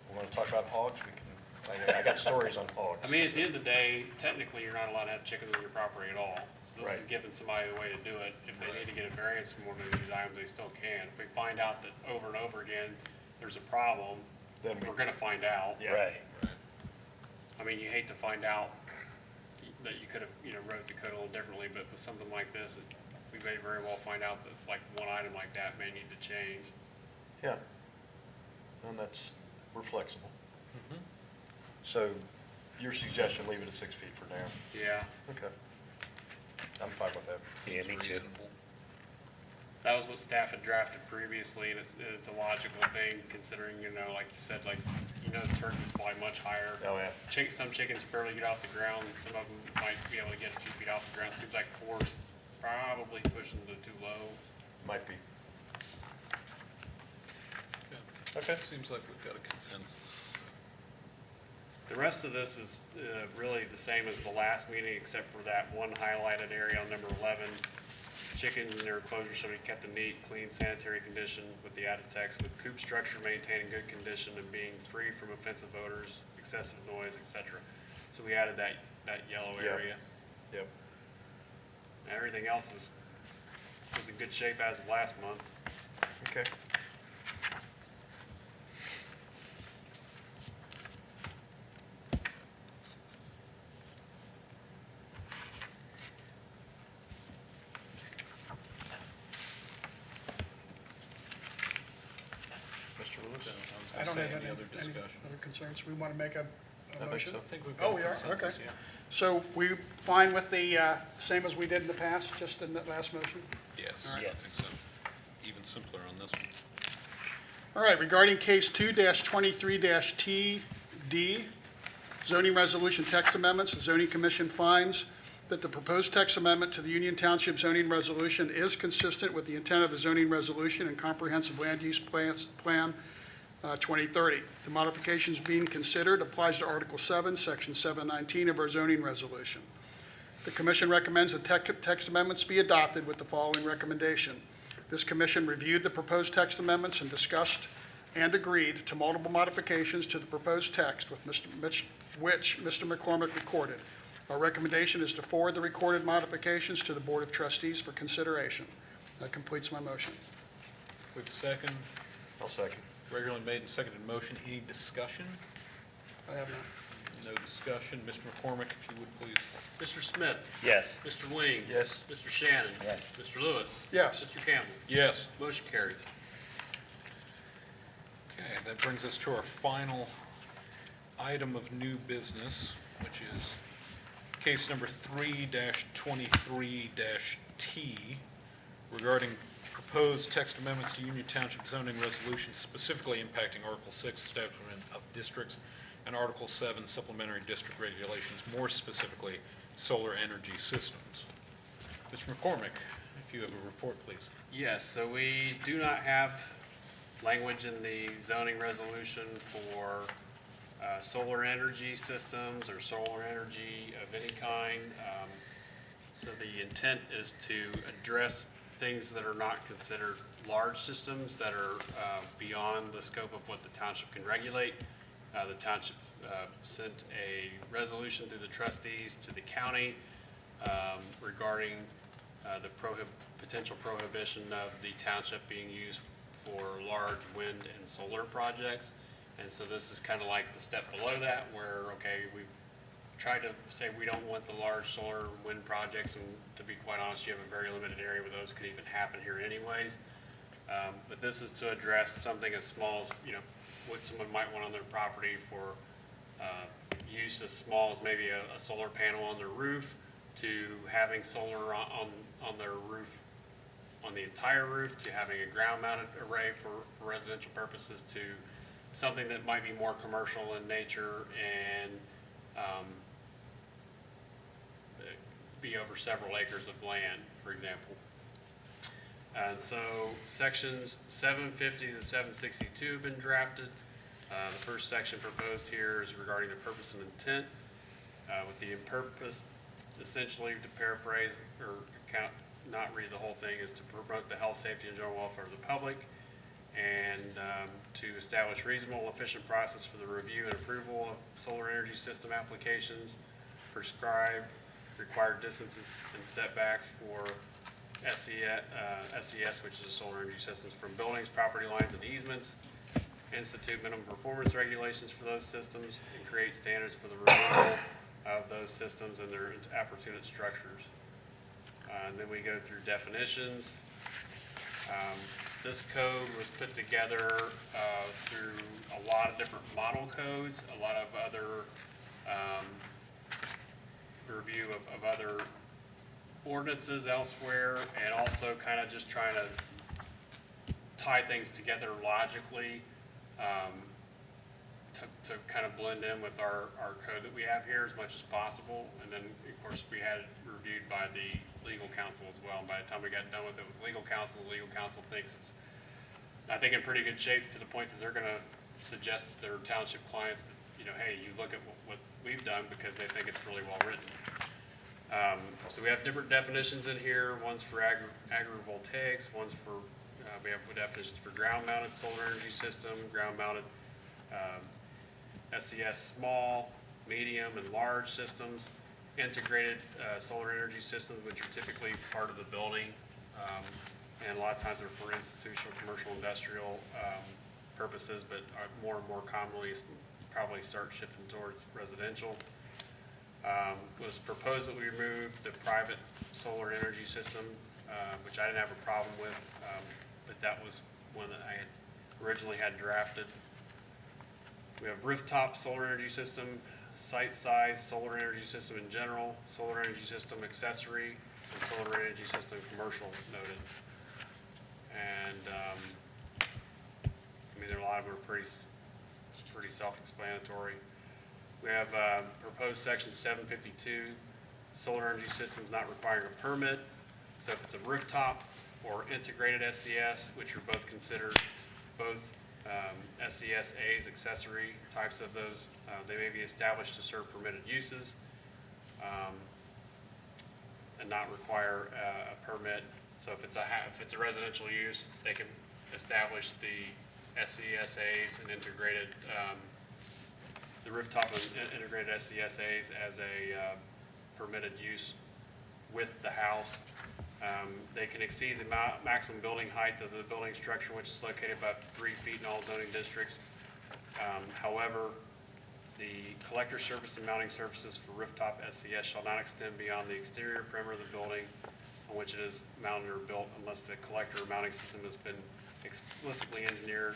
I: we want to talk about hogs, we can, I got stories on hogs.
D: I mean, at the end of the day, technically, you're not allowed to have chickens on your property at all. So this is
I: Right.
D: giving somebody a way to do it. If they need to get a variance from one of these items, they still can. If we find out that over and over again, there's a problem,
I: Then we-
D: we're gonna find out.
I: Yeah.
G: Right.
D: I mean, you hate to find out that you could have, wrote the code a little differently, but with something like this, we may very well find out that like one item like that may need to change.
I: Yeah. And we're flexible. So your suggestion, leave it at 6 feet for now.
D: Yeah,
I: Okay. I'm fine with that.
G: Yeah, me too.
A: Reasonable.
D: that was what staff had drafted previously, and it's a logical thing considering, like you said, the turkey's probably much higher.
I: Oh, yeah.
D: Some chickens barely get off the ground, some of them might be able to get a few feet off the ground. Seems like 4's probably pushing to too low.
I: Might be.
A: Okay. Seems like we've got a consensus.
D: The rest of this is really the same as the last meeting, except for that one highlighted area on number 11. Chickens in their enclosure shall be kept in neat, clean, sanitary condition with the added text, with coop structure maintained in good condition and being free from offensive odors, excessive noise, etc. So we added that yellow
I: Yeah.
D: area.
I: Yep.
D: Everything else was in good shape as of last month.
I: Okay. Mr. Lewis?
A: So I was
E: I
A: gonna
E: don't
A: say,
E: have
A: any
E: any
A: other discussion?
E: other concerns. We want to make a
I: think
E: motion?
I: so.
A: I think we've
E: Oh,
A: got
E: we
A: a
E: are?
A: consensus,
E: Okay.
A: yeah.
E: So we fine with the same as we did in the past, just in that last motion?
A: Yes,
E: All
A: I
G: right.
A: think so. Even simpler on this one.
E: All right, regarding case 2-23-TD, zoning resolution text amendments, the zoning commission finds that the proposed text amendment to the Union Township zoning resolution is consistent with the intent of the zoning resolution and comprehensive land use plan 2030. The modifications being considered applies to Article 7, Section 719 of our zoning resolution. The commission recommends the text amendments be adopted with the following recommendation. This commission reviewed the proposed text amendments and discussed and agreed to multiple modifications to the proposed text which Mr. McCormick recorded. Our recommendation is to forward the recorded modifications to the Board of Trustees for consideration. That completes my motion.
A: We have a second,
I: I'll second.
A: regularly made and seconded motion. Any discussion?
E: I have none.
A: No discussion. Mr. McCormick, if you would, please.
D: Mr. Smith,
G: Yes.
D: Mr. Wing.
I: Yes.
D: Mr. Shannon.
C: Yes.
D: Mr. Lewis.
E: Yes.
D: Mr. Campbell.
A: Yes.
D: Motion carries.
A: Okay, that brings us to our final item of new business, which is case number 3-23-T regarding proposed text amendments to Union Township zoning resolution specifically impacting Article 6, establishment of districts, and Article 7, supplementary district regulations, more specifically, solar energy systems. Mr. McCormick, if you have a report, please.
D: Yes, so we do not have language in the zoning resolution for solar energy systems or solar energy of any kind. So the intent is to address things that are not considered large systems that are beyond the scope of what the township can regulate. The township sent a resolution through the trustees to the county regarding the potential prohibition of the township being used for large wind and solar projects. And so this is kind of like the step below that where, okay, we've tried to say we don't want the large solar and wind projects, and to be quite honest, you have a very limited area where those could even happen here anyways. But this is to address something as small as, what someone might want on their property for use as small as maybe a solar panel on their roof, to having solar on their roof, on the entire roof, to having a ground-mounted array for residential purposes, to something that might be more commercial in nature and be over several acres of land, for example. So sections 750 to 762 have been drafted. The first section proposed here is regarding the purpose and intent, with the purpose essentially, to paraphrase or not read the whole thing, is to promote the health, safety, and general welfare of the public, and to establish reasonable, efficient process for the review and approval of solar energy system applications, prescribe required distances and setbacks for SES, which is solar energy systems, from buildings, property lines, and easements, institute minimum performance regulations for those systems, and create standards for the removal of those systems and their appurtenant structures. And then we go through definitions. This code was put together through a lot of different model codes, a lot of other review of other ordinances elsewhere, and also kind of just trying to tie things together logically to kind of blend in with our code that we have here as much as possible. And then, of course, we had it reviewed by the legal counsel as well. And by the time we got done with it with legal counsel, the legal counsel thinks it's, I think, in pretty good shape, to the point that they're going to suggest to their township clients that, you know, hey, you look at what we've done, because they think it's really well written. So we have different definitions in here. One's for agrivoltaics, one's for, we have definitions for ground-mounted solar energy system, ground-mounted SES small, medium, and large systems, integrated solar energy systems, which are typically part of the building, and a lot of times they're for institutional, commercial, industrial purposes, but are more and more commonly probably start shifting towards residential. Was proposed that we remove the private solar energy system, which I didn't have a problem with, but that was one that I had originally had drafted. We have rooftop solar energy system, site size solar energy system in general, solar energy system accessory, and solar energy system commercial noted. And I mean, there are a lot of them are pretty self-explanatory. We have proposed section 752, solar energy systems not requiring a permit. So if it's a rooftop or integrated SES, which are both considered SESAs, accessory types of those, they may be established to serve permitted uses and not require a permit. So if it's a residential use, they can establish the SESAs and integrated the rooftop and integrated SESAs as a permitted use with the house. They can exceed the maximum building height of the building structure, which is located about 3 feet in all zoning districts. However, the collector surface and mounting surfaces for rooftop SES shall not extend beyond the exterior perimeter of the building on which it is mounted or built, unless the collector or mounting system has been explicitly engineered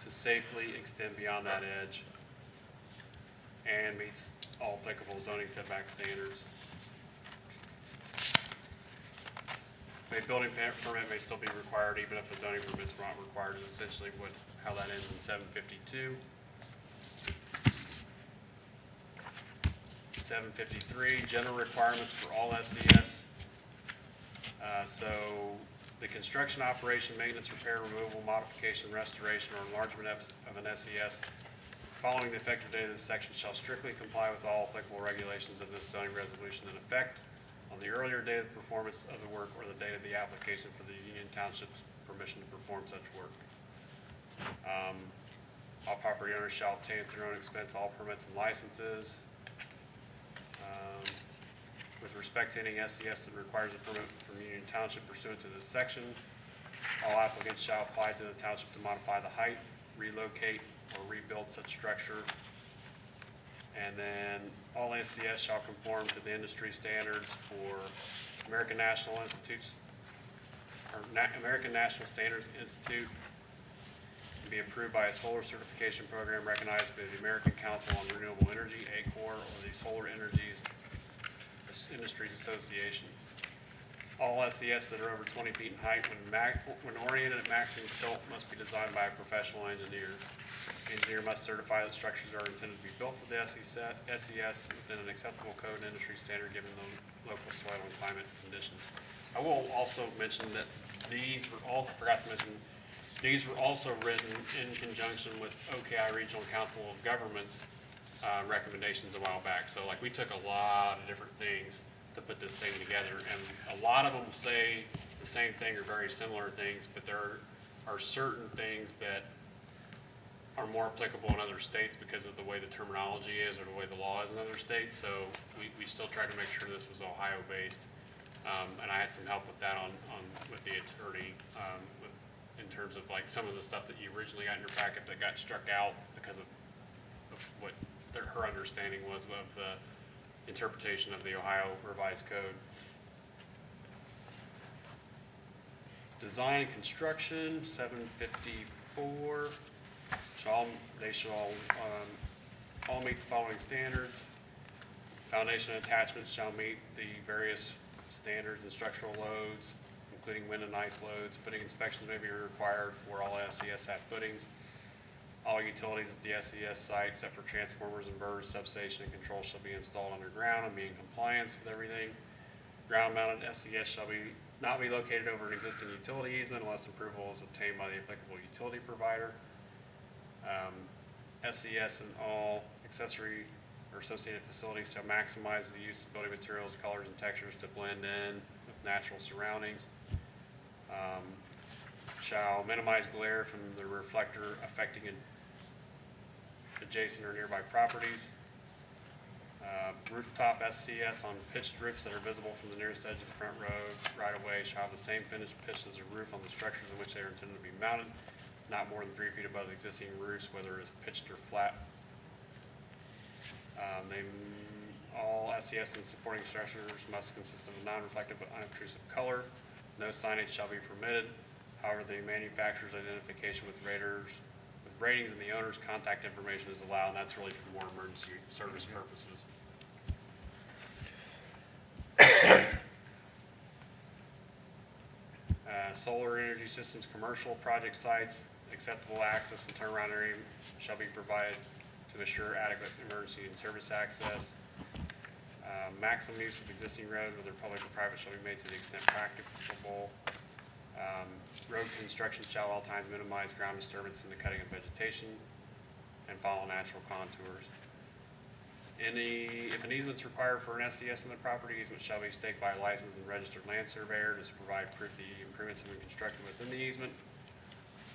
D: to safely extend beyond that edge and meets all applicable zoning setback standards. A building permit may still be required even if a zoning permit's not required, is essentially how that ends in 752. 753, general requirements for all SES. So the construction, operation, maintenance, repair, removal, modification, restoration, or enlargement of an SES following the effective date of this section shall strictly comply with all applicable regulations of this zoning resolution in effect on the earlier date of performance of the work or the date of the application for the Union Township's permission to perform such work. All property owners shall obtain at their own expense all permits and licenses. With respect to any SES that requires a permit from Union Township pursuant to this section, all applicants shall apply to the township to modify the height, relocate, or rebuild such structure. And then all SES shall conform to the industry standards for American National Standards Institute, and be approved by a solar certification program recognized by the American Council on Renewable Energy, ACOR, or the Solar Energies Industries Association. All SES that are over 20 feet in height when oriented at maximum tilt must be designed by a professional engineer. The engineer must certify that structures are intended to be built for the SES within an acceptable code and industry standard given the local soil and climate conditions. I will also mention that these were all, I forgot to mention, These were also written in conjunction with OKI Regional Council of Governments recommendations a while back. So like we took a lot of different things to put this thing together, and a lot of them say the same thing or very similar things, but there are certain things that are more applicable in other states because of the way the terminology is or the way the law is in other states. So we still tried to make sure this was Ohio-based. And I had some help with that with the attorney, in terms of like some of the stuff that you originally got in your packet that got struck out because of what her understanding was of the interpretation of the Ohio Revised Code. Design and construction, 754. They should all meet the following standards. Foundation and attachments shall meet the various standards and structural loads, including wind and ice loads. Footing inspections may be required for all SES hat footings. All utilities at the SES site, except for transformers, inverters, substation, and control, shall be installed underground and be in compliance with everything. Ground-mounted SES shall not be located over an existing utility easement unless approval is obtained by the applicable utility provider. SES and all accessory or associated facilities shall maximize the use of building materials, colors, and textures to blend in with natural surroundings. Shall minimize glare from the reflector affecting adjacent or nearby properties. Rooftop SCS on pitched roofs that are visible from the nearest edge of the front road right of way shall have the same finished pitch as a roof on the structures in which they are intended to be mounted, not more than 3 feet above the existing roofs, whether it's pitched or flat. All SCS and supporting structures must consist of a non-reflective but unobtrusive color. No signage shall be permitted. However, the manufacturer's identification with ratings and the owner's contact information is allowed, and that's really for more emergency service purposes. Solar energy systems, commercial project sites, acceptable access and turnaround area shall be provided to assure adequate emergency and service access. Maximum use of existing roads, whether public or private, shall be made to the extent practicable. Road construction shall at all times minimize ground disturbance in the cutting of vegetation and follow natural contours. If an easement is required for an SES in the property, easement shall be staked by a licensed and registered land surveyor to provide proof the improvements have been constructed within the easement.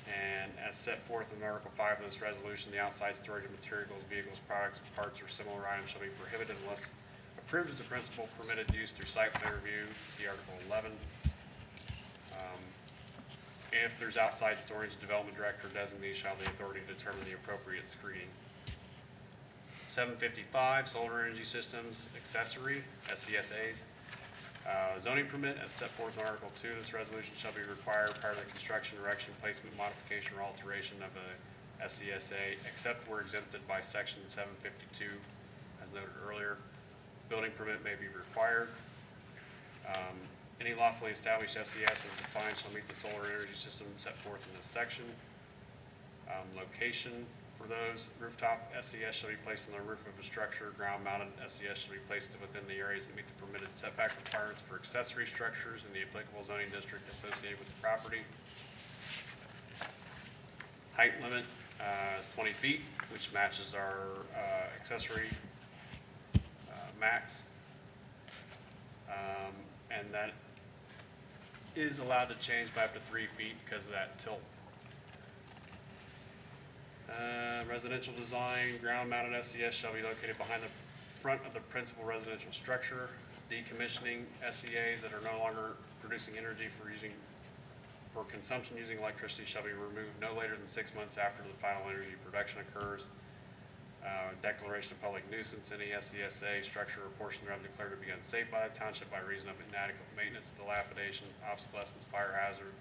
D: And as set forth in Article 5 of this resolution, the outside storage of materials, vehicles, products, parts, or similar items shall be prohibited unless approved as a principal permitted use through site plan review. See Article 11. If there's outside storage, the development director designee shall have the authority to determine the appropriate screening. 755, solar energy systems accessory, SCSAs. Zoning permit as set forth in Article 2 of this resolution shall be required prior to the construction, erection, placement, modification, or alteration of a SCSA, except where exempted by Section 752, as noted earlier. Building permit may be required. Any lawfully established SES as defined shall meet the solar energy system set forth in this section. Location for those, rooftop SES shall be placed on the roof of a structure. Ground-mounted SES shall be placed within the areas that meet the permitted setback requirements for accessory structures in the applicable zoning district associated with the property. Height limit is 20 feet, which matches our accessory max. And that is allowed to change by up to 3 feet because of that tilt. Residential design, ground-mounted SES shall be located behind the front of the principal residential structure. Decommissioning SEAs that are no longer producing energy for consumption using electricity shall be removed no later than 6 months after the final energy production occurs. Declaration of public nuisance, any SCSA structure or portion thereof declared to be unsafe by the township by reason of inadequate maintenance, dilapidation, obsolescence, fire hazard,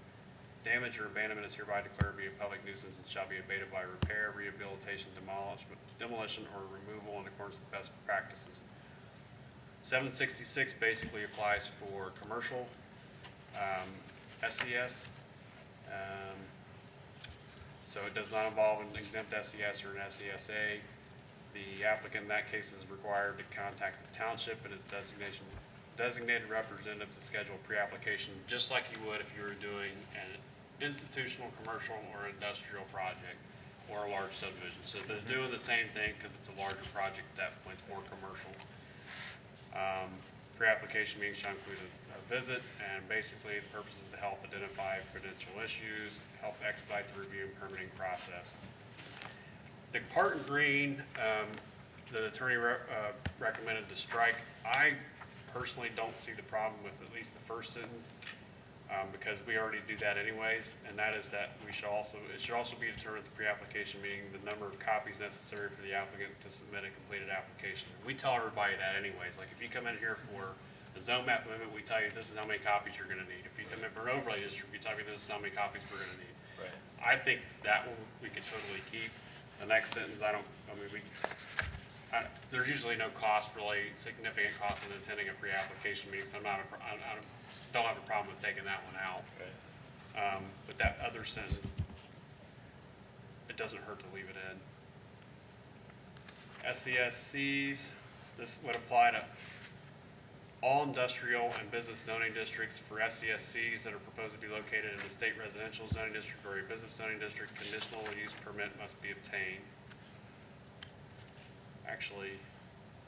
D: damage, or abandonment is hereby declared to be a public nuisance and shall be abated by repair, rehabilitation, demolition, or removal in accordance with best practices. 766 basically applies for commercial SES. So it does not involve an exempt SES or an SESA. The applicant in that case is required to contact the township and its designated representative to schedule pre-application, just like you would if you were doing a institutional, commercial, or industrial project, or a large subdivision. So if they're doing the same thing, because it's a larger project, at that point it's more commercial. Pre-application meeting shall include a visit, and basically the purpose is to help identify potential issues, help expedite the review and permitting process. The part in green, the attorney recommended to strike. I personally don't see the problem with at least the first sentence, because we already do that anyways, and that is that it should also be determined at the pre-application meeting the number of copies necessary for the applicant to submit a completed application. We tell everybody that anyways, like if you come in here for a zone map amendment, we tell you this is how many copies you're gonna need. If you come in for an overlay district, we tell you this is how many copies we're gonna need.
B: Right.
D: I think that one we could totally keep. The next sentence, there's usually no cost, really significant cost in attending a pre-application meeting, so I don't have a problem with taking that one out. But that other sentence, it doesn't hurt to leave it in. SESCs, this would apply to all industrial and business zoning districts. For SESCs that are proposed to be located in a state residential zoning district or a business zoning district, conditional use permit must be obtained. Actually,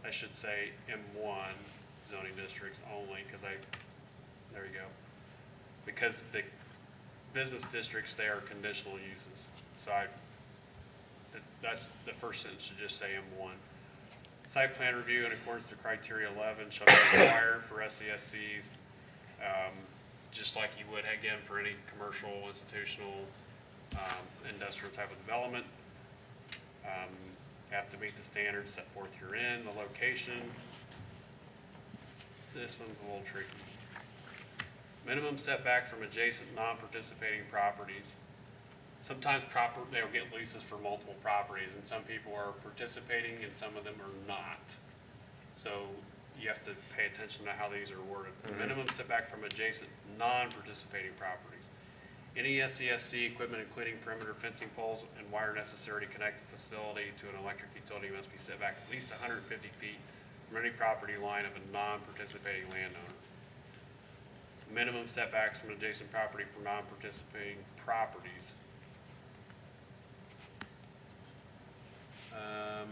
D: I should say M1 zoning districts only, there you go. Because the business districts, they are conditional uses. So that's the first sentence should just say M1. Site plan review in accordance to criteria 11 shall be required for SESCs, just like you would again for any commercial, institutional, industrial type of development. Have to meet the standards set forth herein. The location, this one's a little tricky. Minimum setback from adjacent non-participating properties. Sometimes they'll get leases for multiple properties, and some people are participating and some of them are not. So you have to pay attention to how these are worded. Minimum setback from adjacent non-participating properties. Any SESC equipment, including perimeter fencing poles and wire necessary to connect the facility to an electric utility, must be set back at least 150 feet from any property line of a non-participating landowner. Minimum setbacks from adjacent property for non-participating properties. Let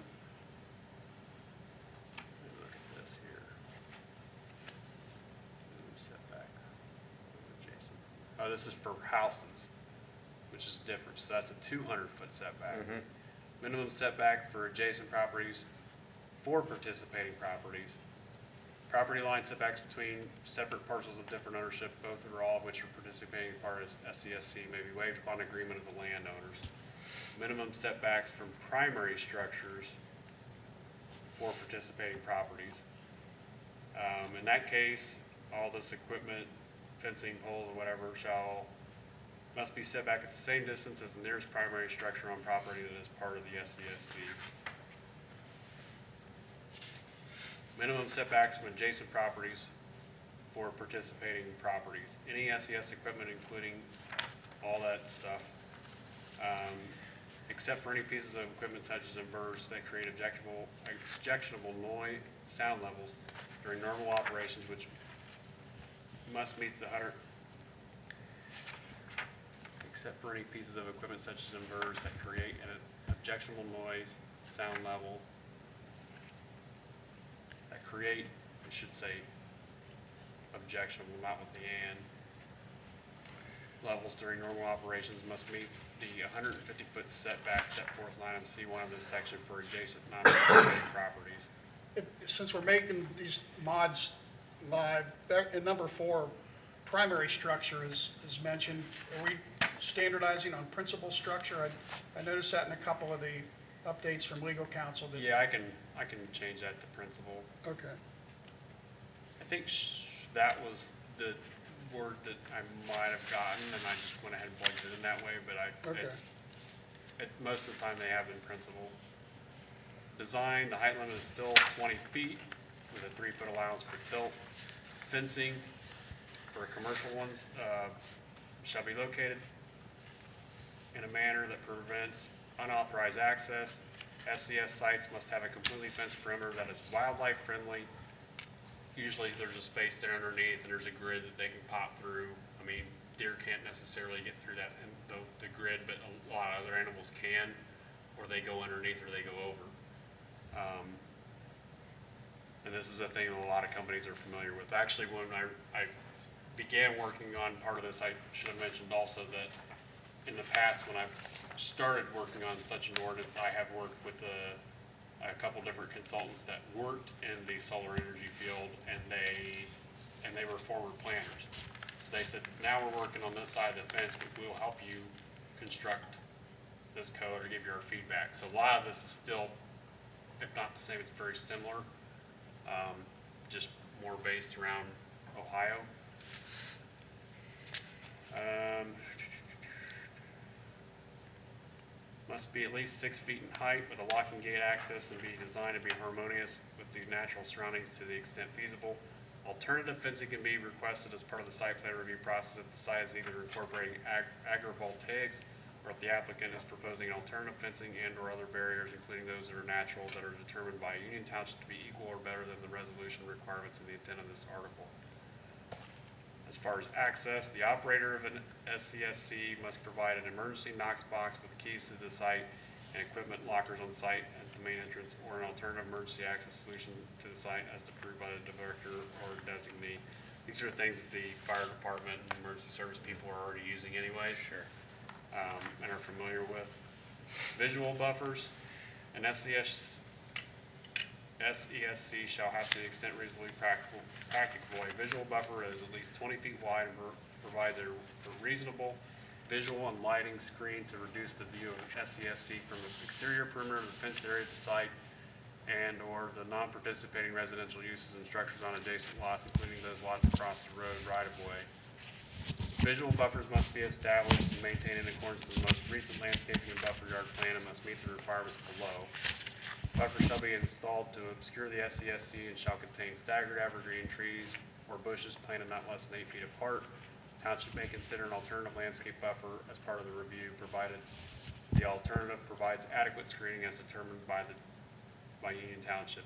D: me look at this here. Minimum setback from adjacent. Oh, this is for houses, which is different. So that's a 200-foot setback. Minimum setback for adjacent properties for participating properties. Property line setbacks between separate parcels of different ownership, both or all of which are participating part of SESC, may be waived upon agreement of the landowners. Minimum setbacks from primary structures for participating properties. In that case, all this equipment, fencing, poles, or whatever, must be set back at the same distance as the nearest primary structure on property that is part of the SESC. Minimum setbacks from adjacent properties for participating properties. Any SES equipment, including all that stuff, except for any pieces of equipment such as inverters that create objectionable noise sound levels during normal operations, which must meet the 100. Except for any pieces of equipment such as inverters that create an objectionable noise sound level. Create, I should say, objectionable, not with the and. Levels during normal operations must meet the 150-foot setback set forth in item C1 of this section for adjacent non-participating properties.
E: Since we're making these mods live, in number 4, primary structure is mentioned. Are we standardizing on principal structure? I noticed that in a couple of the updates from legal counsel.
D: Yeah, I can change that to principal.
E: Okay.
D: I think that was the word that I might have gotten, and I just went ahead and plugged it in that way, but most of the time they have in principal. Design, the height limit is still 20 feet with a 3-foot allowance for tilt. Fencing for commercial ones shall be located in a manner that prevents unauthorized access. SCS sites must have a completely fenced perimeter that is wildlife friendly. Usually there's a space there underneath and there's a grid that they can pop through. I mean, deer can't necessarily get through that, and the grid, but a lot of other animals can, or they go underneath or they go over. And this is a thing that a lot of companies are familiar with. Actually, when I began working on part of this, I should have mentioned also that in the past, when I've started working on such an ordinance, I have worked with a couple different consultants that worked in the solar energy field, and they were former planners. So they said, now we're working on this side of the fence, but we'll help you construct this code or give you our feedback. So a lot of this is still, if not the same, it's very similar, just more based around Ohio. Must be at least 6 feet in height with a locking gate access and be designed to be harmonious with the natural surroundings to the extent feasible. Alternative fencing can be requested as part of the site plan review process if the site is either incorporating agrivoltaics or if the applicant is proposing alternative fencing and or other barriers, including those that are natural, that are determined by Union Township to be equal or better than the resolution requirements and the intent of this article. As far as access, the operator of an SCSC must provide an emergency Knox box with keys to the site and equipment lockers on site at the main entrance, or an alternative emergency access solution to the site as approved by the director or designee. These are things that the fire department and emergency service people are already using anyways. Sure. And are familiar with. Visual buffers. An SCSC shall have, to the extent reasonably practicable, a visual buffer that is at least 20 feet wide and provides a reasonable visual and lighting screen to reduce the view of SCSC from the exterior perimeter of the fenced area of the site and or the non-participating residential uses and structures on adjacent lots, including those lots across the road right-of-way. Visual buffers must be established and maintained in accordance with the most recent landscaping and buffer yard plan and must meet the requirements below. Buffers shall be installed to obscure the SCSC and shall contain staggered evergreen trees or bushes planted not less than 8 feet apart. Township may consider an alternative landscape buffer as part of the review, provided the alternative provides adequate screening as determined by Union Township.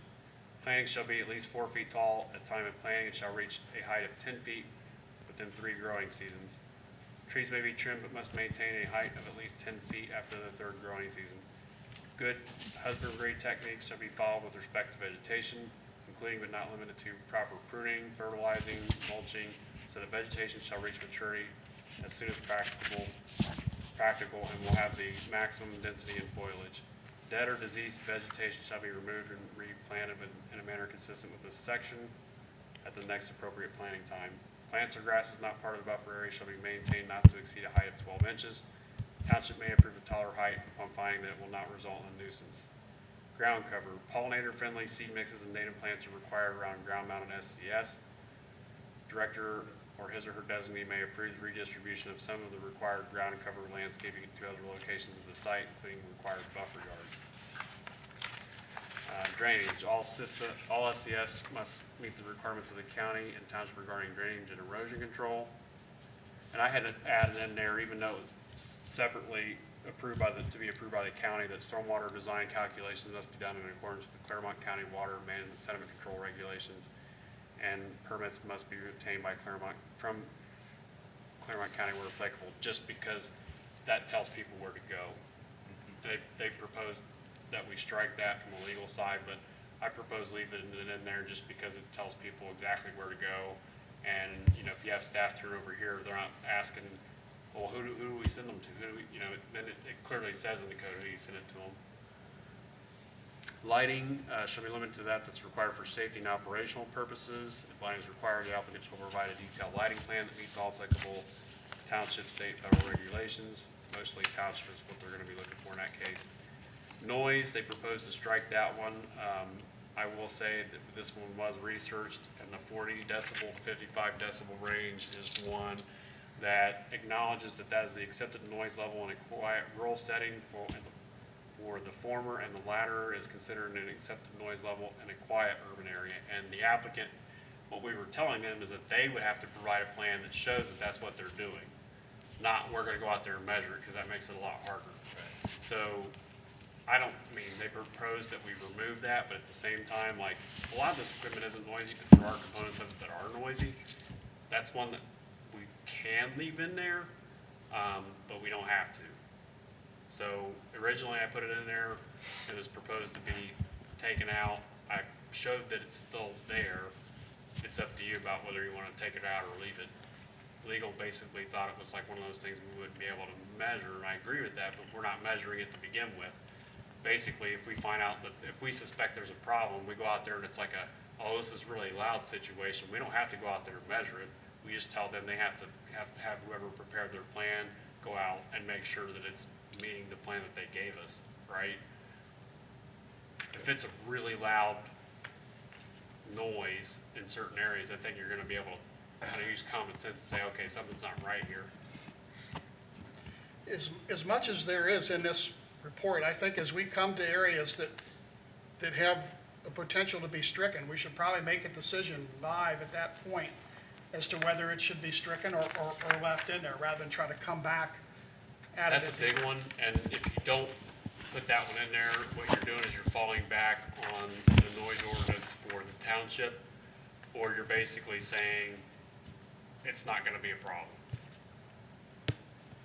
D: Planting shall be at least 4 feet tall at time of planting and shall reach a height of 10 feet within 3 growing seasons. Trees may be trimmed but must maintain a height of at least 10 feet after the 3rd growing season. Good husbandry techniques shall be followed with respect to vegetation, including but not limited to proper pruning, fertilizing, mulching, so that vegetation shall reach maturity as soon as practical and will have the maximum density and foliage. Dead or diseased vegetation shall be removed and replanted in a manner consistent with this section at the next appropriate planting time. Plants or grasses not part of the buffer area shall be maintained not to exceed a height of 12 inches. Township may approve a taller height upon finding that it will not result in a nuisance. Ground cover. Pollinator-friendly seed mixes and native plants are required around ground-mounted SCS. Director or his or her designee may approve the redistribution of some of the required ground cover landscaping to other locations of the site, including required buffer yards. Drainage. All SCS must meet the requirements of the county and township regarding drainage and erosion control. And I had to add in there, even though it was separately approved to be approved by the county, that stormwater design calculations must be done in accordance with the Clermont County Water Management Sediment Control Regulations, and permits must be obtained by from Clermont County where applicable, just because that tells people where to go. They proposed that we strike that from the legal side, but I propose leaving it in there just because it tells people exactly where to go. And, if you have staff turnover here, they're not asking, well, who do we send them to? Then it clearly says in the code who you send it to them. Lighting shall be limited to that's required for safety and operational purposes. If lighting is required, the applicant shall provide a detailed lighting plan that meets all applicable township, state, federal regulations. Mostly township is what they're going to be looking for in that case. Noise, they propose to strike that one. I will say that this one was researched, and the 40 decibel to 55 decibel range is one that acknowledges that is the accepted noise level in a quiet rural setting for the former, and the latter is considered an accepted noise level in a quiet urban area. And the applicant, what we were telling them is that they would have to provide a plan that shows that that's what they're doing. Not we're going to go out there and measure it, because that makes it a lot harder. Right. So they proposed that we remove that, but at the same time, like, a lot of this equipment isn't noisy, but there are components of it that are noisy. That's one that we can leave in there, but we don't have to. So originally I put it in there, it was proposed to be taken out. I showed that it's still there. It's up to you about whether you want to take it out or leave it. Legal basically thought it was like one of those things we wouldn't be able to measure, and I agree with that, but we're not measuring it to begin with. Basically, if we find out that, if we suspect there's a problem, we go out there and it's like a, oh, this is really loud situation, we don't have to go out there and measure it. We just tell them they have to have whoever prepared their plan go out and make sure that it's meeting the plan that they gave us, right? If it's a really loud noise in certain areas, I think you're gonna be able to kind of use common sense and say, okay, something's not right here.
E: As much as there is in this report, I think as we come to areas that have the potential to be stricken, we should probably make a decision live at that point as to whether it should be stricken or left in there, rather than try to come back at it.
D: That's a big one, and if you don't put that one in there, what you're doing is you're falling back on the noise ordinance for the township, or you're basically saying it's not gonna be a problem.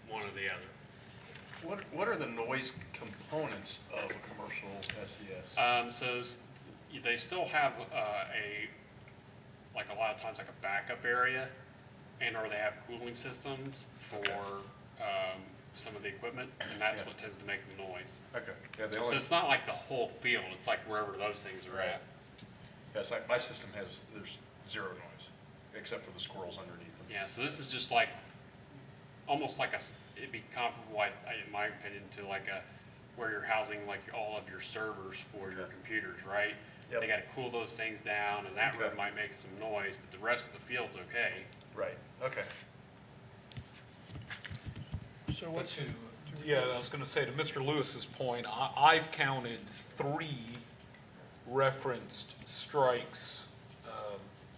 D: One or the other.
B: What are the noise components of a commercial SES?
D: They still have like a lot of times like a backup area, and or they have cooling systems for some of the equipment, and that's
B: Yeah.
D: what tends to make the noise.
B: Okay. Yeah, the
D: So
B: only,
D: it's not like the whole field, it's like wherever those things are at.
B: yeah, it's like my system there's zero noise, except for the squirrels underneath them.
D: Yeah, so this is just like, almost like it'd be comparable, in my opinion, to like where you're housing like all of your servers for your
B: Okay.
D: computers, right?
B: Yep.
D: They gotta cool those things down, and that
B: Okay.
D: room might make some noise, but the rest of the field's okay.
B: Right, okay.
E: So what's,
A: Yeah, I was gonna say, to Mr. Lewis's point, I've counted 3 referenced strikes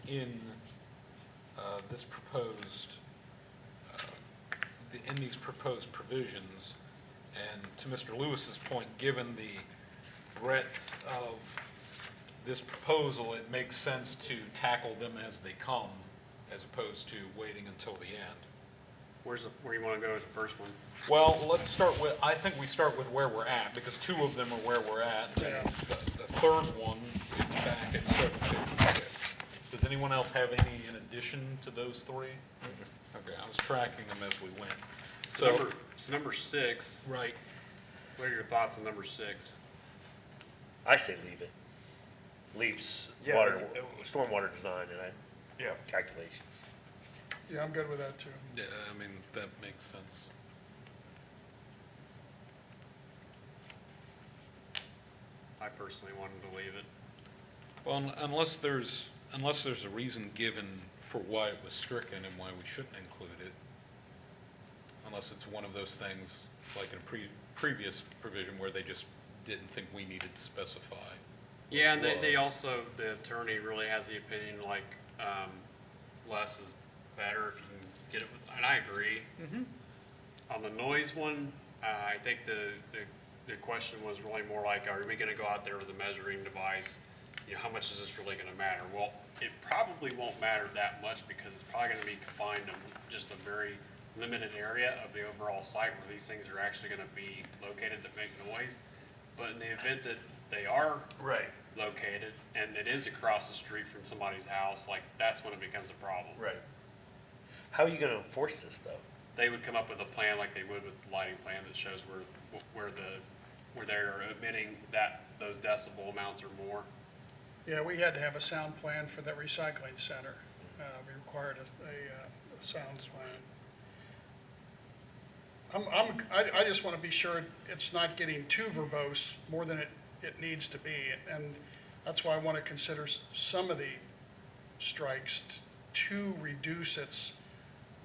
A: in this proposed, in these proposed provisions. And to Mr. Lewis's point, given the breadth of this proposal, it makes sense to tackle them as they come, as opposed to waiting until the end.
D: Where you wanna go with the first one?
A: Well, let's start with, I think we start with where we're at, because 2 of them are where we're at. And
E: Yeah.
A: the third one is back at 756. Does anyone else have any in addition to those 3? Okay, I was tracking them as we went. So,
D: Number 6,
A: right,
D: what are your thoughts on number 6?
G: I say leave it. Leaves
B: Yeah,
G: water, stormwater design and
B: Yeah.
G: calculation.
E: yeah, I'm good with that too.
A: yeah, I mean, that makes sense.
D: I personally wanted to leave it.
A: Well, unless there's a reason given for why it was stricken and why we shouldn't include it. Unless it's one of those things, like in a previous provision where they just didn't think we needed to specify.
D: Yeah, and they
A: was.
D: also, the attorney really has the opinion like, less is better if you can get it with, and I agree. On the noise one, I think the question was really more like, are we gonna go out there with a measuring device? You know, how much is this really gonna matter? Well, it probably won't matter that much because it's probably gonna be confined to just a very limited area of the overall site where these things are actually gonna be located that make noise. But in the event that they are
B: Right,
D: located and it is across the street from somebody's house, like, that's when it becomes a problem.
B: right.
G: How are you gonna enforce this, though?
D: They would come up with a plan like they would with the lighting plan that shows where they're emitting those decibel amounts or more.
E: Yeah, we had to have a sound plan for that recycling center. We required a sound plan. I just want to be sure it's not getting too verbose, more than it needs to be. And that's why I want to consider some of the strikes to reduce its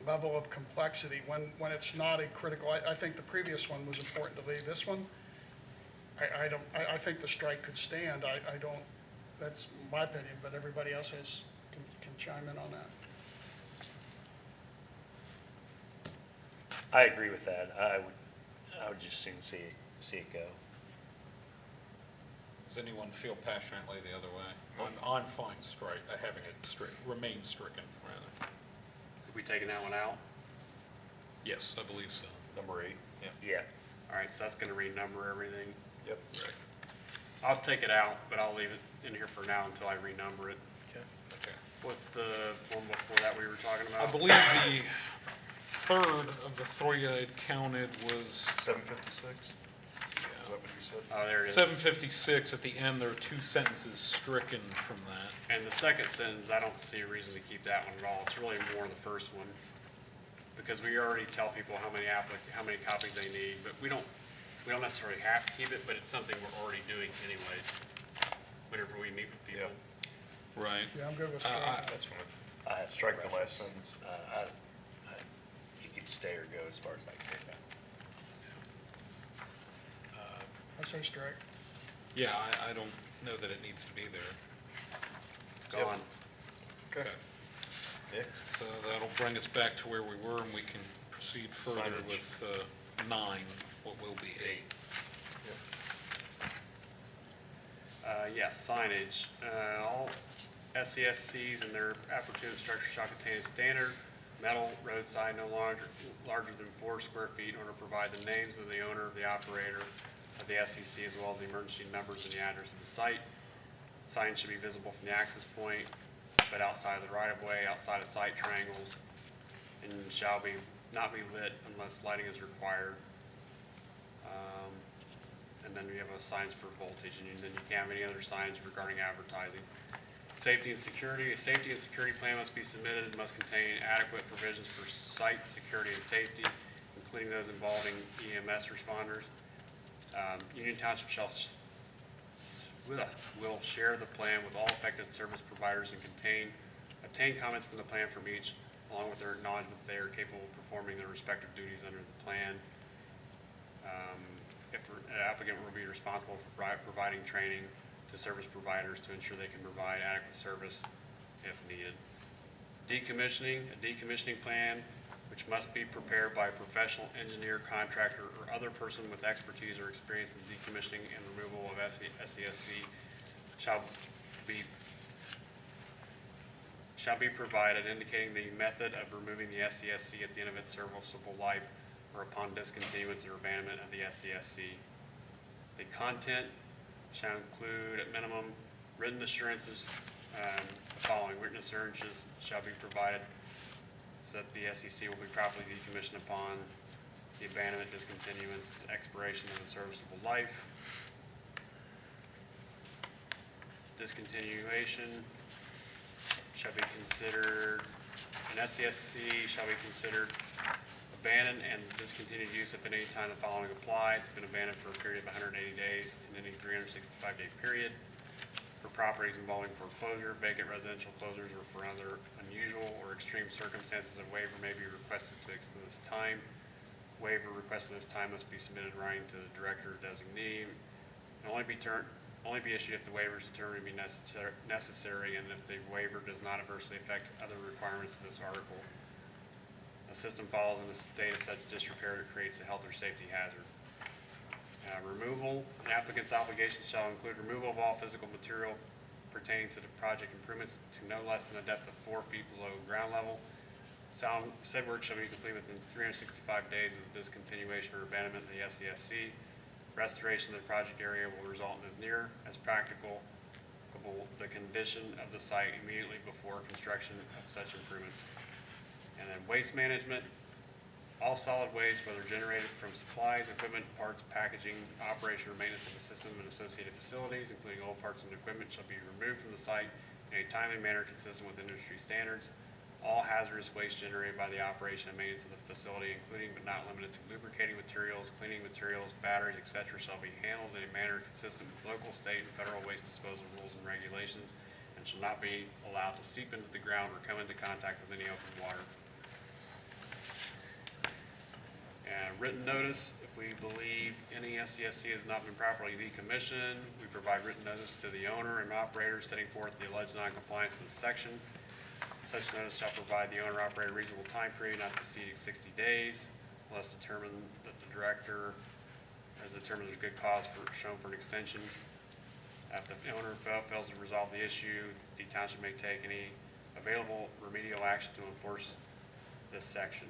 E: level of complexity when it's not a critical. I think the previous one was important to leave. This one, I think the strike could stand. I don't, that's my opinion, but everybody else can chime in on that.
G: I agree with that. I would just soon see it go.
A: Does anyone feel passionately the other way? I'm fine having it remain stricken, rather.
D: Could we taken that one out?
A: Yes, I believe so.
I: Number 8, yeah.
G: Yeah.
D: All right, so that's gonna renumber everything.
I: Yep.
A: Right.
D: I'll take it out, but I'll leave it in here for now until I renumber it.
A: Okay.
D: What's the one before that we were talking
A: I
D: about?
A: believe the third of the three I had counted was
I: 756? Is that what you said?
D: Oh, there it is.
A: 756. At the end, there are two sentences stricken from that.
D: And the second sentence, I don't see a reason to keep that one at all. It's really more the first one. Because we already tell people how many copies they need, but we don't necessarily have to keep it, but it's something we're already doing anyways, whenever we meet with people.
A: Right.
E: Yeah, I'm good with
A: I-
E: striking.
I: That's fine.
G: I have
I: Strike the
G: preference.
I: last sentence.
G: You could stay or go as far as I care.
E: I say strike.
A: Yeah, I don't know that it needs to be there.
D: It's gone.
I: Okay. Nick?
A: So that'll bring us back to where we were, and we can proceed further
I: Signage.
A: with 9, what will be 8.
D: Yeah, signage. All SCSCs and their appurtenant structure shall contain a standard metal road sign no larger than 4 square feet in order to provide the names of the owner, of the operator of the SCC, as well as the emergency numbers and the address of the site. Sign should be visible from the access point, but outside of the right-of-way, outside of site triangles, and shall not be lit unless lighting is required. And then we have signs for voltage, and then you can't have any other signs regarding advertising. Safety and security, a safety and security plan must be submitted and must contain adequate provisions for site security and safety, including those involving EMS responders. Union Township will share the plan with all affected service providers and obtain comments from the plan from each, along with their acknowledgement that they are capable of performing their respective duties under the plan. If an applicant will be responsible for providing training to service providers to ensure they can provide adequate service if needed. Decommissioning, a decommissioning plan, which must be prepared by a professional engineer, contractor, or other person with expertise or experience in decommissioning and removal of SESC shall be provided, indicating the method of removing the SESC at the end of its serviceable life or upon discontinuance or abandonment of the SESC. The content shall include at minimum written assurances, the following written assurances shall be provided so that the SEC will be properly decommissioned upon the abandonment, discontinuance, expiration of the serviceable life. Discontinuation shall be considered, an SESC shall be considered abandoned and discontinued use if at any time the following apply. It's been abandoned for a period of 180 days in any 365-day period. For properties involving foreclosure, vacant residential closures, or for other unusual or extreme circumstances, a waiver may be requested to extend this time. Waiver requested this time must be submitted in writing to the director or designee. And only be issued if the waiver is determined to be necessary and if the waiver does not adversely affect other requirements of this article. A system falls in a state of such disrepair that creates a health or safety hazard. Removal, an applicant's obligations shall include removal of all physical material pertaining to the project improvements to no less than a depth of 4 feet below ground level. Said work shall be completed within 365 days of the discontinuation or abandonment of the SESC. Restoration of the project area will result in as near as practical the condition of the site immediately before construction of such improvements. And then waste management, all solid waste, whether generated from supplies, equipment, parts, packaging, operation, or maintenance of the system and associated facilities, including old parts and equipment, shall be removed from the site in a timely manner consistent with industry standards. All hazardous waste generated by the operation and maintenance of the facility, including but not limited to lubricating materials, cleaning materials, batteries, etc., shall be handled in a manner consistent with local, state, and federal waste disposal rules and regulations, and shall not be allowed to seep into the ground or come into contact with any open water. And written notice, if we believe any SCSC has not been properly decommissioned, we provide written notice to the owner and operator setting forth the alleged noncompliance with this section. Such notice shall provide the owner operator a reasonable time period not to exceed 60 days, unless determined that the director has determined there's good cause shown for an extension. If the owner fails to resolve the issue, the township may take any available remedial action to enforce this section.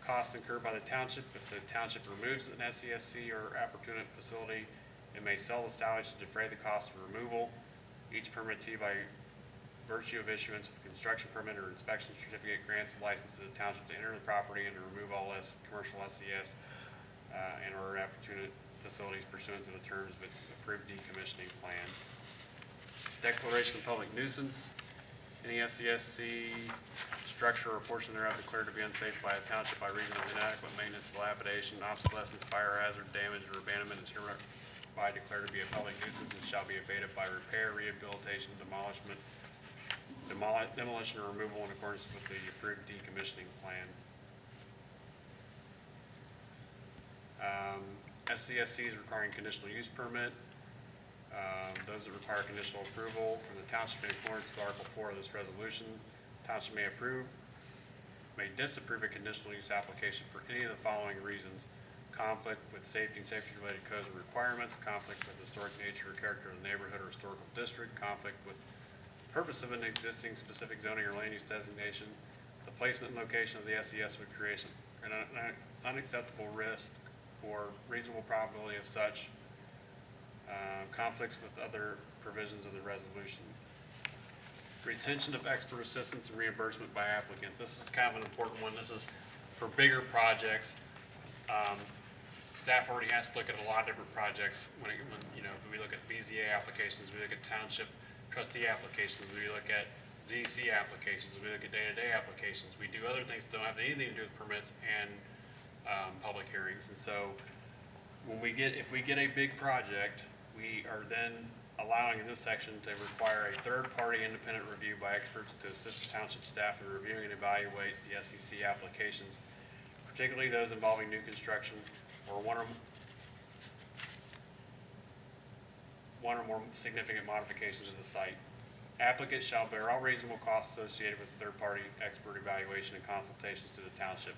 D: costs incurred by the township. If the township removes an SESC or appurtenant facility, it may sell the salvage to defray the cost of removal. Each permittee, by virtue of issuance of a construction permit or inspection certificate, grants a license to the township to enter the property and to remove all commercial SES and or appurtenant facilities pursuant to the terms of its approved decommissioning plan. Declaration of public nuisance. Any SESC structure or portion thereof declared to be unsafe by a township by reason of inadequate maintenance, dilapidation, obsolescence, fire hazard, damage, or abandonment is hereby declared to be a public nuisance and shall be abated by repair, rehabilitation, demolition, or removal in accordance with the approved decommissioning plan. SCSCs requiring conditional use permit. Those that require conditional approval from the township in accordance with Article 4 of this resolution, township may disapprove a conditional use application for any of the following reasons: conflict with safety and safety-related codes and requirements, conflict with historic nature or character of the neighborhood or historical district, conflict with the purpose of an existing specific zoning or land use designation, the placement and location of the SES would create an unacceptable risk or reasonable probability of such, conflicts with other provisions of the resolution. Retention of expert assistance and reimbursement by applicant. This is kind of an important one. This is for bigger projects. Staff already has to look at a lot of different projects when we look at BZA applications, we look at township trustee applications, we look at ZC applications, we look at day-to-day applications. We do other things that don't have anything to do with permits and public hearings. And so if we get a big project, we are then allowing in this section to require a third-party independent review by experts to assist the township staff in reviewing and evaluate the SEC applications, particularly those involving new construction or one or more significant modifications of the site. Applicants shall bear all reasonable costs associated with third-party expert evaluation and consultations to the township.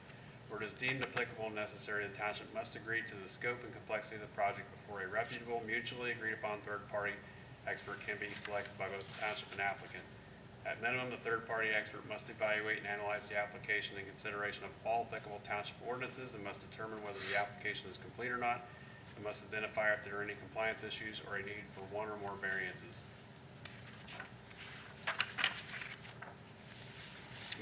D: Where it is deemed applicable and necessary, the township must agree to the scope and complexity of the project before a reputable, mutually agreed-upon third-party expert can be selected by both the township and applicant. At minimum, the third-party expert must evaluate and analyze the application in consideration of all applicable township ordinances and must determine whether the application is complete or not, and must identify if there are any compliance issues or a need for one or more variances.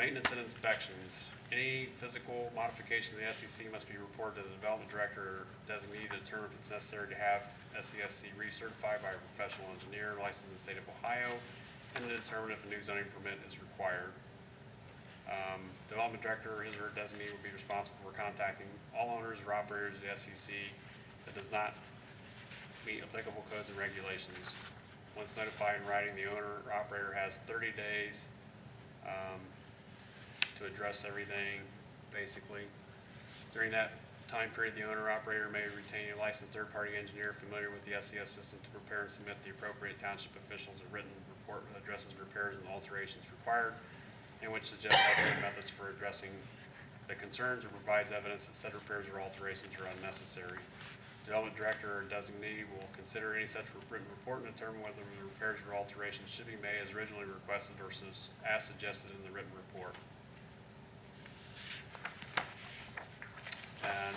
D: Maintenance and inspections. Any physical modification of the SEC must be reported to the development director or designee to determine if it's necessary to have SESC recertified by a professional engineer licensed in the state of Ohio, and to determine if a new zoning permit is required. Development director or his or her designee will be responsible for contacting all owners or operators of the SEC that does not meet applicable codes and regulations. Once notified in writing, the owner or operator has 30 days to address everything, basically. During that time period, the owner or operator may retain a licensed third-party engineer familiar with the SES system to prepare and submit the appropriate township officials a written report that addresses repairs and alterations required, and which suggests alternate methods for addressing the concerns or provides evidence that said repairs or alterations are unnecessary. Development director or designee will consider any such written report and determine whether the repairs or alterations should be made as originally requested or as suggested in the written report. And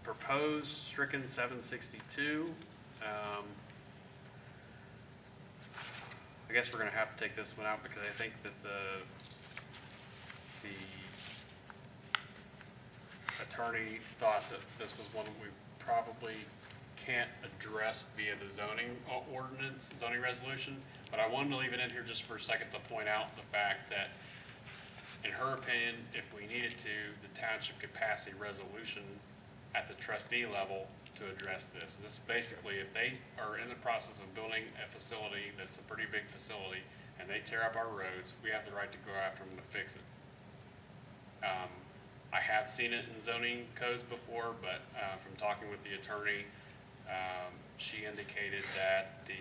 D: proposed stricken 762. I guess we're going to have to take this one out because I think that the attorney thought that this was one that we probably can't address via the zoning ordinance, zoning resolution. But I wanted to leave it in here just for a second to point out the fact that, in her opinion, if we needed to, the township could pass a resolution at the trustee level to address this. This basically, if they are in the process of building a facility that's a pretty big facility and they tear up our roads, we have the right to go after them to fix it. I have seen it in zoning codes before, but from talking with the attorney, she indicated that the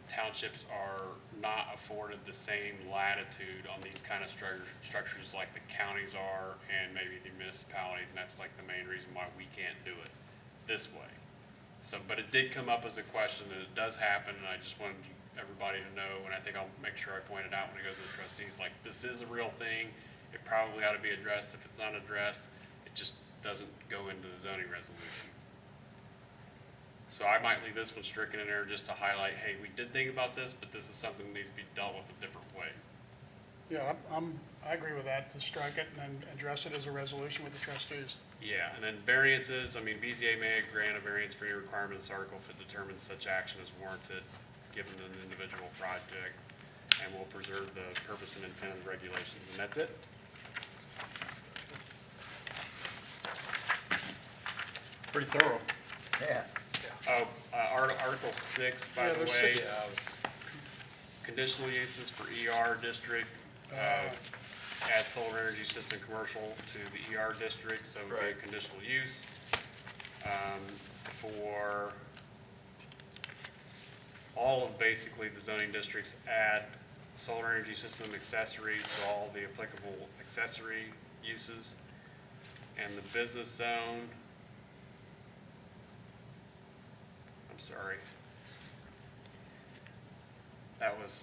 D: townships are not afforded the same latitude on these kind of structures like the counties are and maybe the municipalities, and that's like the main reason why we can't do it this way. So, but it did come up as a question, and it does happen, and I just wanted everybody to know, and I think I'll make sure I point it out when it goes to the trustees, like, this is a real thing. It probably ought to be addressed. If it's not addressed, it just doesn't go into the zoning resolution. So I might leave this one stricken in there just to highlight, hey, we did think about this, but this is something that needs to be dealt with a different way.
E: Yeah, I agree with that, to strike it and then address it as a resolution with the trustees.
D: Yeah, and then variances, I mean, BZA may grant a variance for any requirement of this article if it determines such action is warranted, given an individual project, and will preserve the purpose and intent of the regulations, and that's it.
I: Pretty thorough.
C: Yeah.
D: Oh, Article 6, by
E: Yeah,
D: the
E: there's
D: way,
E: 6.
D: conditional uses for ER district, add solar energy system commercial to the ER district, so it would be a
I: Right.
D: conditional use. For all of basically the zoning districts, add solar energy system accessories to all the applicable accessory uses. And the business zone, I'm sorry.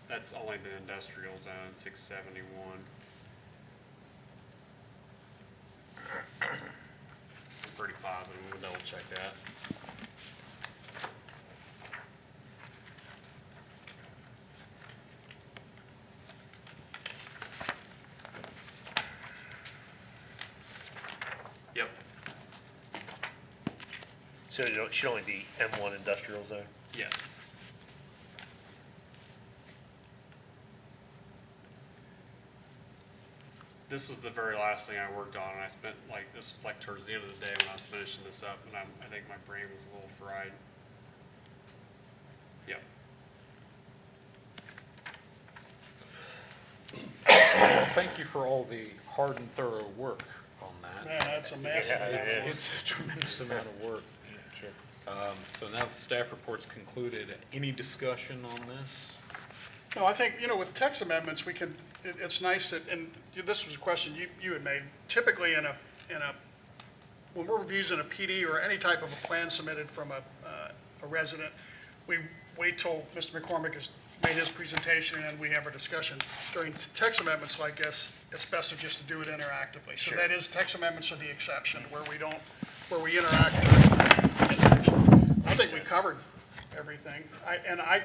D: That's only the industrial zone, 671. I'm pretty positive, we'll double check that. Yep,
G: So it should only be M1 industrial zone?
D: yes. This was the very last thing I worked on, and I spent, like, this was like towards the end of the day when I was finishing this up, and I think my brain was a little fried. Yep.
A: Well, thank you for all the hard and thorough work on that.
E: Man, that's a massive.
G: Yeah, it is.
A: It's a tremendous amount of work. So now the staff report's concluded. Any discussion on this?
E: No, I think, with text amendments, we can, it's nice that, and this was a question you had made, typically when we're reviewing a PD or any type of a plan submitted from a resident, we wait till Mr. McCormick has made his presentation and we have our discussion. During text amendments like this, it's best to do it interactively. So that is, text amendments are the exception, where we interact. I think we covered everything. I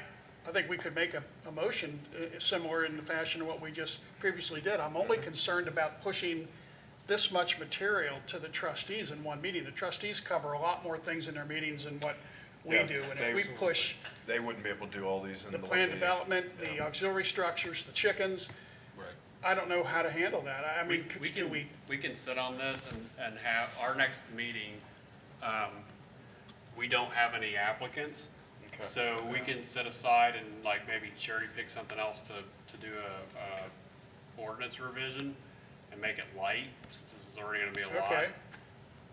E: think we could make a motion similar in the fashion of what we just previously did. I'm only concerned about pushing this much material to the trustees in one meeting. The trustees cover a lot more things in their meetings than what we
I: Yeah,
E: do. And if we push
I: They wouldn't be able to do all these in
E: the
I: the
E: plan
I: one meeting.
E: development, the auxiliary structures, the chickens,
A: Right.
E: I don't know how to handle that. I mean,
D: We can sit on this and have, our next meeting, we don't have any applicants.
I: Okay.
D: So we can set aside and like maybe cherry pick something else to do a ordinance revision and make it light, since this is already gonna be a lot.
E: Okay.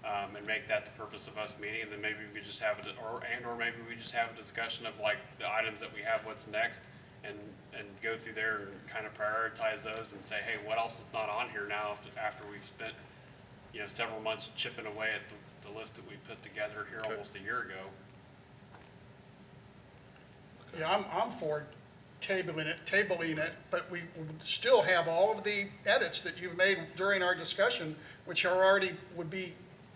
D: And make that the purpose of us meeting, and then maybe we just have or maybe we just have a discussion of like the items that we have, what's next, and go through there and kind of prioritize those and say, hey, what else is not on here now after we've spent, several months chipping away at the list that we put together here almost a year ago.
E: Yeah, I'm for tabling it, but we would still have all of the edits that you've made during our discussion, which are already would be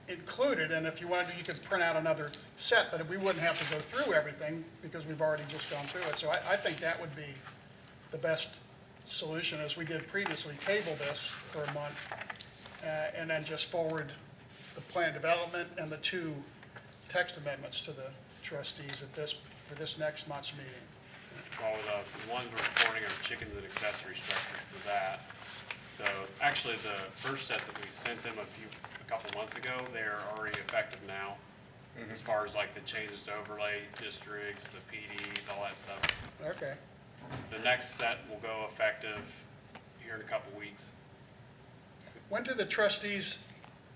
E: included, and if you wanted to, you could print out another set, but we wouldn't have to go through everything because we've already just gone through it. So I think that would be the best solution, as we did previously, table this for a month, and then just forward the plan development and the 2 text amendments to the trustees for this next month's meeting.
D: Well, the ones we're reporting are chickens and accessory structures for that. So actually, the first set that we sent them a couple months ago, they're already effective now. As far as like the changes to overlay districts, the PDs, all that stuff.
E: Okay.
D: The next set will go effective here in a couple weeks.
E: When do the trustees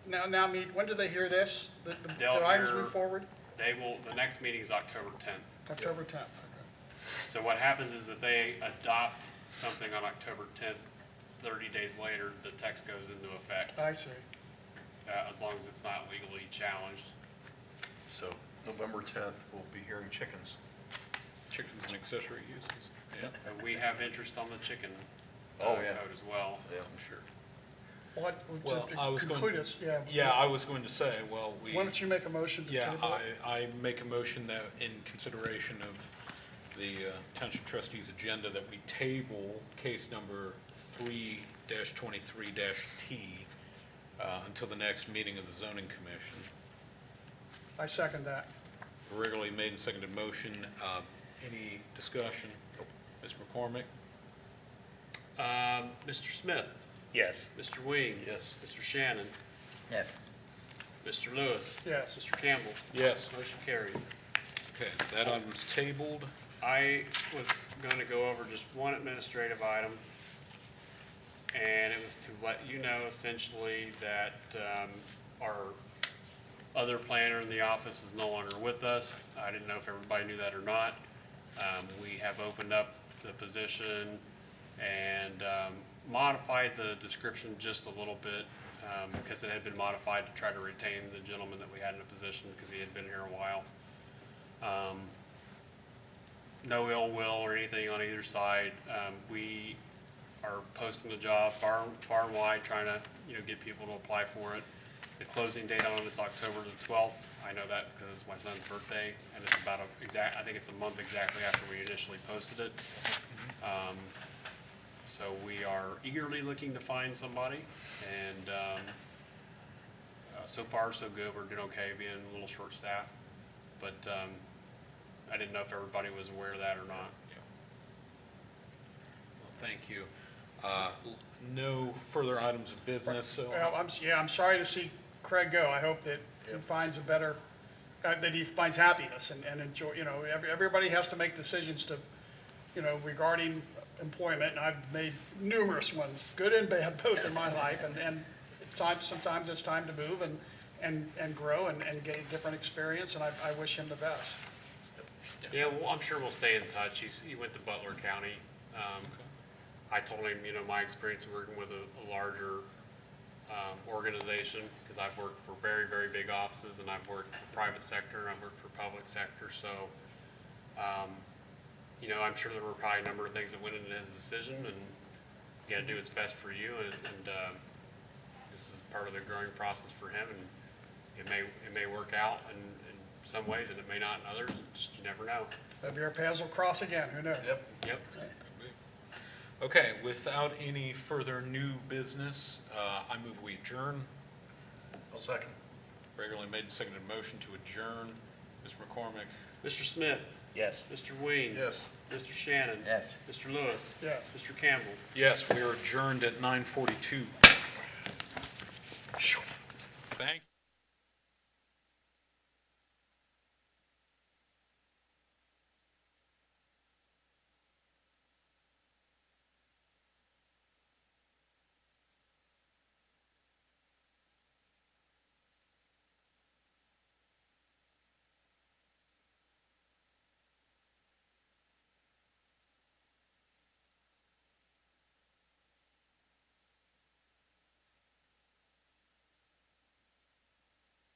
E: now meet, when do they hear this? The
D: They'll
E: items
D: hear-
E: move forward?
D: The next meeting is October 10th.
E: October 10th, okay.
D: So what happens is if they adopt something on October 10th, 30 days later, the text goes into effect,
E: I see.
D: as long as it's not legally challenged.
I: So November 10th, we'll be hearing chickens.
A: chickens and accessory uses. Yeah,
D: We have interest on the chicken
I: Oh, yeah.
D: code as well.
A: I'm sure.
E: Well,
A: I was
E: to
A: going,
E: conclude this, yeah.
A: yeah, I was going to say, well, we.
E: Why don't you make a motion to
A: Yeah,
E: table it?
A: I make a motion that in consideration of the Township Trustees' agenda, that we table case number 3-23-T until the next meeting of the zoning commission.
E: I second that.
A: Regularly made and seconded motion. Any discussion? Mr. McCormick?
D: Mr. Smith,
G: Yes.
D: Mr. Wing.
I: Yes.
D: Mr. Shannon,
C: Yes.
D: Mr. Lewis.
E: Yes.
D: Mr. Campbell.
A: Yes.
D: Motion carries.
A: Okay, that item's tabled.
D: I was going to go over just one administrative item, and it was to let you know essentially that our other planner in the office is no longer with us. I didn't know if everybody knew that or not. We have opened up the position and modified the description just a little bit because it had been modified to try to retain the gentleman that we had in the position because he had been here a while. No ill will or anything on either side. We are posting the job far and wide, trying to, get people to apply for it. The closing date on it is October the 12th. I know that because it's my son's birthday, and it's about I think it's a month exactly after we initially posted it. So we are eagerly looking to find somebody, and so far so good. We're doing okay, being a little short-staffed, but I didn't know if everybody was aware of that or not.
A: Well, thank you. No further items of business, so.
E: Well, I'm sorry to see Craig go. I hope that he finds a better, that he finds happiness and enjoy, everybody has to make decisions to, regarding employment, and I've made numerous ones, good and bad, both in my life, and sometimes it's time to move and grow and get a different experience, and I wish him the best.
D: Yeah, well, I'm sure we'll stay in touch. He went to Butler County. I told him, my experience of working with a larger organization, because I've worked for very, very big offices, and I've worked for private sector, and I've worked for public sector, so, I'm sure there were probably a number of things that went into his decision, and you gotta do what's best for you, and this is part of the growing process for him, and it may work out in some ways, and it may not in others. You never know.
E: Maybe our paths will cross again, who knows?
D: Yep.
A: Okay, without any further new business, I move we adjourn.
I: I'll second.
A: Regularly made and seconded motion to adjourn. Mr. McCormick?
D: Mr. Smith,
G: Yes.
D: Mr. Wing.
I: Yes.
D: Mr. Shannon.
C: Yes.
D: Mr. Lewis.
E: Yes.
D: Mr. Campbell.
A: Yes, we are adjourned at 9:42. Thank you.